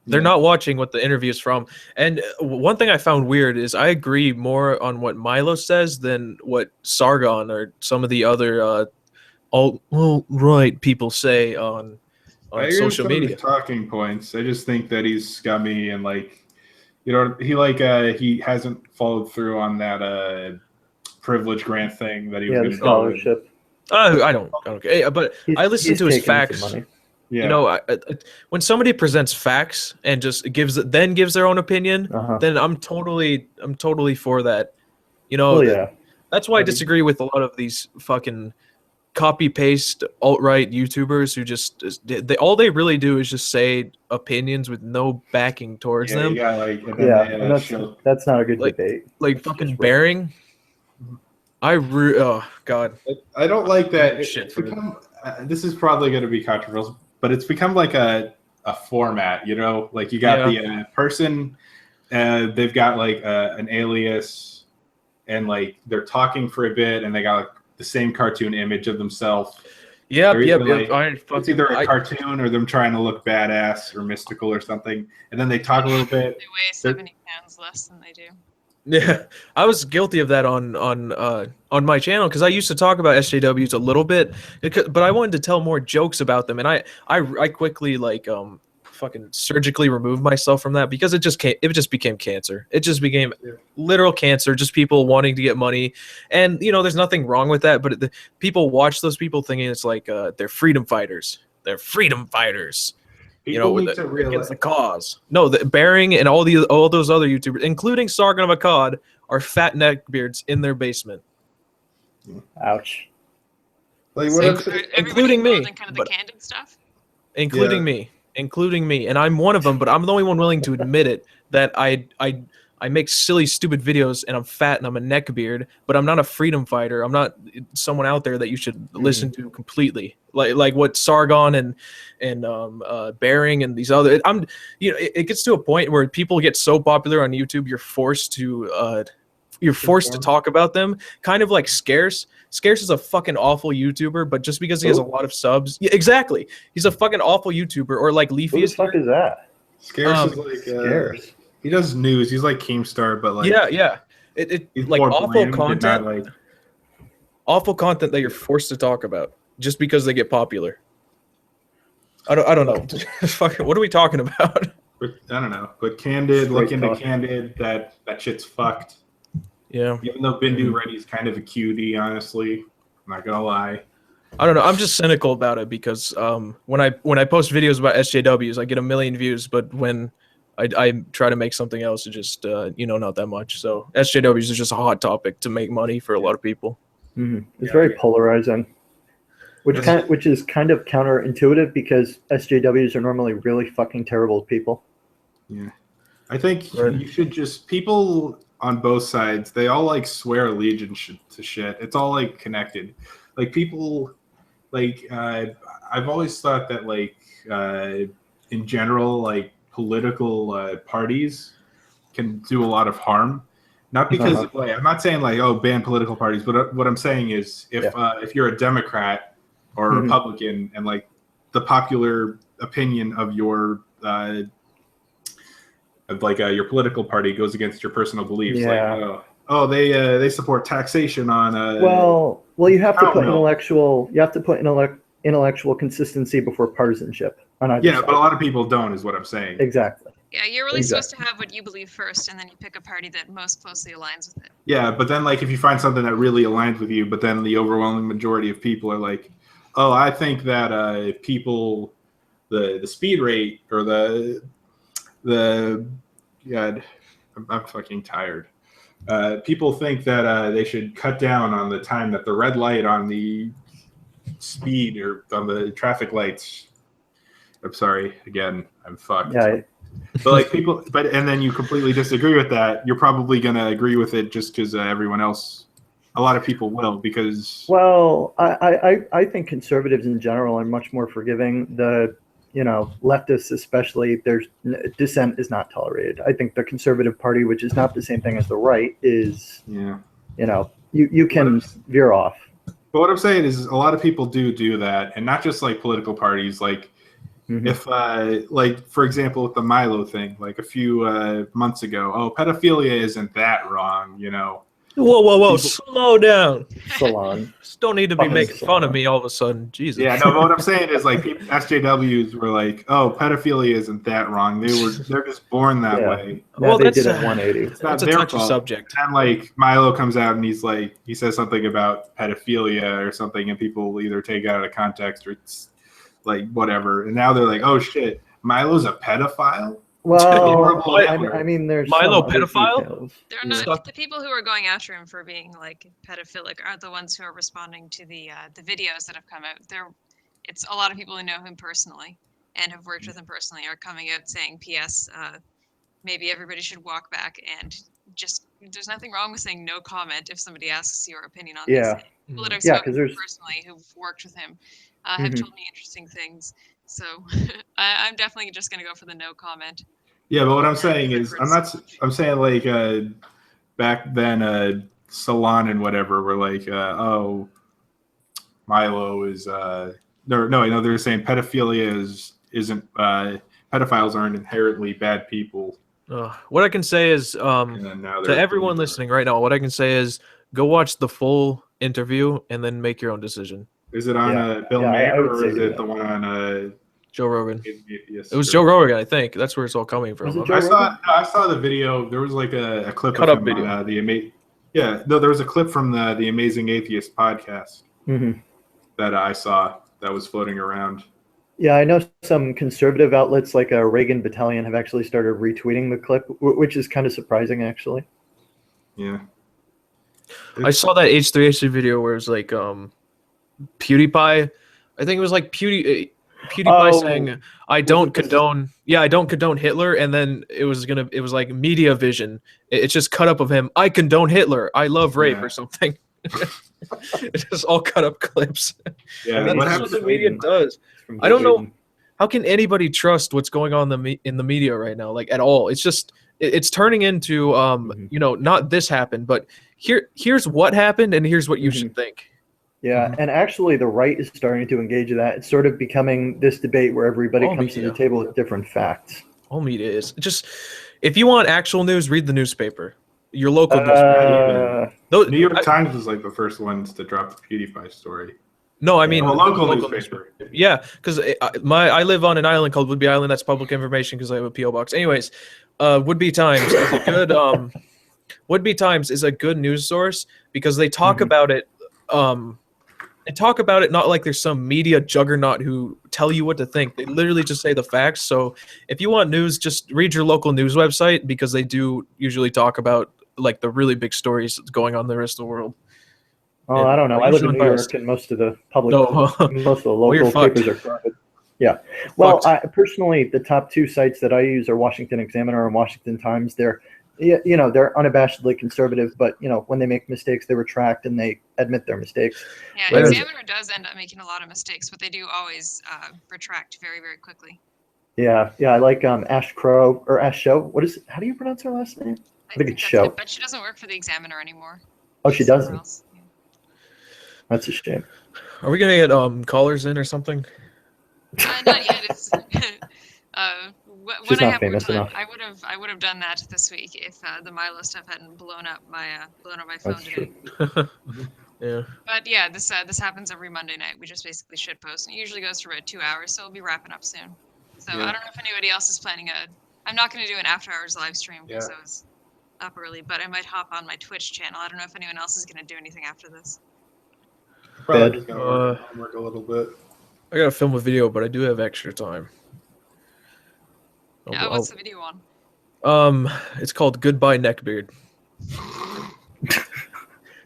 S5: They're not watching what the interview's from. And one thing I found weird is I agree more on what Milo says than what Sargon or some of the other alt-right people say on
S2: I agree with
S5: social
S2: some of
S5: media.
S2: his talking points. I just think that he's scummy and like, you know, he hasn't followed through on that privilege grant thing that he was
S1: Yeah,
S2: going
S1: the
S2: to
S1: scholarship.
S5: I don't care. But I listen
S1: He's
S5: to his
S1: taking some
S5: facts.
S1: money.
S2: Yeah.
S5: You know, when somebody presents facts and just gives their own opinion,
S1: Uh-huh.
S5: then I'm totally for that. You know,
S1: Oh yeah.
S5: that's why I disagree with a lot of these fucking copy paste alt-right YouTubers who just all they really do is just say opinions with no backing towards
S2: Yeah,
S5: them.
S2: you got like, and then
S1: Yeah,
S2: they,
S1: and that's not a good
S5: like-
S1: debate.
S5: Like
S1: It's
S5: fucking
S1: just
S5: Bearing. Oh god.
S2: I don't like that.
S5: Shit
S2: It's
S5: for
S2: become, this is probably going to be controversial, but it's become like a format, you know? Like you got the person, they've got like an alias, and like they're talking for a bit, and they got like the same cartoon image of themselves.
S5: Yep,
S2: They're
S5: yep,
S2: either
S5: yep.
S2: it's either a cartoon or them trying to look badass or mystical or something, and then they talk a little bit.
S3: They weigh 70 pounds less than they do.
S5: Yeah, I was guilty of that on my channel because I used to talk about SJWs a little bit, but I wanted to tell more jokes about them, and I quickly fucking surgically removed myself from that because it just became cancer. It just became literal cancer, just people wanting to get money, and there's nothing wrong with that, but people watch those people thinking it's like they're freedom fighters. They're freedom fighters.
S2: People need to
S5: against
S2: realize.
S5: the cause. No, Bearing and all those other YouTubers, including Sargon of Akkad, are fat neckbeards in their basement,
S1: Ouch.
S2: Like
S3: So
S2: what I'm
S3: everybody
S5: including me,
S3: involved in kind of the
S5: but-
S3: candid stuff.
S5: including me, and I'm one of them. But I'm the only one willing to admit it that I make silly, stupid videos, and I'm fat and I'm a neckbeard, but I'm not a freedom fighter. I'm not someone out there that you should listen to completely, like what Sargon and Bearing and these other. It gets to a point where people get so popular on YouTube, you're forced to talk about them, kind of like Scarce. Scarce is a fucking awful YouTuber, but just because he has a lot of subs, yeah, exactly, he's a fucking awful YouTuber. Or like Leafy
S1: Who the fuck is that?
S2: Scarce is like
S1: Scarce.
S2: he does news. He's like Keemstar, but like
S5: yeah. It
S2: he's
S5: like
S2: more
S5: awful
S2: bland and
S5: content.
S2: not, like,
S5: Awful content that you're forced to talk about just because they get popular. I don't know. Fucking, what are we talking about?
S2: I don't know. But Candid, look
S1: Straight
S2: into
S1: talk.
S2: Candid. That shit's fucked.
S5: Yeah,
S2: Even though Bindu Reddy's kind of a cutie, honestly, I'm not gonna lie.
S5: I don't know. I'm just cynical about it because when I post videos about SJWs, I get 1 million views, but when I try to make something else, it just not that much. So SJWs is just a hot topic to make money for a lot of people.
S1: It's very polarizing, which is kind of counterintuitive because SJWs are normally really fucking terrible people.
S2: Yeah, I think
S5: Right.
S2: you should just people on both sides. They all like swear allegiance to shit. It's all like connected. Like people, like I've always thought that like in general, like political parties can do a lot of harm. Not because of, like, I'm not saying like, oh, ban political parties, but what I'm saying is if you're a Democrat or a Republican and like the popular opinion of your your political party goes against your personal beliefs, like they support taxation on
S1: well, you have to put
S2: no.
S1: intellectual consistency before partisanship on either side.
S2: but a lot of people don't, is what I'm saying.
S1: Exactly.
S3: Yeah, you're really supposed to have what you believe first, and then you pick a party that most closely aligns with it.
S2: Yeah, but then like if you find something that really aligns with you, but then the overwhelming majority of people are like, oh, I think that people, the speed rate or the God, I'm fucking tired. People think that they should cut down on the time that the red light on the speed or on the traffic lights. I'm sorry, again, I'm fucked.
S1: Yeah.
S2: But like people, and then you completely disagree with that. You're probably gonna agree with it just because everyone else, a lot of people will, because.
S1: Well, I think conservatives in general are much more forgiving. The leftists especially, dissent is not tolerated. I think the Conservative Party, which is not the same thing as the right, is you can veer off.
S2: But what I'm saying is a lot of people do that, and not just like political parties. Like if like for example with the Milo thing, like a few months ago, oh, pedophilia isn't that wrong,
S5: Whoa, slow down.
S1: Salon.
S5: Just don't need to be making fun of me all of a sudden. Jesus.
S2: Yeah, no, but what I'm saying is like SJWs were like, oh, pedophilia isn't that wrong. They're just born that way.
S1: Well, they
S5: that's
S1: did it 180.
S2: It's not
S5: That's a
S2: their
S5: touchy
S2: fault.
S5: subject.
S2: And like Milo comes out and he says something about pedophilia or something, and people will either take it out of context or it's like whatever. And now they're like, oh shit, Milo's a pedophile?
S1: Well, I mean, there's
S5: Milo
S1: some other
S5: pedophile?
S1: details.
S3: They're not the people who are going after him for being like pedophilic aren't the ones who are responding to the videos that have come out. It's a lot of people who know him personally and have worked with him personally are coming out saying, "P.S. Maybe everybody should walk back and just." There's nothing wrong with saying no comment if somebody asks your opinion on this. People that I've spoken to personally who've worked with him have told me interesting things. So I'm definitely just going to go for the no comment.
S2: Yeah, but what I'm saying is, I'm saying like back then, Salon and whatever were like, oh, Milo is no, they're saying pedophilia isn't pedophiles aren't inherently bad people.
S5: What I can say is,
S2: And then now
S5: to
S2: they're
S5: everyone
S2: believing-
S5: listening right now, what I can say is go watch the full interview and then make your own decision.
S2: Is it on Bill
S1: Yeah, I
S2: Mayer
S1: would
S2: or
S1: say
S2: is
S1: do
S2: it
S1: that.
S2: the one on
S5: Joe Rogan.
S2: Atheist?
S5: It was Joe Rogan, I think. That's where it's all coming from.
S1: Was it
S5: I'm-
S1: Joe Rogan?
S2: I saw the video. There was like a clip
S5: Cut
S2: of
S5: up
S2: him
S5: video.
S2: on there was a clip from the Amazing Atheist podcast
S1: Mhm.
S2: that I saw that was floating around.
S1: Yeah, I know some conservative outlets like Reagan Battalion have actually started retweeting the clip, which is kind of surprising, actually.
S2: Yeah.
S5: I saw that H3H3 video where it was like PewDiePie. I think it was like PewDiePie
S1: Oh,
S5: saying, "I don't condone." Yeah, I don't condone Hitler, and then it was like media vision. It's just cut up of him. I condone Hitler. I love rape
S2: Yeah.
S5: or something. It's just all cut up clips.
S2: Yeah.
S1: I mean,
S2: What
S5: That's
S2: happens?
S5: what the media does.
S1: From
S5: I don't know.
S1: Sweden.
S5: How can anybody trust what's going on in the media right now, like at all? It's just it's turning into not this happened, but here's what happened and here's what you should think.
S1: Yeah, and actually the right is starting to engage in that. It's sort of becoming this debate where everybody
S5: All
S1: comes to
S5: media.
S1: the table with different facts.
S5: All media is just, if you want actual news, read the newspaper, your local newspaper. Those,
S2: New York Times was like the first ones to drop the PewDiePie story.
S5: no, I mean
S2: a local newspaper.
S5: Yeah, because I live on an island called Woodby Island. That's public information because I have a PO box. Anyways, Woodby Times is a good Woodby Times is a good news source because they talk about it. They talk about it not like there's some media juggernaut who tell you what to think. They literally just say the facts. So if you want news, just read your local news website because they do usually talk about like the really big stories that's going on in the rest of the world.
S1: Oh,
S5: And
S1: I don't know.
S5: they're
S1: I live in
S5: usually
S1: New York,
S5: biased.
S1: and most of the public,
S5: No.
S1: most of the
S5: you're
S1: local
S5: fucked.
S1: papers are garbage. Yeah. Well,
S5: Fucked.
S1: personally, the top two sites that I use are Washington Examiner and Washington Times. They're unabashedly conservative, but when they make mistakes, they retract and they admit their mistakes.
S3: Yeah,
S1: Whereas-
S3: Examiner does end up making a lot of mistakes, but they do always retract very, very quickly.
S1: Yeah, I like Ash Crow or Ash Show. How do you pronounce her last name?
S3: I
S1: think it's
S3: that's
S1: Show.
S3: it, but she doesn't work for the Examiner anymore.
S1: Oh, she
S3: She's somewhere
S1: doesn't.
S3: else. Yeah.
S1: That's a shame.
S5: Are we gonna get callers in or something?
S3: Not yet. It's,
S1: She's
S3: when I
S1: not
S3: have more
S1: famous
S3: time,
S1: enough.
S3: I would have done that this week if the Milo stuff hadn't blown up my phone
S1: That's
S3: today.
S1: true.
S5: Yeah.
S3: But yeah, this happens every Monday night. We just basically shit post. It usually goes for about 2 hours, so we'll be wrapping up soon. So
S2: Yeah.
S3: I don't know if anybody else is planning I'm not going to do an after hours live stream because
S2: Yeah.
S3: I was up early, but I might hop on my Twitch channel. I don't know if anyone else is going to do anything after this.
S2: Probably
S1: Bed.
S2: just gonna work a little bit.
S5: I gotta film a video, but I do have extra time.
S3: Yeah, what's the video on?
S5: It's called Goodbye Neckbeard.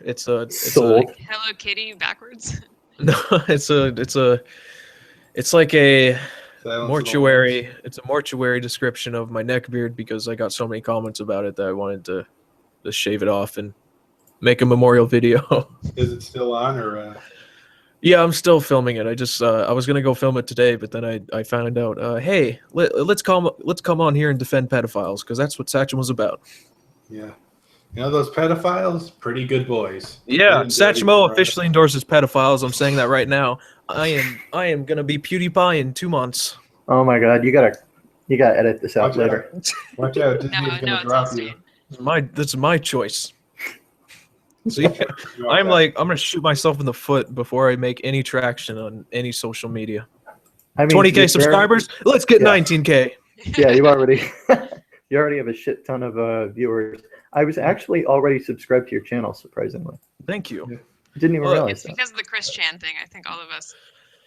S5: It's
S1: Sold.
S3: Hello Kitty backwards.
S5: no, it's like a
S2: Silence
S5: mortuary. It's a mortuary description of my neckbeard because I got so many comments about it that I wanted to shave it off and make a memorial video.
S2: Is it still on or?
S5: Yeah, I'm still filming it. I was gonna go film it today, but then I found out, hey, let's come on here and defend pedophiles because that's what Satcham was about.
S2: Yeah. Those pedophiles, pretty good boys.
S5: Yeah,
S2: They didn't do
S5: Satchmo
S2: anything
S5: officially endorses pedophiles. I'm saying that right now. I am gonna be PewDiePie in 2 months.
S1: Oh my God, you gotta edit this out
S2: Watch
S1: later.
S2: out. Watch out, Disney's
S3: No,
S2: gonna
S3: it's
S2: drop
S3: all
S2: you.
S3: straight.
S5: That's my choice. See, I'm gonna shoot myself in the foot before I make any traction on any social media.
S1: I mean, to
S5: 20K
S1: be fair-
S5: subscribers. Let's get
S1: Yeah.
S5: 19K.
S1: Yeah, you already have a shit ton of viewers. I was actually already subscribed to your channel, surprisingly.
S5: Thank you.
S1: Didn't even
S5: Well,
S1: realize
S3: It's
S1: that.
S3: because of the Chris Chan thing. I think all of us.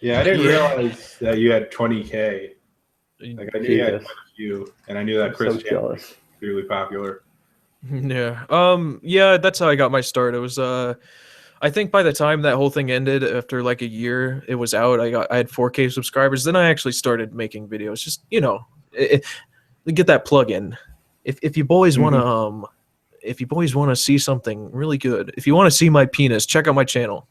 S2: Yeah, I didn't
S5: Yeah.
S2: realize that you had 20K. Like I knew you had
S1: Jesus.
S2: quite a few, and I knew that
S1: I'm
S2: Chris
S1: so
S2: Chan
S1: jealous.
S2: was clearly popular.
S5: Yeah. Yeah, that's how I got my start. It was I think by the time that whole thing ended, after like a year it was out, I had 4K subscribers. Then I actually started making videos. Just, get that plug in. If you boys want to if you boys want to see something really good, if you want to see my penis, check out my channel.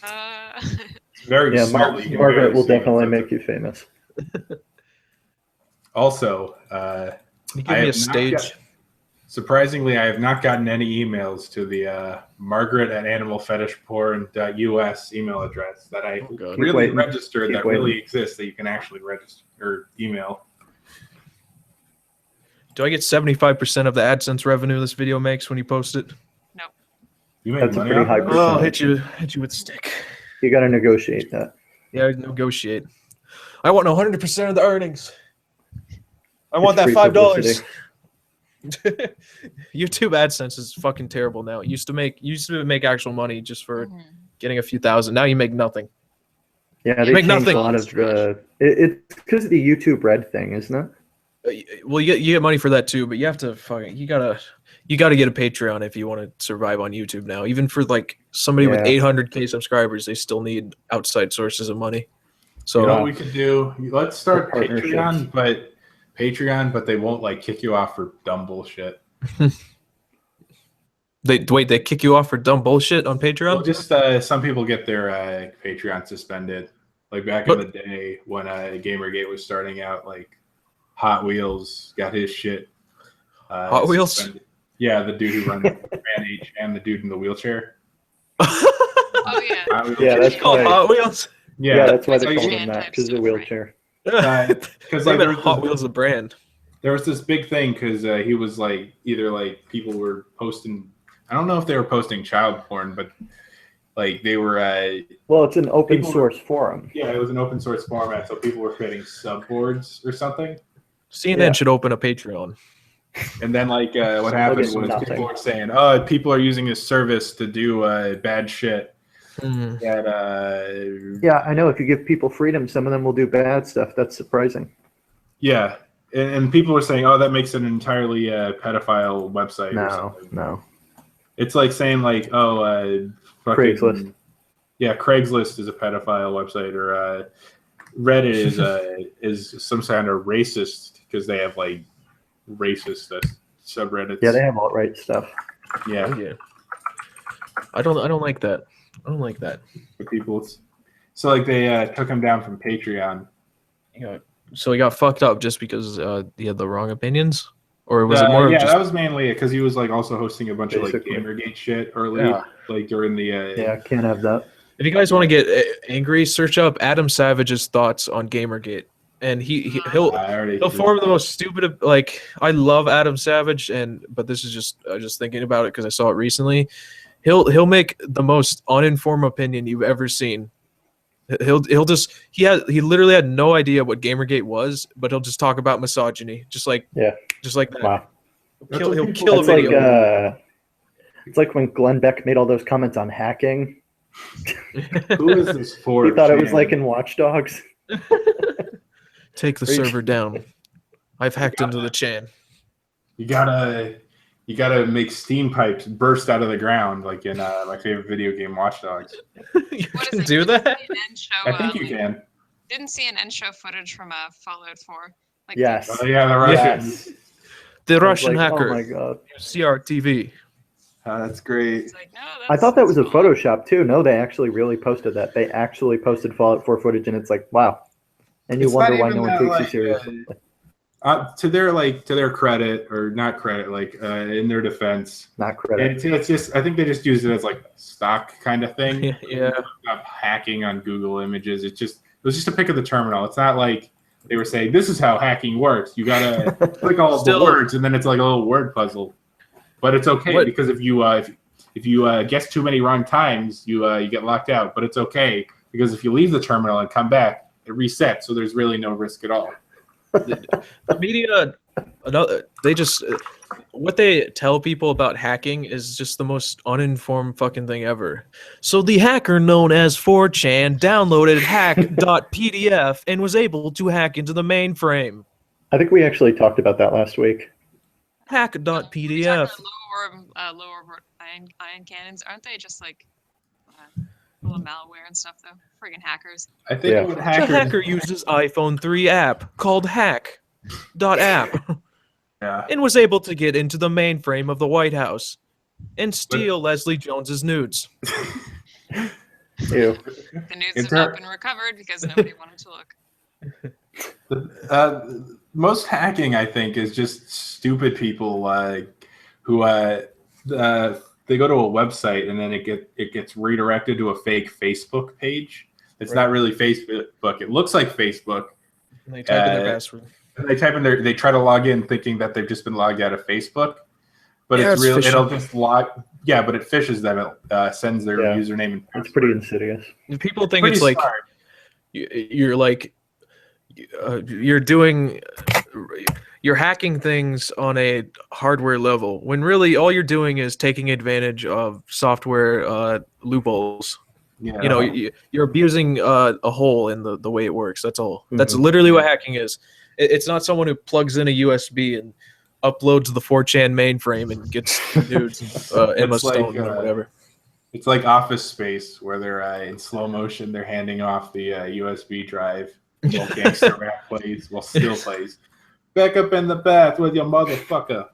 S2: It's very
S1: Yeah,
S2: small. You can
S1: Margaret
S2: barely
S1: will
S2: see it.
S1: definitely make you famous.
S2: Also,
S5: Can you
S2: I
S5: give me a
S2: have not
S5: stage?
S2: got- Surprisingly, I have not gotten any emails to the Margaret@animalfetishporn.us email address that I
S5: Oh, God.
S2: really
S1: waiting.
S2: registered
S1: Keep
S2: that
S1: waiting.
S2: really exists that you can actually register or email.
S5: Do I get 75% of the AdSense revenue this video makes when you post it?
S2: You make
S1: That's a
S2: money
S1: pretty
S2: off
S1: high
S2: that?
S5: Oh, I'll
S1: percentage.
S5: hit you with a stick.
S1: You got to negotiate that.
S5: Yeah, negotiate. I want 100% of the earnings. I want
S1: It's
S5: that
S1: free
S5: $5.
S1: publicity.
S5: YouTube AdSense is fucking terrible now. It used to make actual money just for
S3: Mhm.
S5: getting a few thousand. Now you make nothing.
S1: Yeah, they
S5: Make
S1: changed
S5: nothing.
S1: a lot of the. It's because of the YouTube Red thing, isn't it?
S5: Well, you get money for that too, but you have to fucking you gotta get a Patreon if you want to survive on YouTube now. Even for like somebody with
S1: Yeah.
S5: 800K subscribers, they still need outside sources of money. So
S2: You know what we could do? Let's start
S1: Partnerships.
S2: Patreon, but they won't like kick you off for dumb bullshit.
S5: they kick you off for dumb bullshit on Patreon.
S2: Well, just some people get their Patreon suspended. Like back in the day when Gamergate was starting out, like Hot Wheels got his shit.
S5: Hot Wheels?
S2: Suspended. Yeah, the dude who runs Fan H and the dude in the wheelchair.
S3: Oh yeah.
S2: Hot Wheels.
S1: Yeah, that's
S5: Called
S1: why.
S5: Hot Wheels.
S1: Yeah, that's why
S3: It's
S1: they
S3: like
S1: call him that,
S3: fan-type
S1: because of the
S3: stuff, right?
S1: wheelchair.
S2: Because
S5: They
S2: like
S5: meant Hot Wheels the brand.
S2: there was this big thing because he was like either like people were posting. I don't know if they were posting child porn, but like they were.
S1: Well, it's an open
S2: People-
S1: source forum.
S2: Yeah, it was an open source format, so people were creating subboards or something.
S5: CNN
S1: Yeah.
S5: should open a Patreon.
S2: And then like what
S1: So
S2: happened
S1: it's
S2: was
S1: nothing.
S2: people were saying, "Oh, people are using this service to do bad shit."
S5: Mm.
S2: That
S1: Yeah, I know. If you give people freedom, some of them will do bad stuff. That's surprising.
S2: yeah, and people were saying, "Oh, that makes it an entirely pedophile website." Or
S1: No,
S2: something.
S1: no.
S2: It's like saying like, "Oh, fucking,
S1: Craigslist.
S2: Yeah, Craigslist is a pedophile website, or Reddit is some kind of racist because they have like racist subreddits.
S1: Yeah, they have alt-right stuff.
S2: yeah.
S5: Oh, yeah. I don't like that. I don't like that.
S2: For people. So like they took him down from Patreon.
S5: So he got fucked up just because he had the wrong opinions, or was it more?
S2: Yeah,
S5: of just,
S2: that was mainly because he was like also hosting a bunch
S1: Basically.
S2: of like Gamergate shit early,
S5: Yeah.
S2: like during the.
S1: Yeah, can't have that.
S5: If you guys want to get angry, search up Adam Savage's thoughts on Gamergate, and he'll form the most stupid of, like, I love Adam Savage, but this is just thinking about it because I saw it recently. He'll make the most uninformed opinion you've ever seen. He literally had no idea what Gamergate was, but he'll just talk about misogyny, just like that.
S1: Wow.
S5: He'll kill a
S1: It's like
S5: video.
S1: it's like when Glenn Beck made all those comments on hacking.
S2: Who is this for?
S1: He thought it was like in Watch Dogs.
S5: Take the server down. I've hacked into the chan.
S2: You gotta make steam pipes burst out of the ground, like in my favorite video game, Watch Dogs.
S5: You
S3: What
S5: can
S3: is it?
S5: do that?
S3: CNN show,
S2: I think you can.
S3: Didn't CNN show footage from Fallout 4? Like
S1: Yes.
S2: Oh yeah, the Russians.
S1: Yes.
S5: The
S1: I was
S5: Russian
S1: like,
S5: hacker.
S1: Oh my god.
S5: CRTV.
S2: That's great.
S3: It's like, no,
S1: I thought that was a
S3: that's cool.
S1: Photoshop too. No, they actually really posted that. They actually posted Fallout 4 footage, and it's like, wow. And you
S2: It's
S1: wonder
S2: not
S1: why
S2: even
S1: no one
S2: that,
S1: takes you
S2: like,
S1: seriously.
S2: To their credit or not credit, like in their defense,
S1: Not credit.
S2: it's just I think they just use it as like a stock kind of thing.
S5: Yeah.
S2: Not hacking on Google Images. It was just a pick of the terminal. It's not like they were saying this is how hacking works. You gotta click all of the
S5: Still-
S2: words, and then it's like a little word puzzle. But it's okay
S5: What-
S2: because if you guess too many wrong times, you get locked out. But it's okay because if you leave the terminal and come back, it resets. So there's really no risk at all.
S5: The media, they just what they tell people about hacking is just the most uninformed fucking thing ever. So the hacker known as 4chan downloaded hack.pdf and was able to hack into the mainframe.
S1: I think we actually talked about that last week.
S3: We talked about
S5: Hack.pdf.
S3: lower ion cannons, aren't they just like little malware and stuff though? Friggin' hackers.
S2: I think
S1: Yeah.
S2: what
S5: The
S2: hackers,
S5: hacker uses iPhone 3 app called hack.app
S2: yeah.
S5: and was able to get into the mainframe of the White House and steal Leslie Jones's nudes.
S1: Ew.
S3: The nudes have not been recovered because nobody wanted to look.
S2: Most hacking, I think, is just stupid people who they go to a website and then it gets redirected to a fake Facebook page. It's not really Facebook. It looks like Facebook.
S5: And they type in their password.
S2: And they try to log in thinking that they've just been logged out of Facebook. But
S5: Yeah,
S2: it's
S5: it's
S2: real.
S5: phishing.
S2: It'll just log. Yeah, but it fishes them. It sends their
S1: Yeah.
S2: username and password.
S1: It's pretty insidious.
S5: And people think
S2: Pretty
S5: it's like
S2: smart.
S5: you're like you're hacking things on a hardware level when really all you're doing is taking advantage of software loopholes.
S2: Yeah.
S5: You know, you're abusing a hole in the way it works. That's all. That's
S1: Mhm.
S5: literally what hacking is. It's not someone who plugs in a USB and uploads the 4chan mainframe and gets nudes Emma
S2: It's like,
S5: Stone or whatever.
S2: It's like Office Space, where they're in slow motion. They're handing off the USB drive while gangster rap plays, while still plays. Back up in the bath with your motherfucker.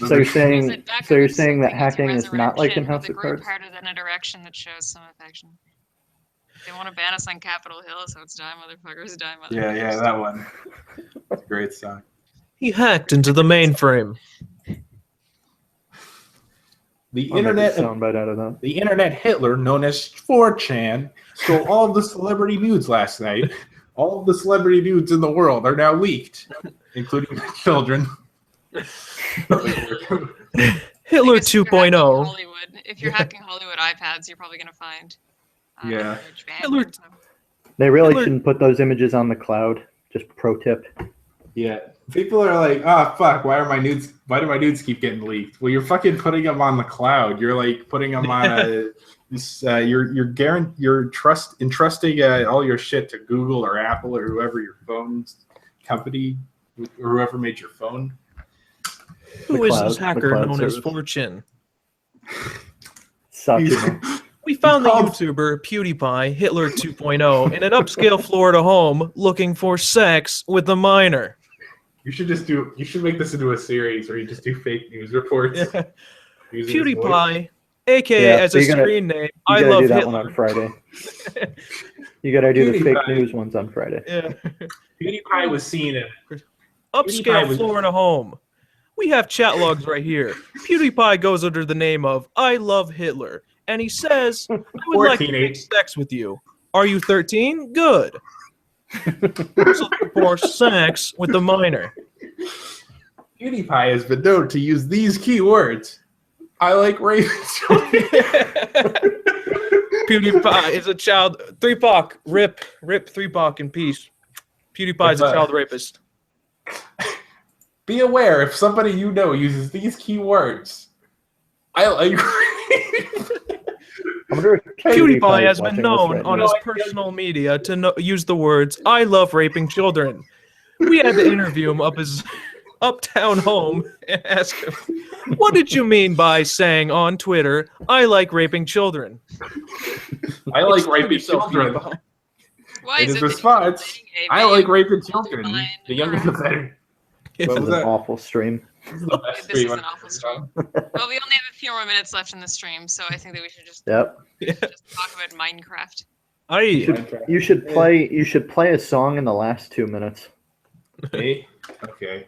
S1: So you're saying-
S3: Is it back
S1: so
S3: up
S1: you're
S3: in
S1: saying that
S3: something
S1: hacking
S3: into
S1: is not like in
S3: resurrection
S1: House
S3: with
S1: of
S3: a group
S1: Cards?
S3: harder than a direction that shows some affection. They want to ban us on Capitol Hill, so it's die motherfuckers, die motherfuckers.
S2: Yeah, that one. It's a great song.
S5: He hacked into the mainframe.
S2: The
S1: I'll make a
S2: internet,
S1: soundbite out of that.
S2: the internet Hitler, known as 4chan, stole all of the celebrity nudes last night. All of the celebrity nudes in the world are now leaked, including the children.
S5: Hitler
S3: I guess if you're hacking
S5: 2.0.
S3: Hollywood, if you're hacking Hollywood iPads, you're probably going to find
S2: Yeah.
S3: image ban
S5: Hitler-
S3: on them.
S1: They really
S5: Hitler-
S1: shouldn't put those images on the cloud. Just pro tip.
S2: Yeah, people are like, "Ah, fuck! Why do my nudes keep getting leaked?" Well, you're fucking putting them on the cloud. You're like putting them on you're entrusting all your shit to Google or Apple or whoever your phone's company or whoever made your phone.
S5: Who is
S1: cloud-
S5: this
S1: the
S5: hacker
S1: cloud
S5: known as
S1: service.
S5: 4chan?
S1: Suck it.
S5: We found the
S2: called-
S5: YouTuber PewDiePie, Hitler 2.0, in an upscale Florida home looking for sex with a minor.
S2: You should make this into a series where you just do fake news reports.
S5: Yeah.
S2: using his voice.
S5: PewDiePie, aka
S1: Yeah,
S5: as
S1: so
S5: a
S1: you gotta-
S5: screen name,
S1: You
S5: I
S1: gotta
S5: love
S1: do that
S5: Hitler.
S1: one on Friday. You gotta do the fake
S2: PewDiePie.
S1: news ones on Friday.
S5: Yeah.
S2: PewDiePie was seen in
S5: Upscale
S2: PewDiePie was-
S5: Florida home. We have chat logs right here. PewDiePie goes under the name of I love Hitler, and he says, I would like to
S2: 14,
S5: have sex with you. Are you 13? Good. Who's looking for sex with a minor?
S2: PewDiePie has been known to use these keywords. I like raping children.
S5: PewDiePie is a child. 3Pac, rip 3Pac in peace. PewDiePie is a child rapist.
S2: Be aware if somebody you know uses these keywords. I like.
S1: I wonder if
S5: PewDiePie
S1: is
S5: has been
S1: watching this
S5: known
S1: right
S5: on
S1: now.
S5: his personal media to use the words "I love raping children." We had to interview him up his uptown home and ask him, "What did you mean by saying on Twitter I like raping children?"
S2: I like
S5: Explain
S2: raping
S5: yourself,
S2: children.
S5: PewDiePie.
S3: Why
S2: In
S3: is
S2: his
S3: it that you're
S2: response,
S3: dating a
S2: I like
S3: man
S2: raping
S3: who's older
S2: children.
S3: than mine
S2: The younger the better.
S5: Yeah.
S2: What
S1: This
S2: was
S1: is an
S2: that?
S1: awful stream.
S2: This is the best
S3: This is
S2: stream
S3: an
S2: I've
S3: awful
S2: ever
S3: stream.
S2: done.
S3: Well, we only have a few more minutes left in the stream, so I think that we should just
S1: Yep.
S3: just talk about Minecraft.
S1: You should play a song in the last 2 minutes.
S2: Me? Okay.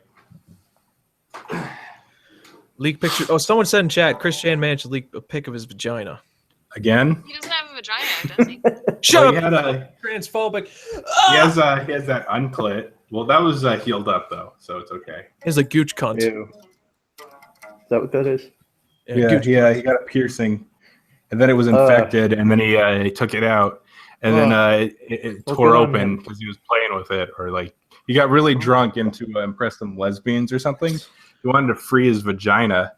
S5: Leak picture. Oh, someone said in chat, Chris Chan managed to leak a pic of his vagina.
S2: Again?
S3: He doesn't have a vagina, does he?
S5: Shut
S2: Well,
S5: up,
S2: he had a-
S5: transphobic.
S2: He has that unclit. Well, that was healed up though, so it's okay.
S5: He's a gooch cunt.
S1: Ew. Is that what that is?
S5: gooch
S2: He got a piercing, and then it was infected, and then he took it out, and then it
S1: Well,
S2: tore
S1: good on
S2: open
S1: him.
S2: because he was playing with it, or like he got really drunk and to impress some lesbians or something. He wanted to free his vagina,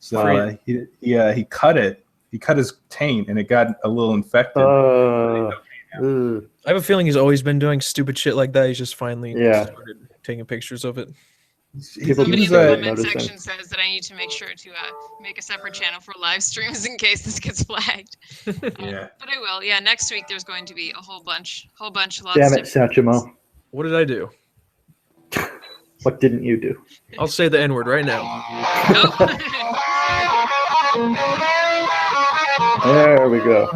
S2: so he cut it. He cut his taint, and it got a little infected.
S1: Ugh.
S5: I have a feeling he's always been doing stupid shit like that. He's just finally
S1: Yeah.
S5: started taking pictures of it.
S1: People
S3: Somebody
S1: just
S3: in the
S1: started
S3: comment
S1: noticing.
S3: section says that I need to make sure to make a separate channel for live streams in case this gets flagged.
S2: Yeah.
S3: But I will. Yeah, next week there's going to be a whole bunch, lots
S1: Damn
S3: of
S1: it, Sachimo.
S5: What did I do?
S1: What didn't you do?
S5: I'll say the N-word right now.
S1: There we go.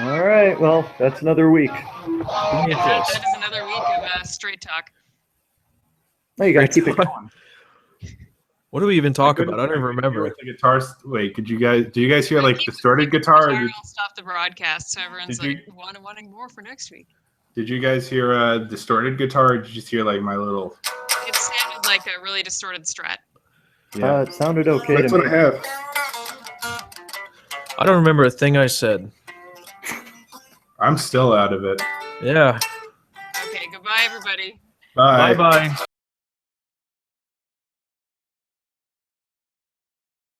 S1: All right, well, that's another week.
S5: Give me a kiss.
S3: That is another week of straight talk.
S1: No, you gotta keep it going.
S5: What do we even talk
S2: couldn't-
S5: about? I don't even
S2: couldn't hear
S5: remember.
S2: what the guitar. Wait, do you guys hear like
S3: Keep-
S2: distorted
S3: keep the
S2: guitar? Or
S3: guitar,
S2: did,
S3: I'll stop the broadcast, so everyone's
S2: Did
S3: like
S2: you-
S3: wanting more for next week.
S2: did you guys hear a distorted guitar? Or did you just hear like my little?
S3: It sounded like a really distorted Strat.
S2: Yeah,
S1: It sounded okay
S2: that's
S1: to
S2: what
S1: me.
S2: I have.
S5: I don't remember a thing I said.
S2: I'm still out of it.
S5: Yeah.
S3: Okay, goodbye, everybody.
S2: Bye.
S5: Bye bye.